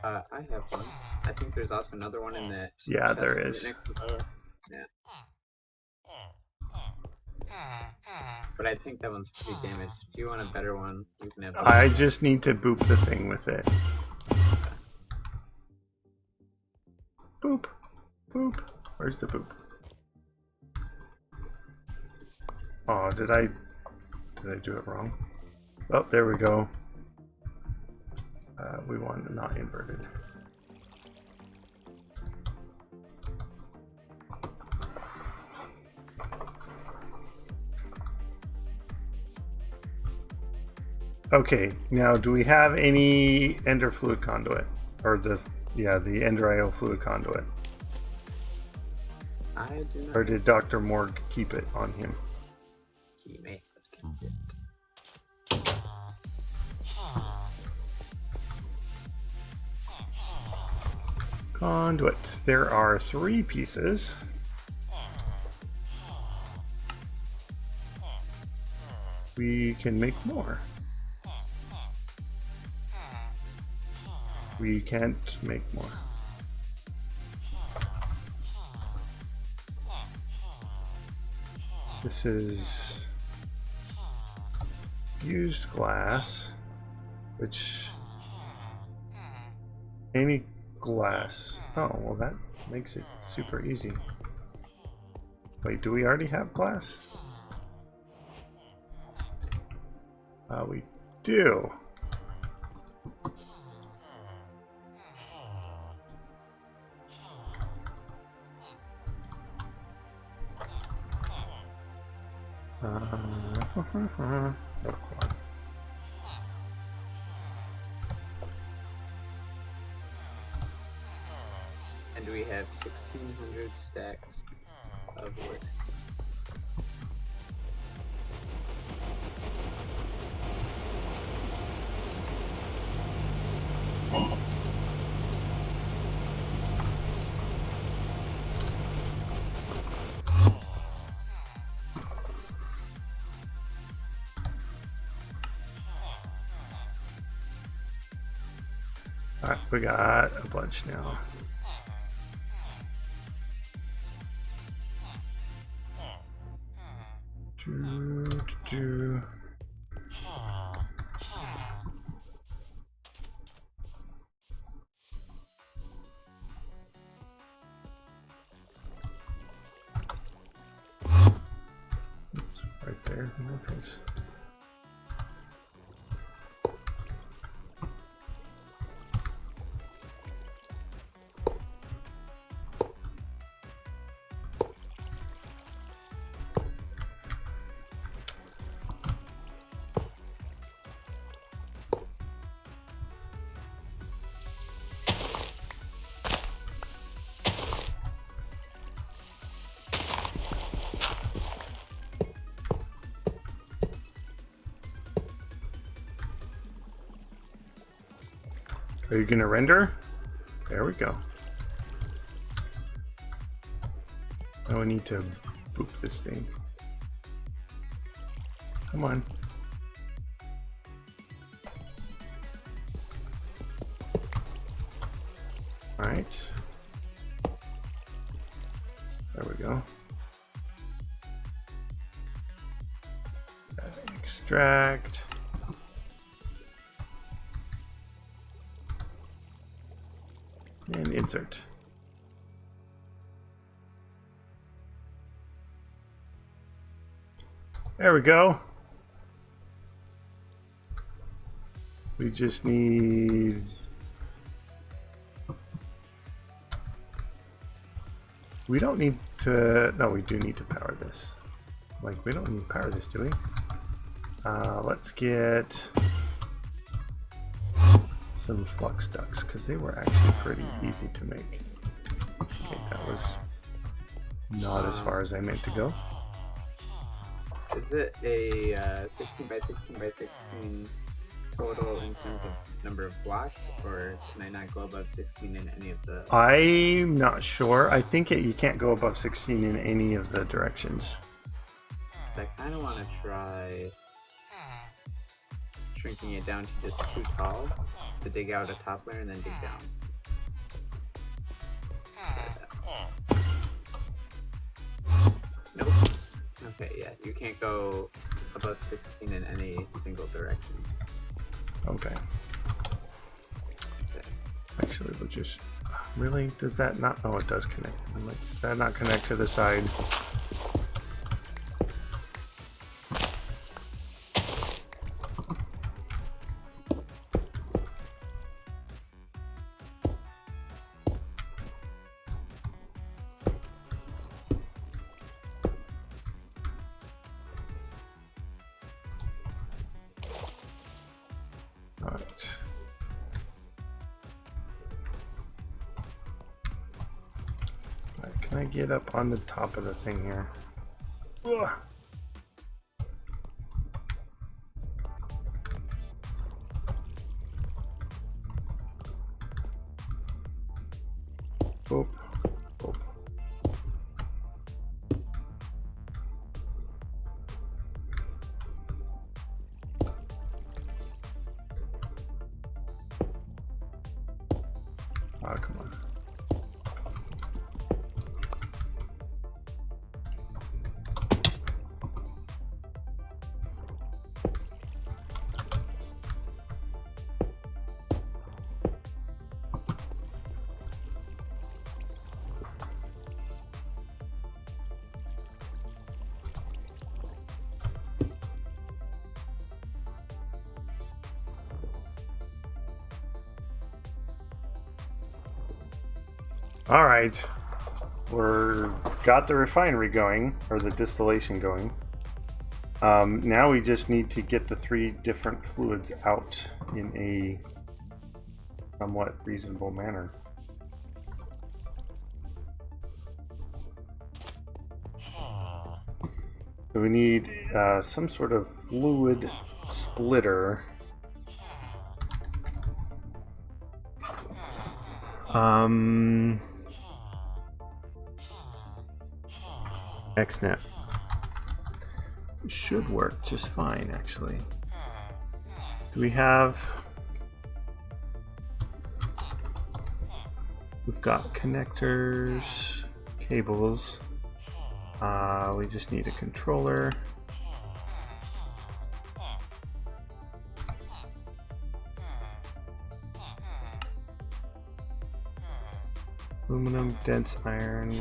I have one. I think there's also another one in that. Yeah, chest there right is. next to the. Yeah. But I think that one's pretty damaged. If you want a better one, you can have. I just need to boop the thing with it. Boop. Boop. Where's the boop? Oh, did I do it wrong? Oh, there we go. We want not inverted. Okay, now do we have any Ender fluid conduit? Or the Ender IO fluid conduit? I do not. Or did Dr. Morg keep it on him? He may have kept it. Conduit. There are 3 pieces. We can make more. We can't make more. This is fused glass, which any glass. Oh, well that makes it super easy. Wait, do we already have glass? We do. And we have 1,600 stacks of wood. Alright, we got a bunch now. Right there, no place. Are you gonna render? There we go. Now we need to boop this thing. Come on. Alright. There we go. Extract. And insert. There we go. We just need... We don't need to... No, we do need to power this. Like, we don't need to power this, do we? Let's get some flux ducts, because they were actually pretty easy to make. Okay, that was not as far as I meant to go. Is it a 16 by 16 by 16 total in terms of number of blocks, or can I not go above 16 in any of the... I'm not sure. I think you can't go above 16 in any of the directions. So I kind of want to try shrinking it down to just too tall to dig out a top layer and then dig down. Nope. Okay, yeah, you can't go above 16 in any single direction. Okay. Okay. Actually, we'll just... Really? Does that not... Oh, it does connect. I'm like, does that not connect to the side? Can I get up on the top of the thing here? Ugh. Boop. Boop. Oh, come on. All right, we're got the refinery going, or the distillation going. Now we just need to get the 3 different fluids out in a somewhat reasonable manner. So we need some sort of fluid splitter. XNet should work just fine, actually. Do we have... We've got connectors, cables. We just need a controller. Aluminum, dense iron.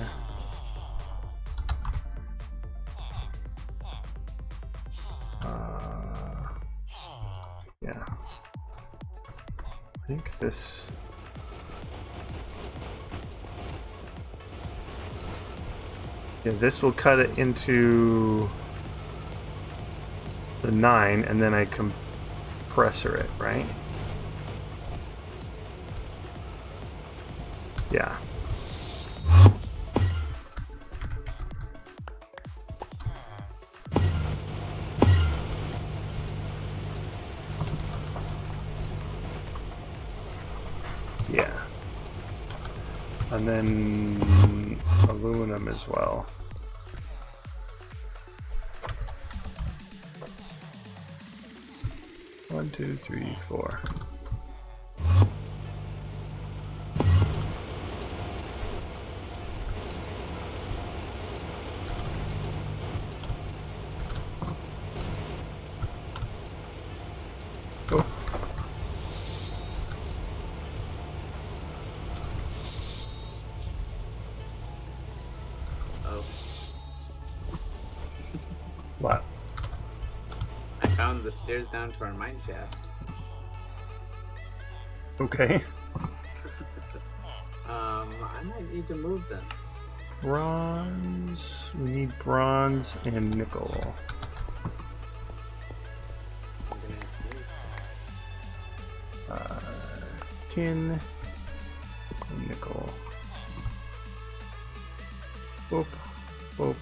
Yeah. I think this... Yeah, this will cut it into the 9, and then I compressor it, right? Yeah. Yeah. And then aluminum as well. One, two, three, four. Go. Oh. What? I found the stairs down to our mine shaft. Okay. I might need to move them. Bronze. We need bronze and nickel. I'm gonna have to move. Tin and nickel. Boop. Boop.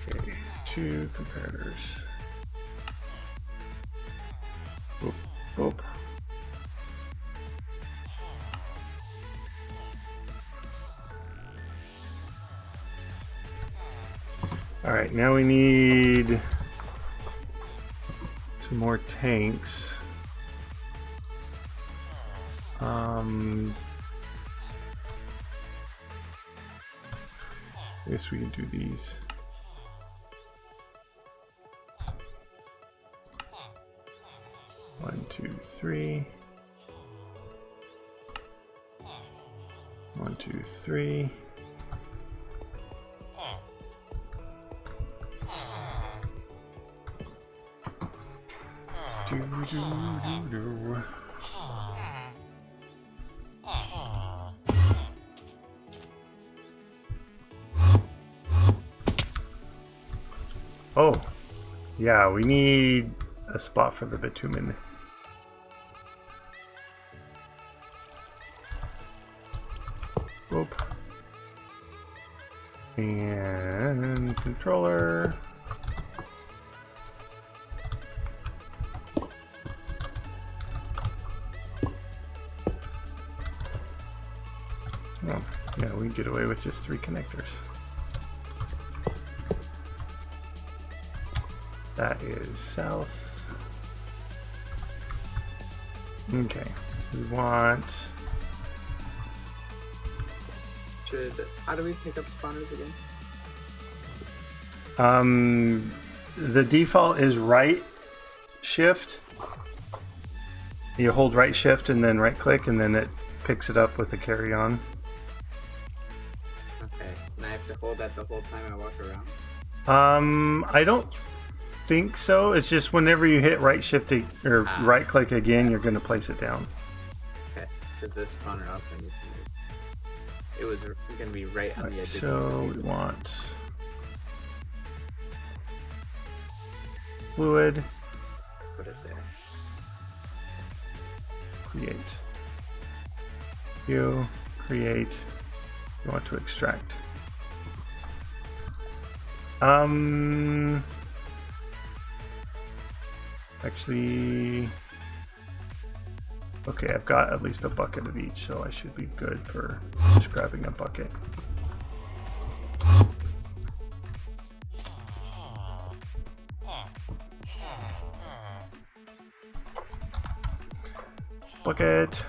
Okay, 2 comparators. Boop, boop. All right, now we need some more tanks. I guess we can do these. One, two, three. 1, 2, 3. Do, do, do, do. Oh, yeah, we need a spot for the bitumen. Boop. And controller. Oh, yeah, we can get away with just 3 connectors. That is south. Okay, we want... How do we pick up spawners again? The default is right shift. You hold right shift and then right click, and then it picks it up with a carry-on. Okay. And I have to hold that the whole time I walk around? I don't think so. It's just whenever you hit right shift or right click again, you're going to place it down. Okay. Because this spawner also needs to move. It was going to be right on the edge So of we want fluid, put it there. create. You create. You want to extract. Actually, okay, I've got at least a bucket of each, so I should be good for just grabbing a bucket. Bucket.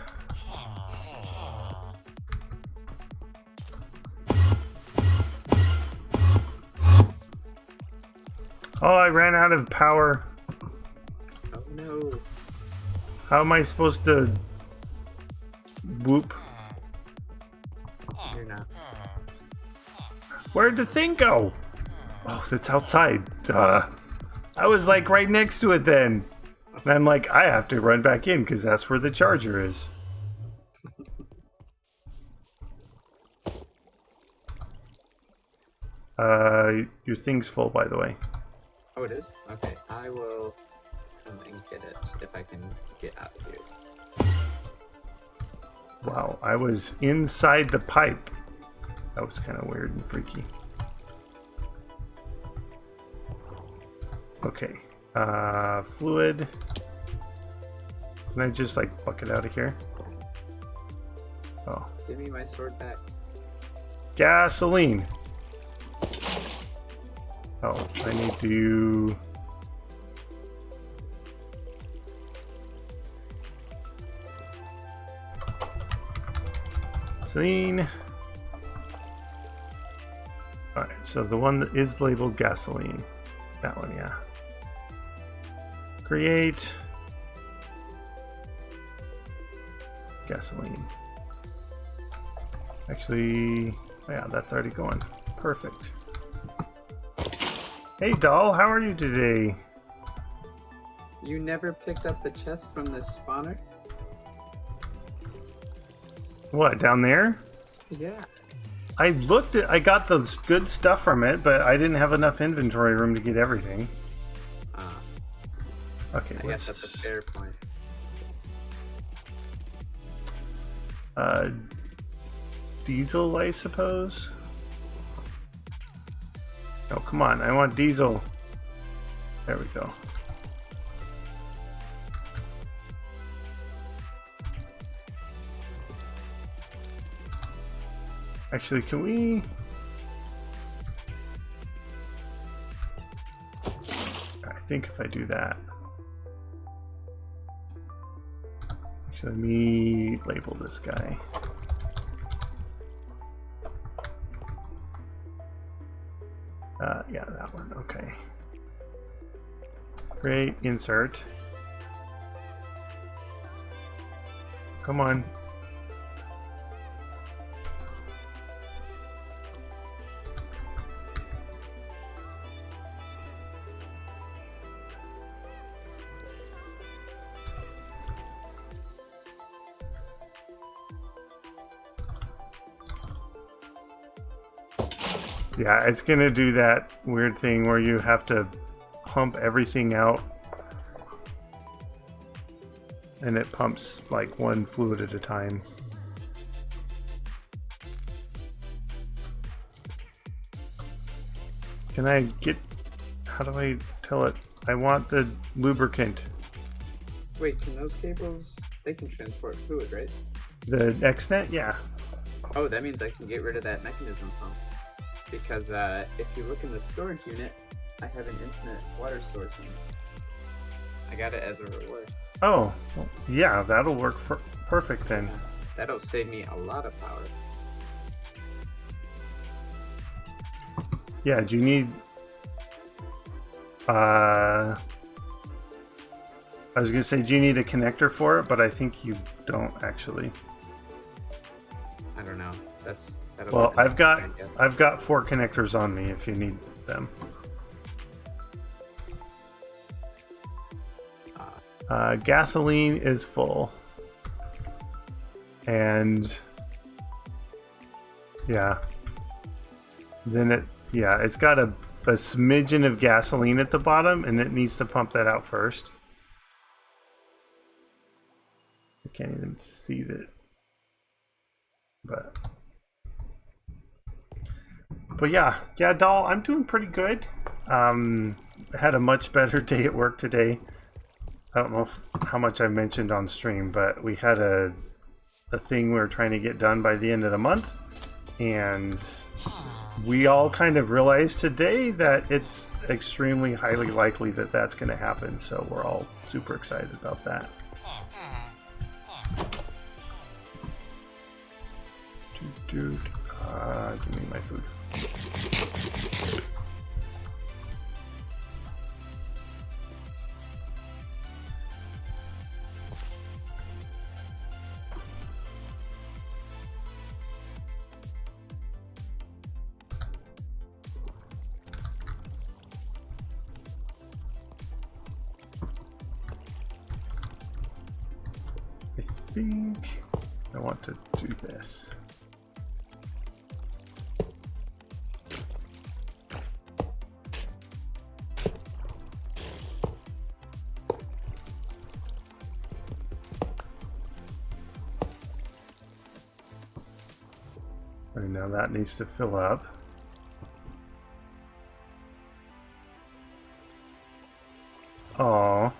Oh, I ran out of power. Oh no. How am I supposed to whoop? You're not. Where'd the thing go? Oh, it's outside. Duh. I was like right next to it then. And I'm like, I have to run back in because that's where the charger is. Your thing's full, by the way. Oh, it is? Okay. I will come and get it if I can get out of here. Wow, I was inside the pipe. That was kind of weird and freaky. Okay. Fluid. Can I just like bucket out of here? Oh. Give me my sword back. Gasoline. Oh, I need to... Gasoline. Alright, so the one that is labeled gasoline. That one, yeah. Create. Gasoline. Actually, yeah, that's already going. Perfect. Hey doll, how are you today? You never picked up the chest from this spawner? What, down there? Yeah. I got the good stuff from it, but I didn't have enough inventory room to get everything. Okay, I guess that's a fair point. Diesel, I suppose? Oh, come on, I want diesel. There we go. Actually, can we... I think if I do that... Actually, let me label this guy. Yeah, that one, okay. Great, insert. Come on. Yeah, it's gonna do that weird thing where you have to pump everything out and it pumps like one fluid at a time. Can I get... how do I tell it? I want the lubricant. Wait, can those cables... they can transport fluid, right? The XNet? Yeah. Oh, that means I can get rid of that mechanism pump. Because if you look in the storage unit, I have an infinite water source in it. I got it as a reward. Oh, well, yeah, that'll work perfect then. Yeah, that'll save me a lot of power. Yeah, do you need... I was gonna say, do you need a connector for it? But I think you don't actually. I don't know. That'll Well, be the I've next got turn, yeah. I've got 4 connectors on me if you need them. Gasoline is full. And yeah. Then it's got a smidgen of gasoline at the bottom, and it needs to pump that out first. I can't even see that. But yeah, doll, I'm doing pretty good. Had a much better day at work today. I don't know how much I mentioned on stream, but we had a thing we were trying to get done by the end of the month, and we all kind of realized today that it's extremely highly likely that that's going to happen, so we're all super excited about that. Give me my food. I think I want to do this. And now that needs to fill up. Aww.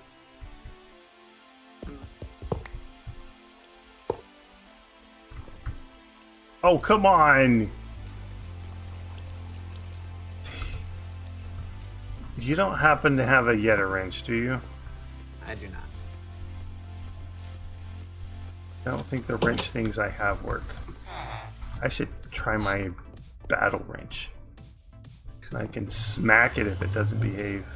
Oh, come on! You don't happen to have a Yeta wrench, do you? I do not. I don't think the wrench things I have work. I should try my battle wrench. I can smack it if it doesn't behave.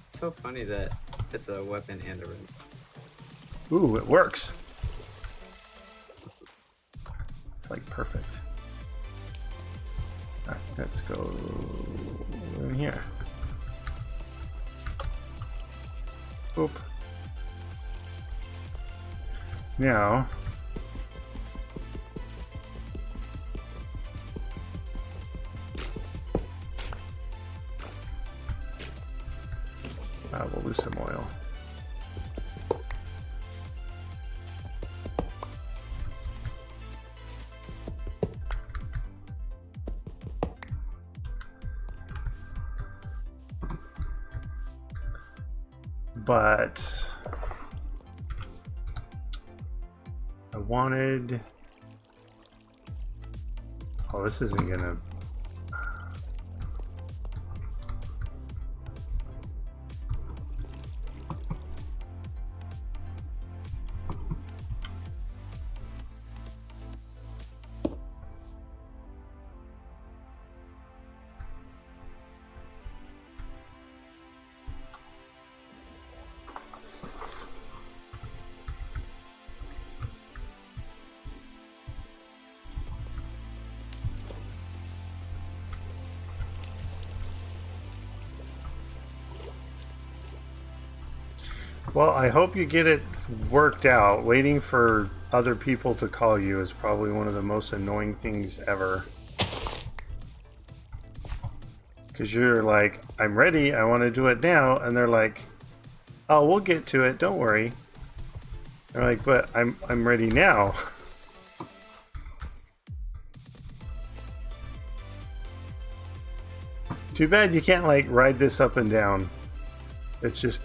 It's so funny that it's a weapon and a wrench. Ooh, it works. It's like perfect. Alright, let's go in here. Oop. Now, we'll lose some oil. But I wanted... Oh, this isn't gonna... Well, I hope you get it worked out. Waiting for other people to call you is probably one of the most annoying things ever. Because you're like, I'm ready, I want to do it now, and they're like, oh, we'll get to it, don't worry. They're like, but I'm ready now. Too bad you can't like ride this up and down. It's just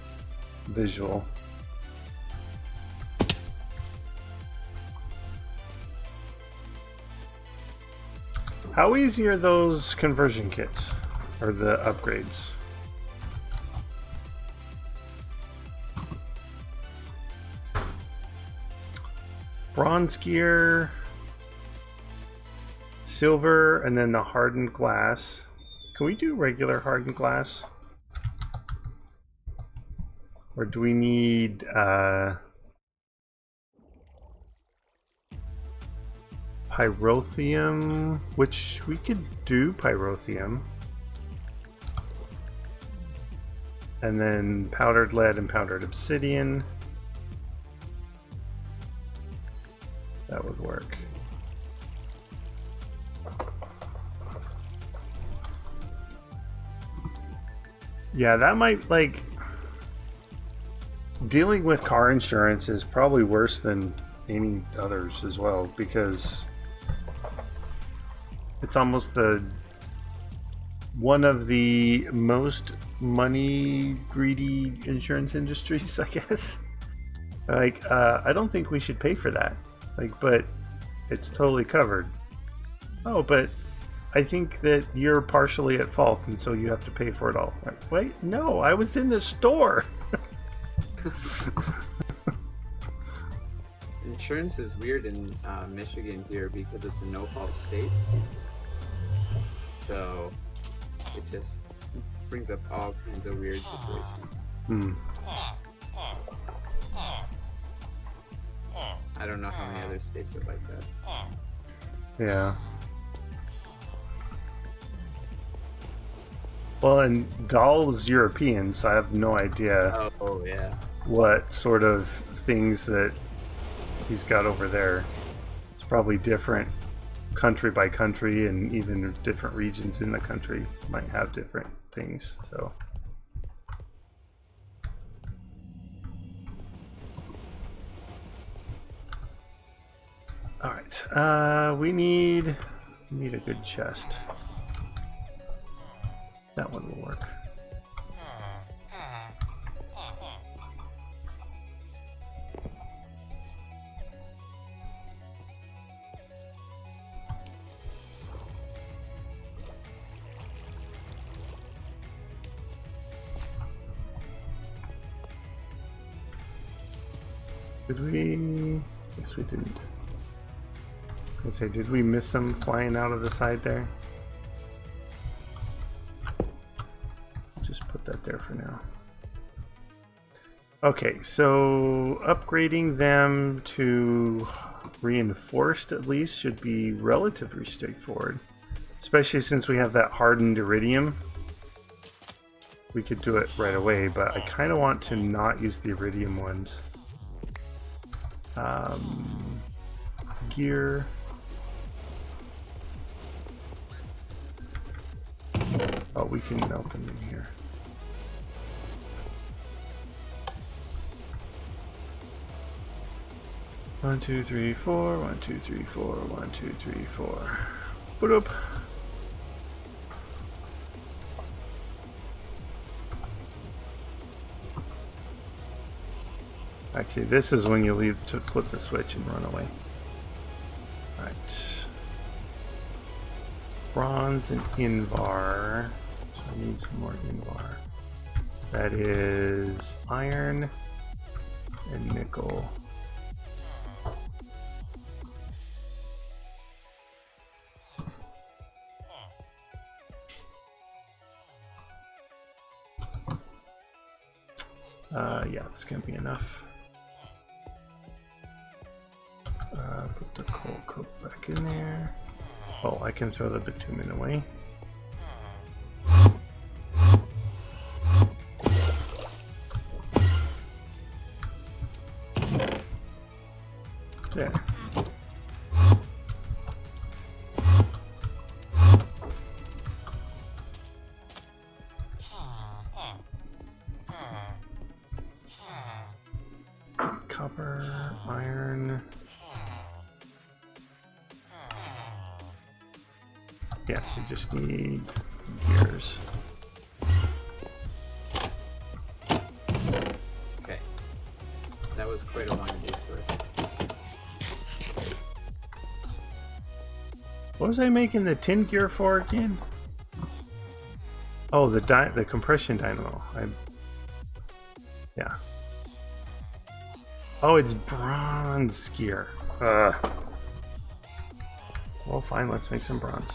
visual. How easy are those conversion kits or the upgrades? Bronze gear, silver, and then the hardened glass. Can we do regular hardened glass? Or do we need pyrotheum, which we could do pyrotheum. And then powdered lead and powdered obsidian. That would work. Yeah, that might, like, dealing with car insurance is probably worse than any others as well, because it's almost one of the most money greedy insurance industries, I guess. Like, I don't think we should pay for that. Like, but it's totally covered. Oh, but I think that you're partially at fault, and so you have to pay for it all. Like, wait, no, I was in the store. Insurance is weird in Michigan here because it's a no-fault state. So it just brings up all kinds of weird situations. Hmm. I don't know how many other states are like that. Yeah. Well, and Dahl's European, so I have no idea Oh yeah. what sort of things that he's got over there. It's probably different country by country, and even different regions in the country might have different things. So. All right, we need a good chest. That one will work. Did we? Yes, we didn't. I say, did we miss some flying out of the side there? Just put that there for now. Okay, so upgrading them to reinforced at least should be relatively straightforward, especially since we have that hardened iridium. We could do it right away, but I kind of want to not use the iridium ones. Gear. Oh, we can melt them in here. One, two, three, four. 1, 2, 3, 4. 1, 2, 3, 4. Put up. Actually, this is when you leave to flip the switch and run away. Alright. Bronze and Invar. So I need some more Invar. That is iron and nickel. Yeah, this can be enough. Put the coal coke back in there. Oh, I can throw the bitumen away. There. Copper, iron. Yeah, we just need gears. Okay. That was quite a long detour. What was I making the tin gear for again? Oh, the compression dynamo. Yeah. Oh, it's bronze gear. Well, fine. Let's make some bronze.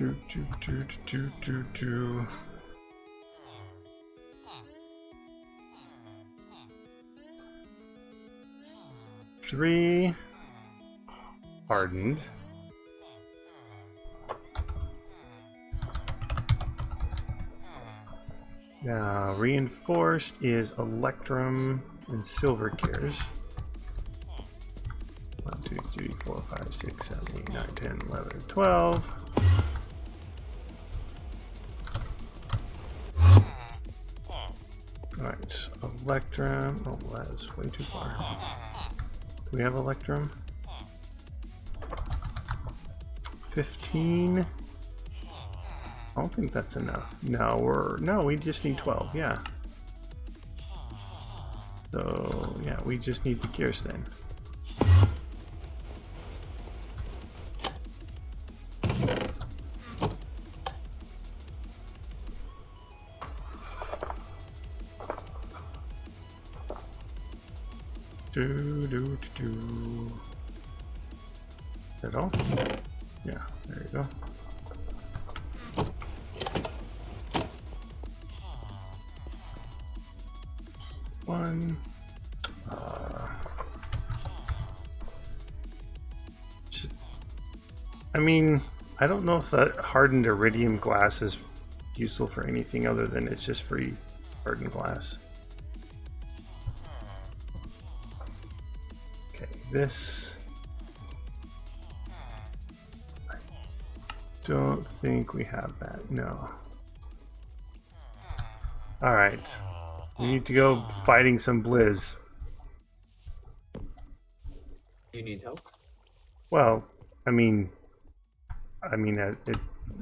Do. 3 hardened. Now, reinforced is electrum and silver gears. 1, 2, 3, 4, 5, 6, 7, 8, 9, 10, 11, 12. Alright, electrum. Oh, that's way too far. Do we have electrum? 15. I don't think that's enough. No, we just need 12, yeah. So, yeah, we just need the gears then. Do. Is that all? Yeah, there you go. One. I mean, I don't know if that hardened iridium glass is useful for anything other than it's just free hardened glass. Okay, this. I don't think we have that, no. Alright. We need to go fighting some blizz. You need help? Well, I mean,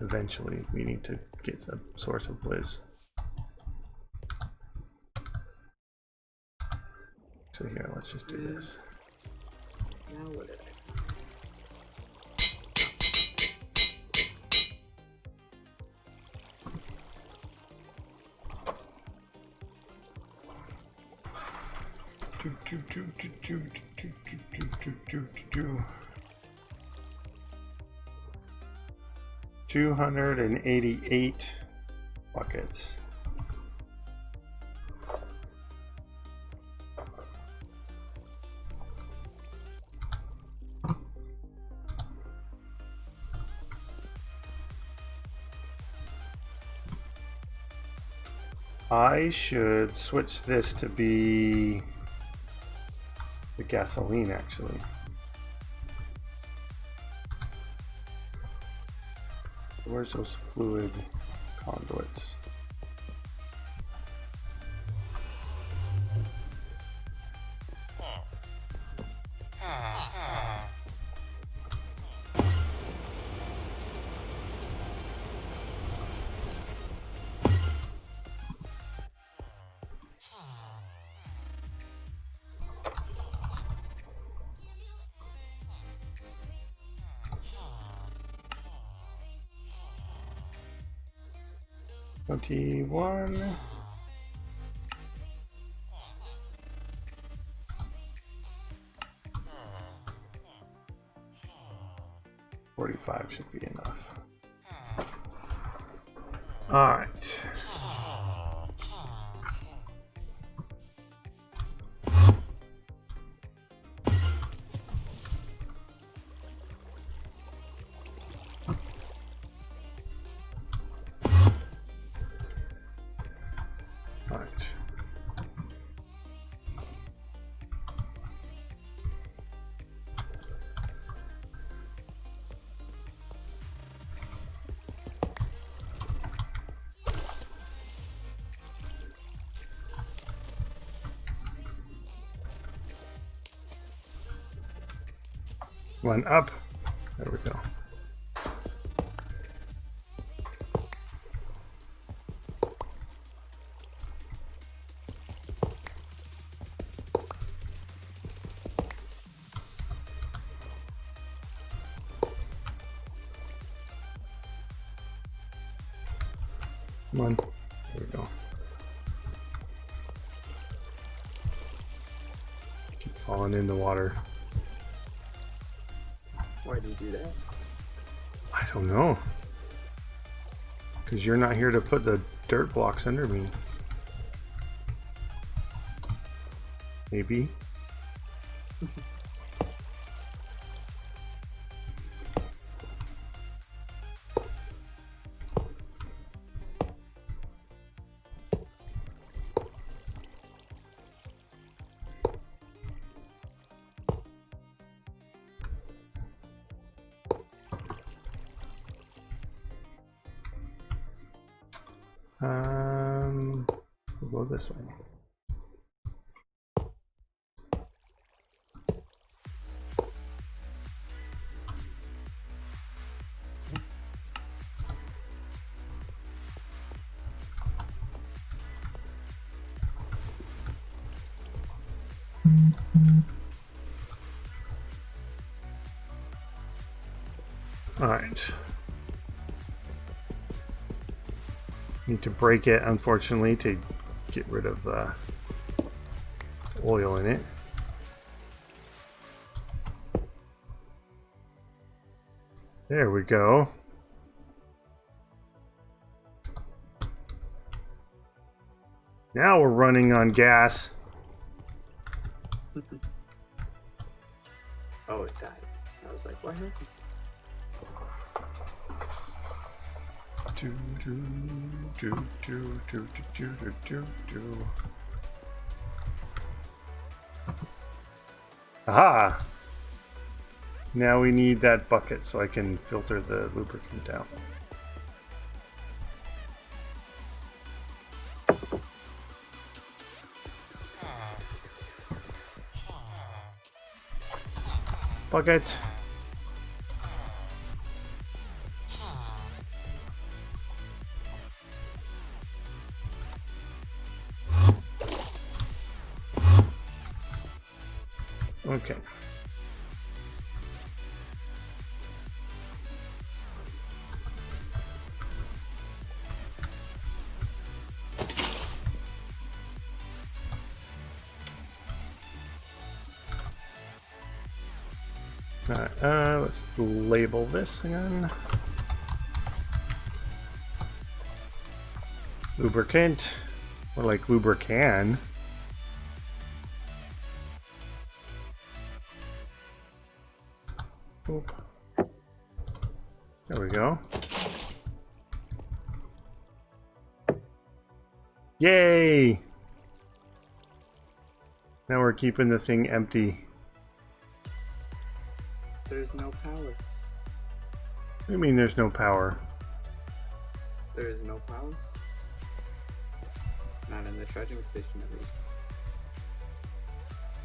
eventually we need to get the source of blizz. So here, let's just do this. Now what did I? 288 buckets. I should switch this to be the gasoline, actually. Where's those fluid conduits? $21. $45 should be enough. All right. One up. There we go. Come on. There we go. Keep falling in the water. Why do you do that? I don't know. Because you're not here to put the dirt blocks under me. Maybe. We'll go this way. All right. Need to break it, unfortunately, to get rid of the oil in it. There we go. Now we're running on gas. Oh, it died. I was like, what happened? Aha! Now we need that bucket so I can filter the lubricant out. Bucket. Okay. Alright, let's label this again. Lubricant, or like lubricant. Oop. There we go. Yay! Now we're keeping the thing empty. There's no power. What do you mean there's no power? There is no power? Not in the charging station, at least.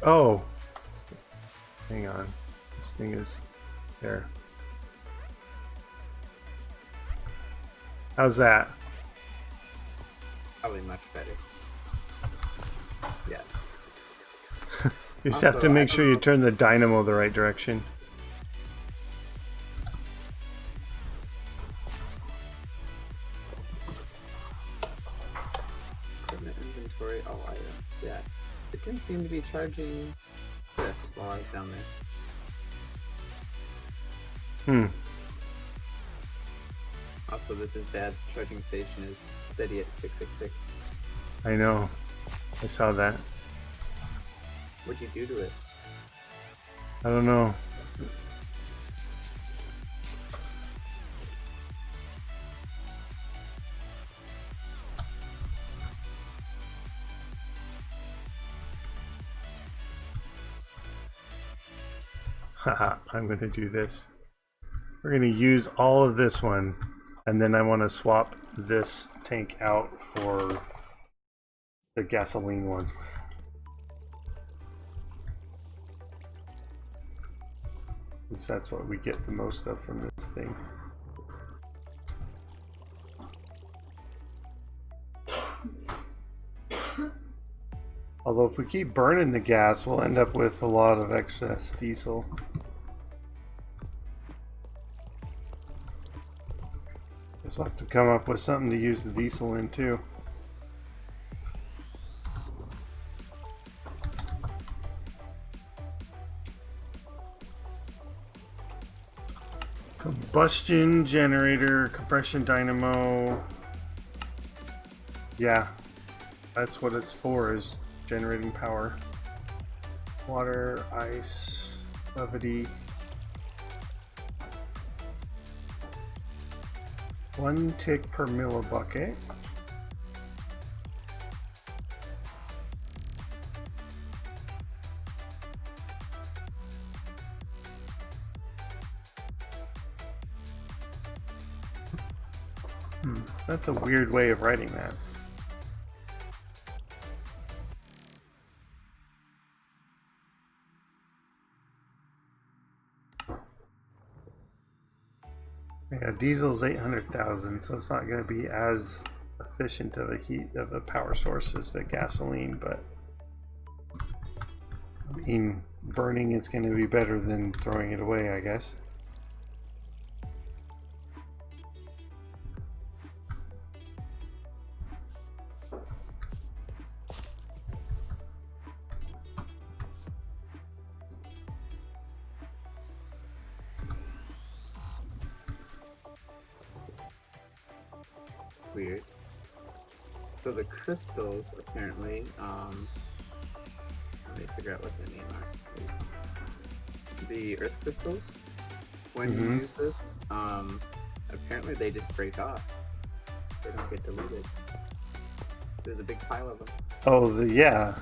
Oh! Hang on. This thing is there. How's that? Probably much better. Yes. You just have to make sure you turn the dynamo the right direction. Equipment inventory. Oh, items. Yeah. It didn't seem to be charging this while I was down there. Hmm. Also, this is bad. Charging station is steady at 666. I know. I saw that. What'd you do to it? I don't know. Haha, I'm going to do this. We're going to use all of this one, and then I want to swap this tank out for the gasoline one. Since that's what we get the most of from this thing. Although if we keep burning the gas, we'll end up with a lot of excess diesel. Guess we'll have to come up with something to use the diesel in too. Combustion generator, compression dynamo. Yeah, that's what it's for, is generating power. Water, ice, levity. 1 tick per millibucket. That's a weird way of writing that. Yeah, diesel's 800,000, so it's not going to be as efficient of a power source as the gasoline, but I mean, burning is going to be better than throwing it away, I guess. Weird. So the crystals, apparently, let me figure out what their name are. The earth crystals, when you use this, apparently they just break off. They don't get diluted. There's a big pile of them. Oh, yeah.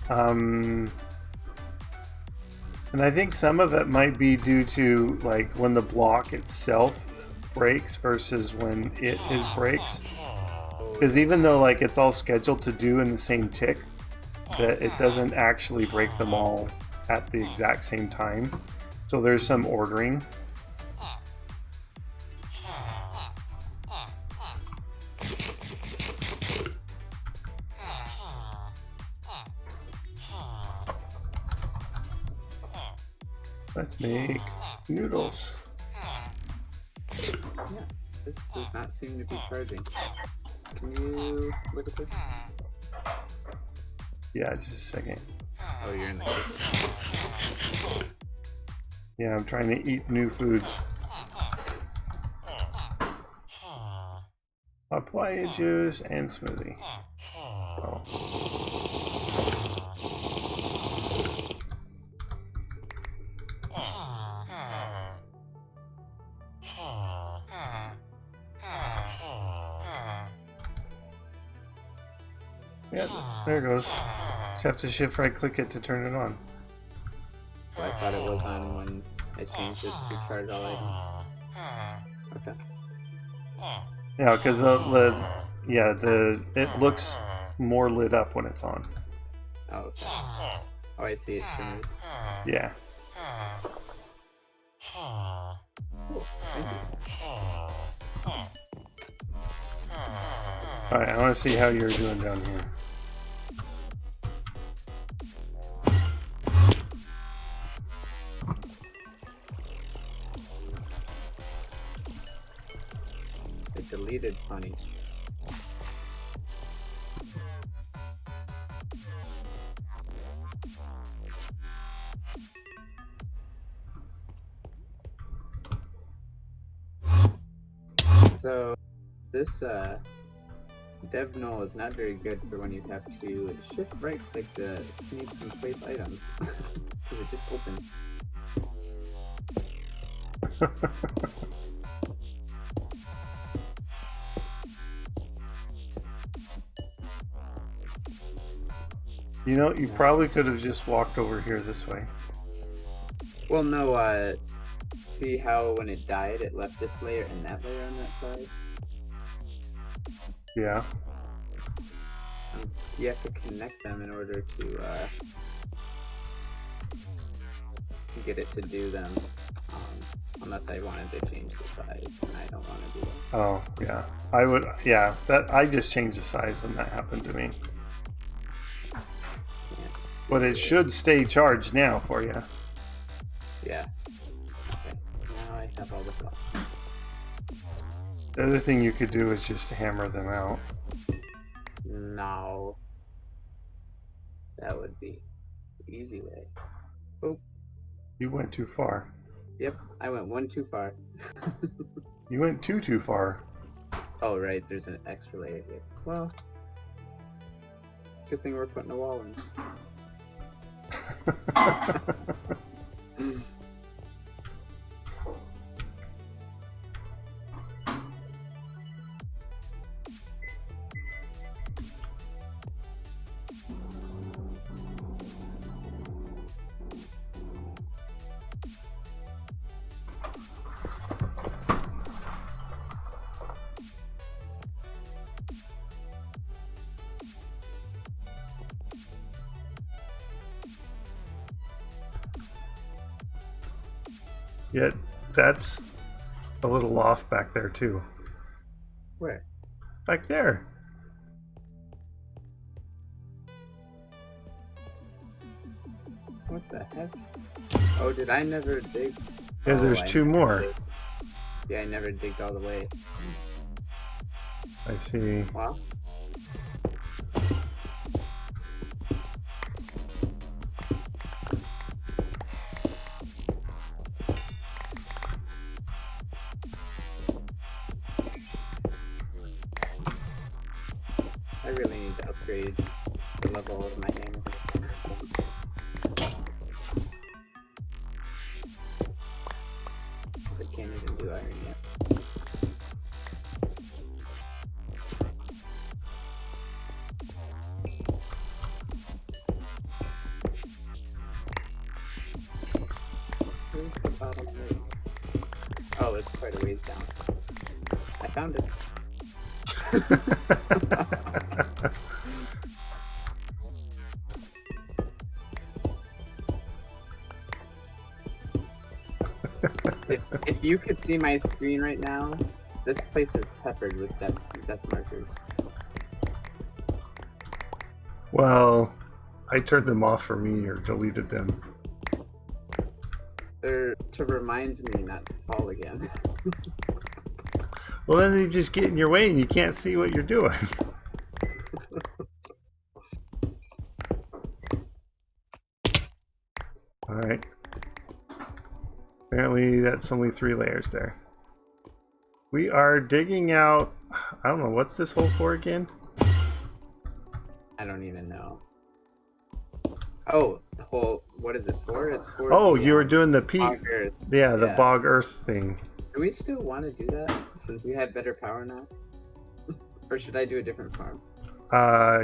And I think some of it might be due to, like, when the block itself breaks versus when it breaks. Because even though, like, it's all scheduled to do in the same tick, that it doesn't actually break them all at the exact same time. So there's some ordering. Let's make noodles. Yeah, this does not seem to be charging. Can you look at this? Yeah, just a second. Oh, you're in the kitchen. Yeah, I'm trying to eat new foods. Papaya juice and smoothie. Oh. Yeah, there it goes. Just have to shift right click it to turn it on. Well, I thought it was on when I changed it to charge all items. Okay. Yeah, because it looks more lit up when it's on. Oh, okay. Oh, I see, it shimmers. Yeah. Cool, thank you. Alright, I want to see how you're doing down here. It deleted funny. So this dev null is not very good for when you have to shift right click to sneak and place items because it just opens. You know, you probably could have just walked over here this way. Well, no, see how when it died it left this layer and that layer on that side? Yeah. You have to connect them in order to get it to do them. Unless I wanted to change the size, and I don't want to do that. Oh, yeah. I would, yeah. I just changed the size when that happened to me. But it should stay charged now for you. Yeah. Okay. Now I have all the thoughts. The other thing you could do is just hammer them out. No. That would be the easy way. Oh. You went too far. Yep, I went one too far. You went too far. Oh, right, there's an extra layer here. Well, good thing we're putting a wall in. Yet that's a little off back there too. Where? Back there. What the heck? Oh, did I never dig? Yeah, there's I two never more. dig- Yeah, I never digged all the way. I see. Wow. I really need to upgrade the level of my hammer. Because I can't even do iron yet. Where's the bottom right? Oh, it's quite a ways down. I found it. If you could see my screen right now, this place is peppered with death markers. Well, I turned them off for me or deleted them. They're to remind me not to fall again. Well, then they just get in your way and you can't see what you're doing. Alright. Apparently that's only 3 layers there. We are digging out... I don't know, what's this hole for again? I don't even know. Oh, the whole... What is it for? It's for Oh, the, you were doing the peat... bog earth. Yeah, the bog earth thing. Do we still want to do that, since we have better power now? Or should I do a different farm?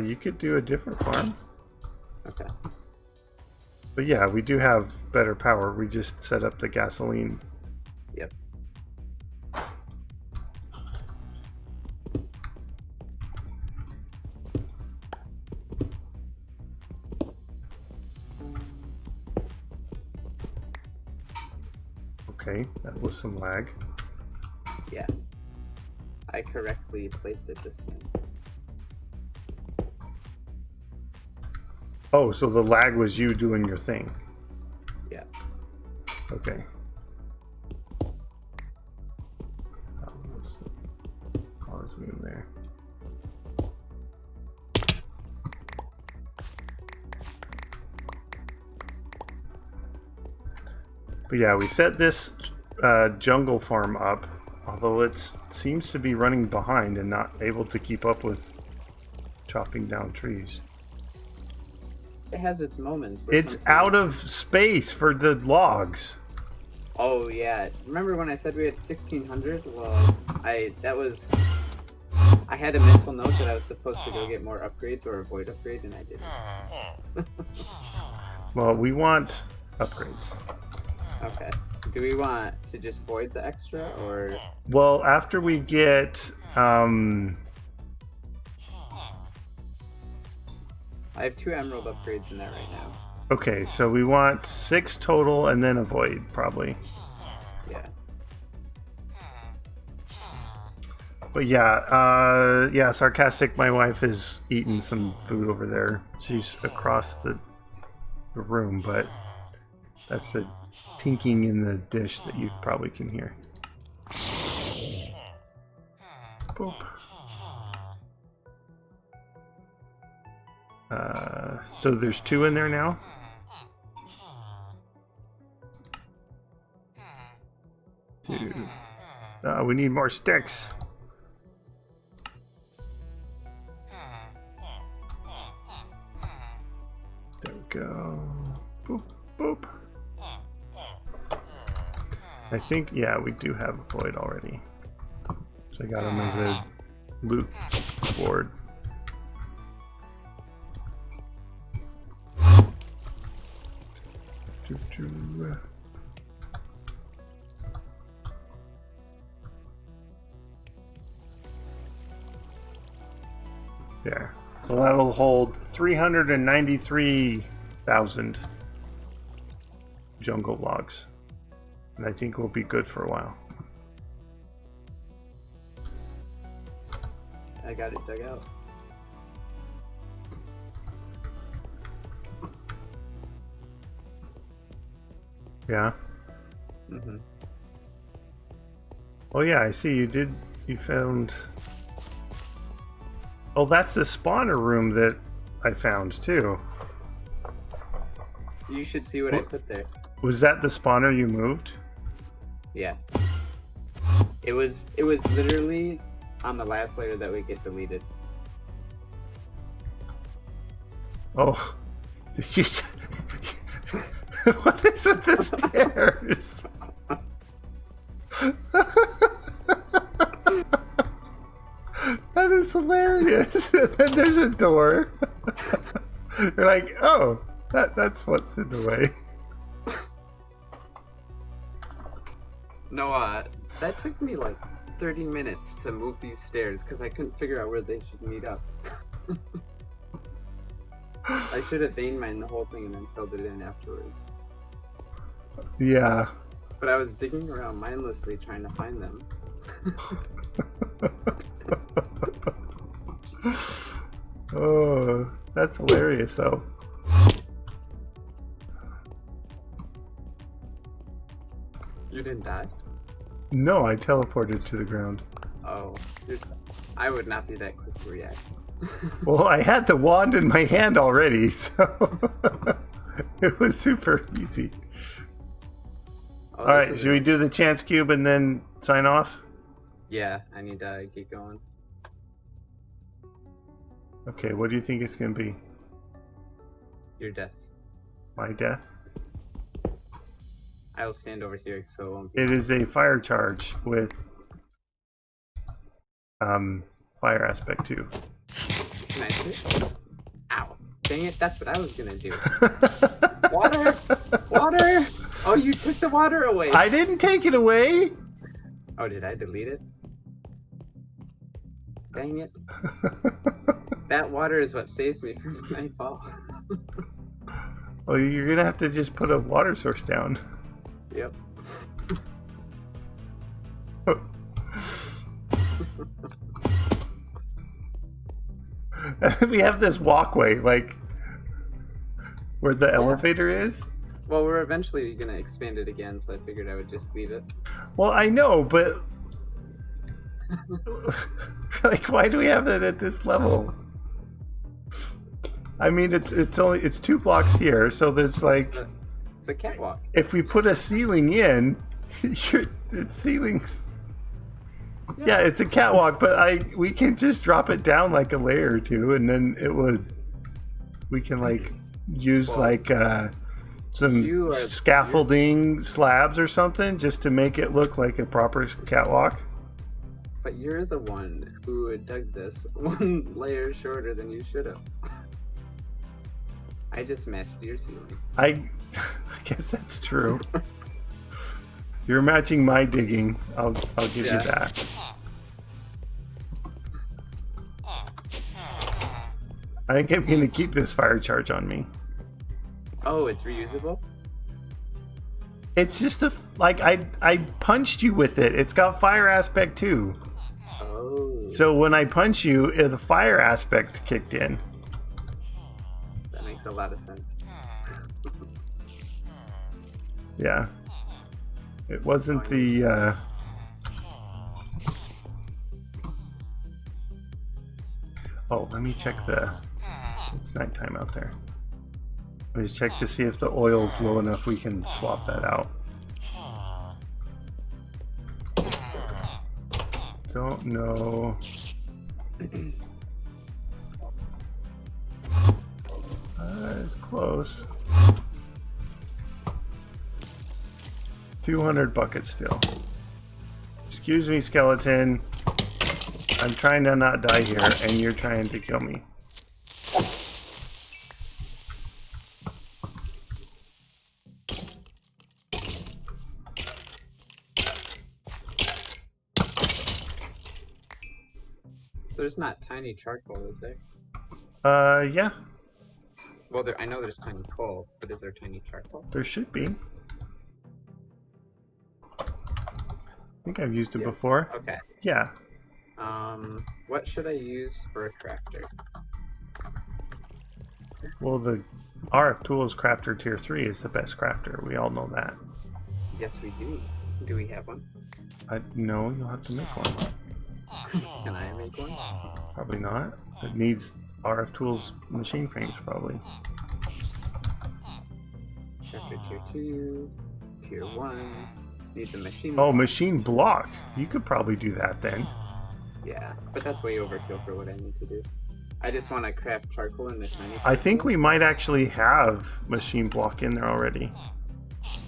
You could do a different farm. Okay. But yeah, we do have better power. We just set up the gasoline. Yep. Okay, that was some lag. Yeah. I correctly placed it this time. Oh, so the lag was you doing your thing. Yes. Okay. Let's pause me in there. But yeah, we set this jungle farm up, although it seems to be running behind and not able to keep up with chopping down trees. It has its moments. But It's out of space for the logs. Oh yeah. Remember when I said we had 1600? Well, I had a mental note that I was supposed to go get more upgrades or avoid upgrade, and I didn't. Well, we want upgrades. Okay. Do we want to just void the extra, or... Well, after we get... I have 2 emerald upgrades in that right now. Okay, so we want 6 total and then a void, probably. Yeah. But yeah, Sarcastic, my wife is eating some food over there. She's across the room, but that's the tinking in the dish that you probably can hear. Boop. So there's 2 in there now? Two. We need more sticks. go. Boop, boop. I think, yeah, we do have a void already. So I got him as a loot board. There. So that'll hold 393,000 jungle logs. And I think we'll be good for a while. I got it dug out. Yeah? Mm-hmm. Oh yeah, I see you found... Oh, that's the spawner room that I found too. You should see what I put there. Was that the spawner you moved? Yeah. It was literally on the last layer that would get deleted. Oh, this just... What is with the stairs? That is hilarious. And there's a door. You're like, oh, that's what's in the way. No, that took me like 30 minutes to move these stairs because I couldn't figure out where they should meet up. I should have vein mined the whole thing and then filled it in afterwards. Yeah. But I was digging around mindlessly trying to find them. Oh, that's hilarious though. You didn't die? No, I teleported to the ground. Oh, I would not be that quick to react. Well, I had the wand in my hand already, so it was super easy. Oh, Alright, should we do the chance cube and then sign off? Yeah, I need to get going. Okay, what do you think it's going to be? Your death. My death? I will stand over here so it won't be. It is a fire charge with fire aspect 2. Can I see it? Ow. Dang it, that's what I was gonna do. Water! Water! Oh, you took the water away! I didn't take it away! Oh, did I delete it? Dang it. That water is what saves me from nightfall. Well, you're gonna have to just put a water source down. Yep. We have this walkway, like where the elevator is. Well, we're eventually gonna expand it again, so I figured I would just leave it. Well, I know, but like, why do we have it at this level? I mean, it's 2 blocks here, so there's like it's a catwalk. if we put a ceiling in, it's ceilings. Yeah, it's a catwalk, but we can just drop it down like a layer or two, and then we can like use like some scaffolding slabs or something just to make it look like a proper catwalk. But you're the one who dug this 1 layer shorter than you should have. I just matched your ceiling. I guess that's true. You're matching my digging. I'll give you that. I think I'm gonna keep this fire charge on me. Oh, it's reusable? It's just I punched you with it. It's got fire aspect too. Oh. So when I punch you, the fire aspect kicked in. That makes a lot of sense. Yeah. It wasn't the Oh, let me check it's nighttime out there. Let me just check to see if the oil's low enough we can swap that out. Don't know. It's close. 200 buckets still. Excuse me, skeleton. I'm trying to not die here, and you're trying to kill me. There's not tiny charcoal, is there? Yeah, Well, I know there's tiny coal, but is there tiny charcoal? there should be. I think I've used it Yes. before. Okay. Yeah. What should I use for a crafter? Well, the RF Tools Crafter Tier 3 is the best crafter. We all know that. Yes, we do. Do we have one? No, you'll have to make one. Can I make one? Probably not. It needs RF Tools machine frames, probably. Crafter Tier 2, Tier 1. Needs a machine. Oh, machine block. You could probably do that then. Yeah, but that's way overkill for what I need to do. I just want to craft charcoal in the tiny. I think we might actually have machine block in there already.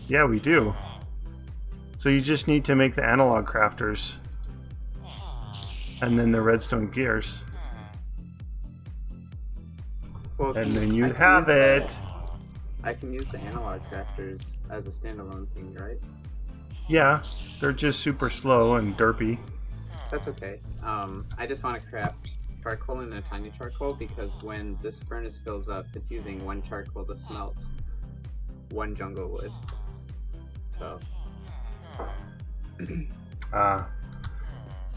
Yeah, we do. So you just need to make the analog crafters. And then the redstone gears. Well, And then I you can have use it. I can use the analog crafters as a standalone thing, right? Yeah, they're just super slow and derpy. That's okay. I just want to craft charcoal in a tiny charcoal because when this furnace fills up, it's using 1 charcoal to smelt 1 jungle wood. So.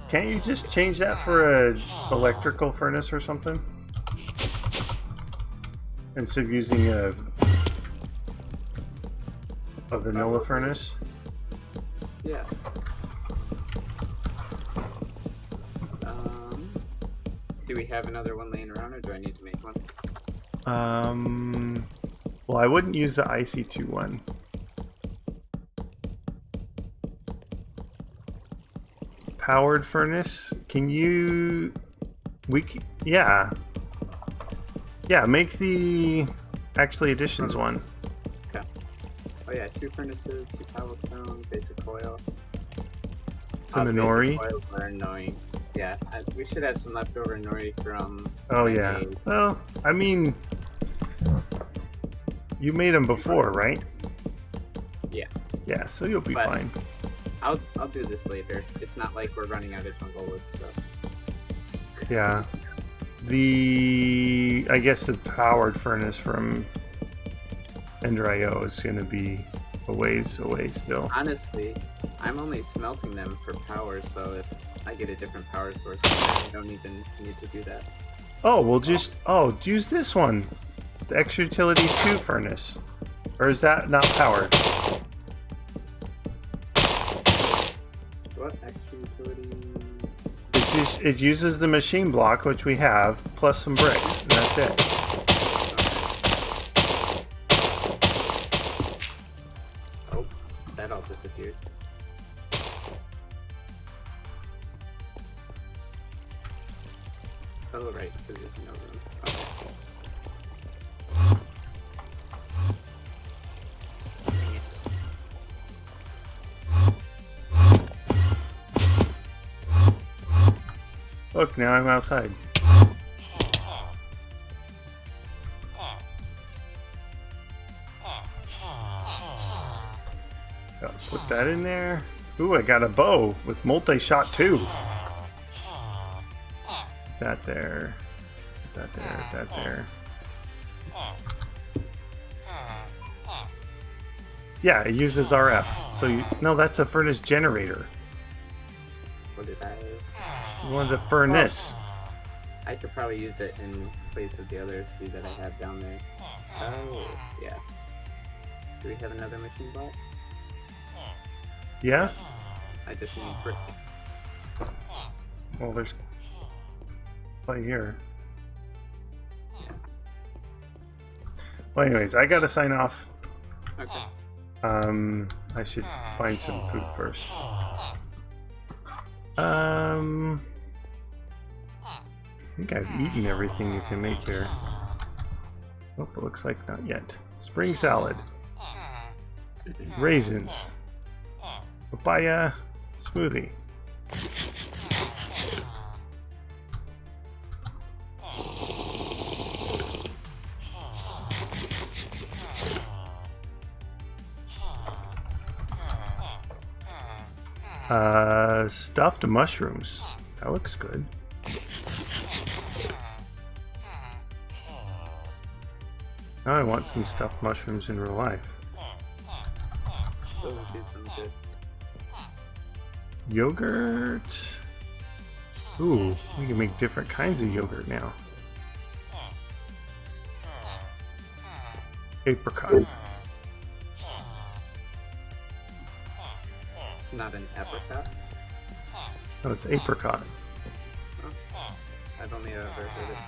Can't you just change that for a electrical furnace or something? Instead of using a vanilla furnace? Yeah. Do we have another one laying around, or do I need to make one? Well, I wouldn't use the IC2 one. Powered furnace? Can you... Yeah. Yeah, make the actually additions one. Okay. Oh yeah, 2 furnaces, 2 cobblestone, basic coil. Some nori. Basic coils are annoying. Yeah, we should have some leftover nori from... Oh yeah. Well, I mean... You made them before, right? Yeah. Yeah, so you'll be But- fine. I'll do this later. It's not like we're running out of jungle wood, so... Yeah. I guess the powered furnace from Ender.io is going to be a ways away still. Honestly, I'm only smelting them for power, so if I get a different power source, I don't even need to do that. Oh, we'll just... Oh, use this one. The Extra Utilities 2 furnace. Or is that not powered? What extra utilities? It uses the machine block, which we have, plus some bricks, and that's it. Oh, that all disappeared. Oh, right, because there's no room. Okay. Dang it. Look, now I'm outside. Gotta put that in there. Ooh, I got a bow with multi-shot too. That there. That there. That there. Yeah, it uses RF. So no, that's a furnace generator. What did I... You want the furnace. I could probably use it in place of the other 3 that I have down there. Oh, yeah. Do we have another machine block? Yeah? I just need brick. Well, there's play here. Yeah. Well, anyways, I gotta sign off. Okay. I should find some food first. I think I've eaten everything you can make here. Oh, it looks like not yet. Spring salad. Raisins. Papaya smoothie. Stuffed mushrooms. That looks good. Now I want some stuffed mushrooms in real life. Those would do some good. Yogurt. Ooh, we can make different kinds of yogurt now. Apricot. It's not an apricot. Oh, it's apricot. Oh, I've only ever heard it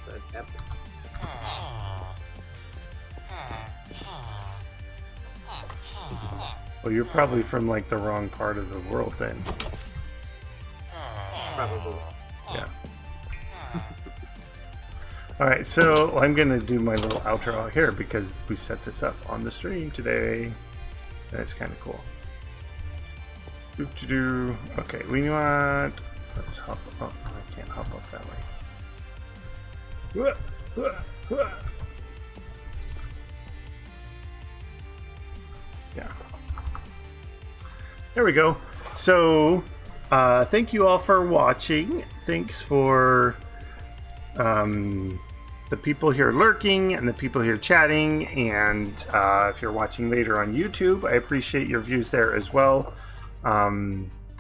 said apricot. Well, you're probably from like the wrong part of the world then. Probably. Yeah. Alright, so I'm gonna do my little outro out here because we set this up on the stream today. That's kind of cool. Okay, we want... Let's hop up. Oh, I can't hop up that way. Yeah. There we go. So, thank you all for watching. Thanks for the people here lurking and the people here chatting. And if you're watching later on YouTube, I appreciate your views there as well.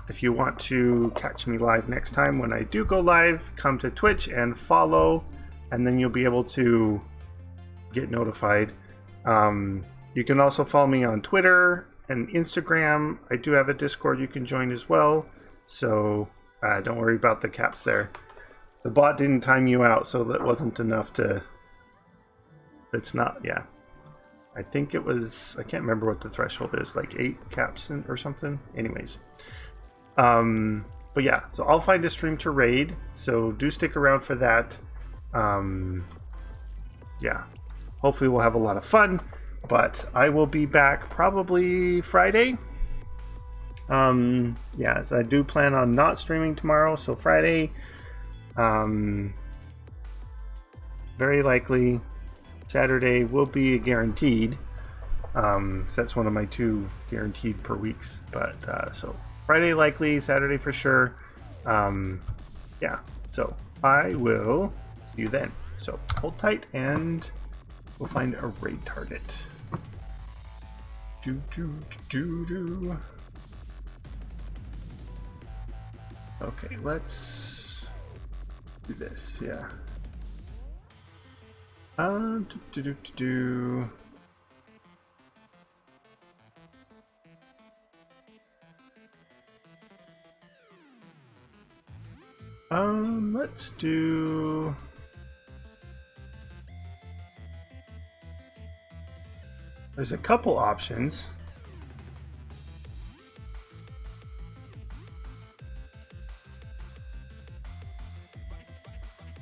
If you want to catch me live next time when I do go live, come to Twitch and follow, and then you'll be able to get notified. You can also follow me on Twitter and Instagram. I do have a Discord you can join as well, so don't worry about the caps there. The bot didn't time you out, so that wasn't enough to... It's not, yeah. I think it was, I can't remember what the threshold is, like 8 caps or something. Anyways. But yeah, so I'll find a stream to raid, so do stick around for that. Yeah, hopefully we'll have a lot of fun, but I will be back probably Friday. Yeah, so I do plan on not streaming tomorrow, so Friday, very likely. Saturday will be guaranteed. So that's one of my 2 guaranteed per weeks. But so Friday likely, Saturday for sure. Yeah, so I will see you then. So hold tight and we'll find a raid target. Okay, let's do this. Yeah. Let's do... There's a couple options.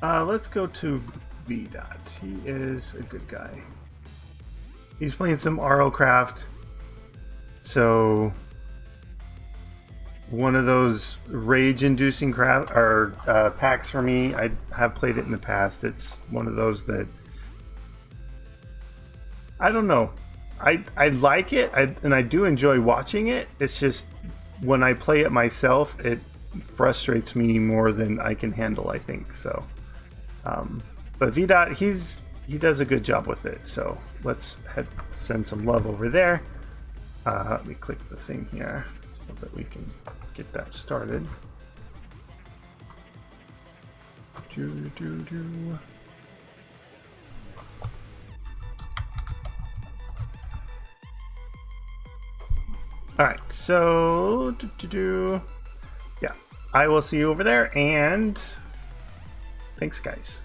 Let's go to V-Dot. He is a good guy. He's playing some RO-Craft. So one of those rage-inducing craft or packs for me. I have played it in the past. It's one of those that I don't know. I like it, and I do enjoy watching it. It's just when I play it myself, it frustrates me more than I can handle, I think. So, but VDOT, he does a good job with it. So let's send some love over there. Let me click the thing here so that we can get that started. Alright, so yeah, I will see you over there, and thanks guys.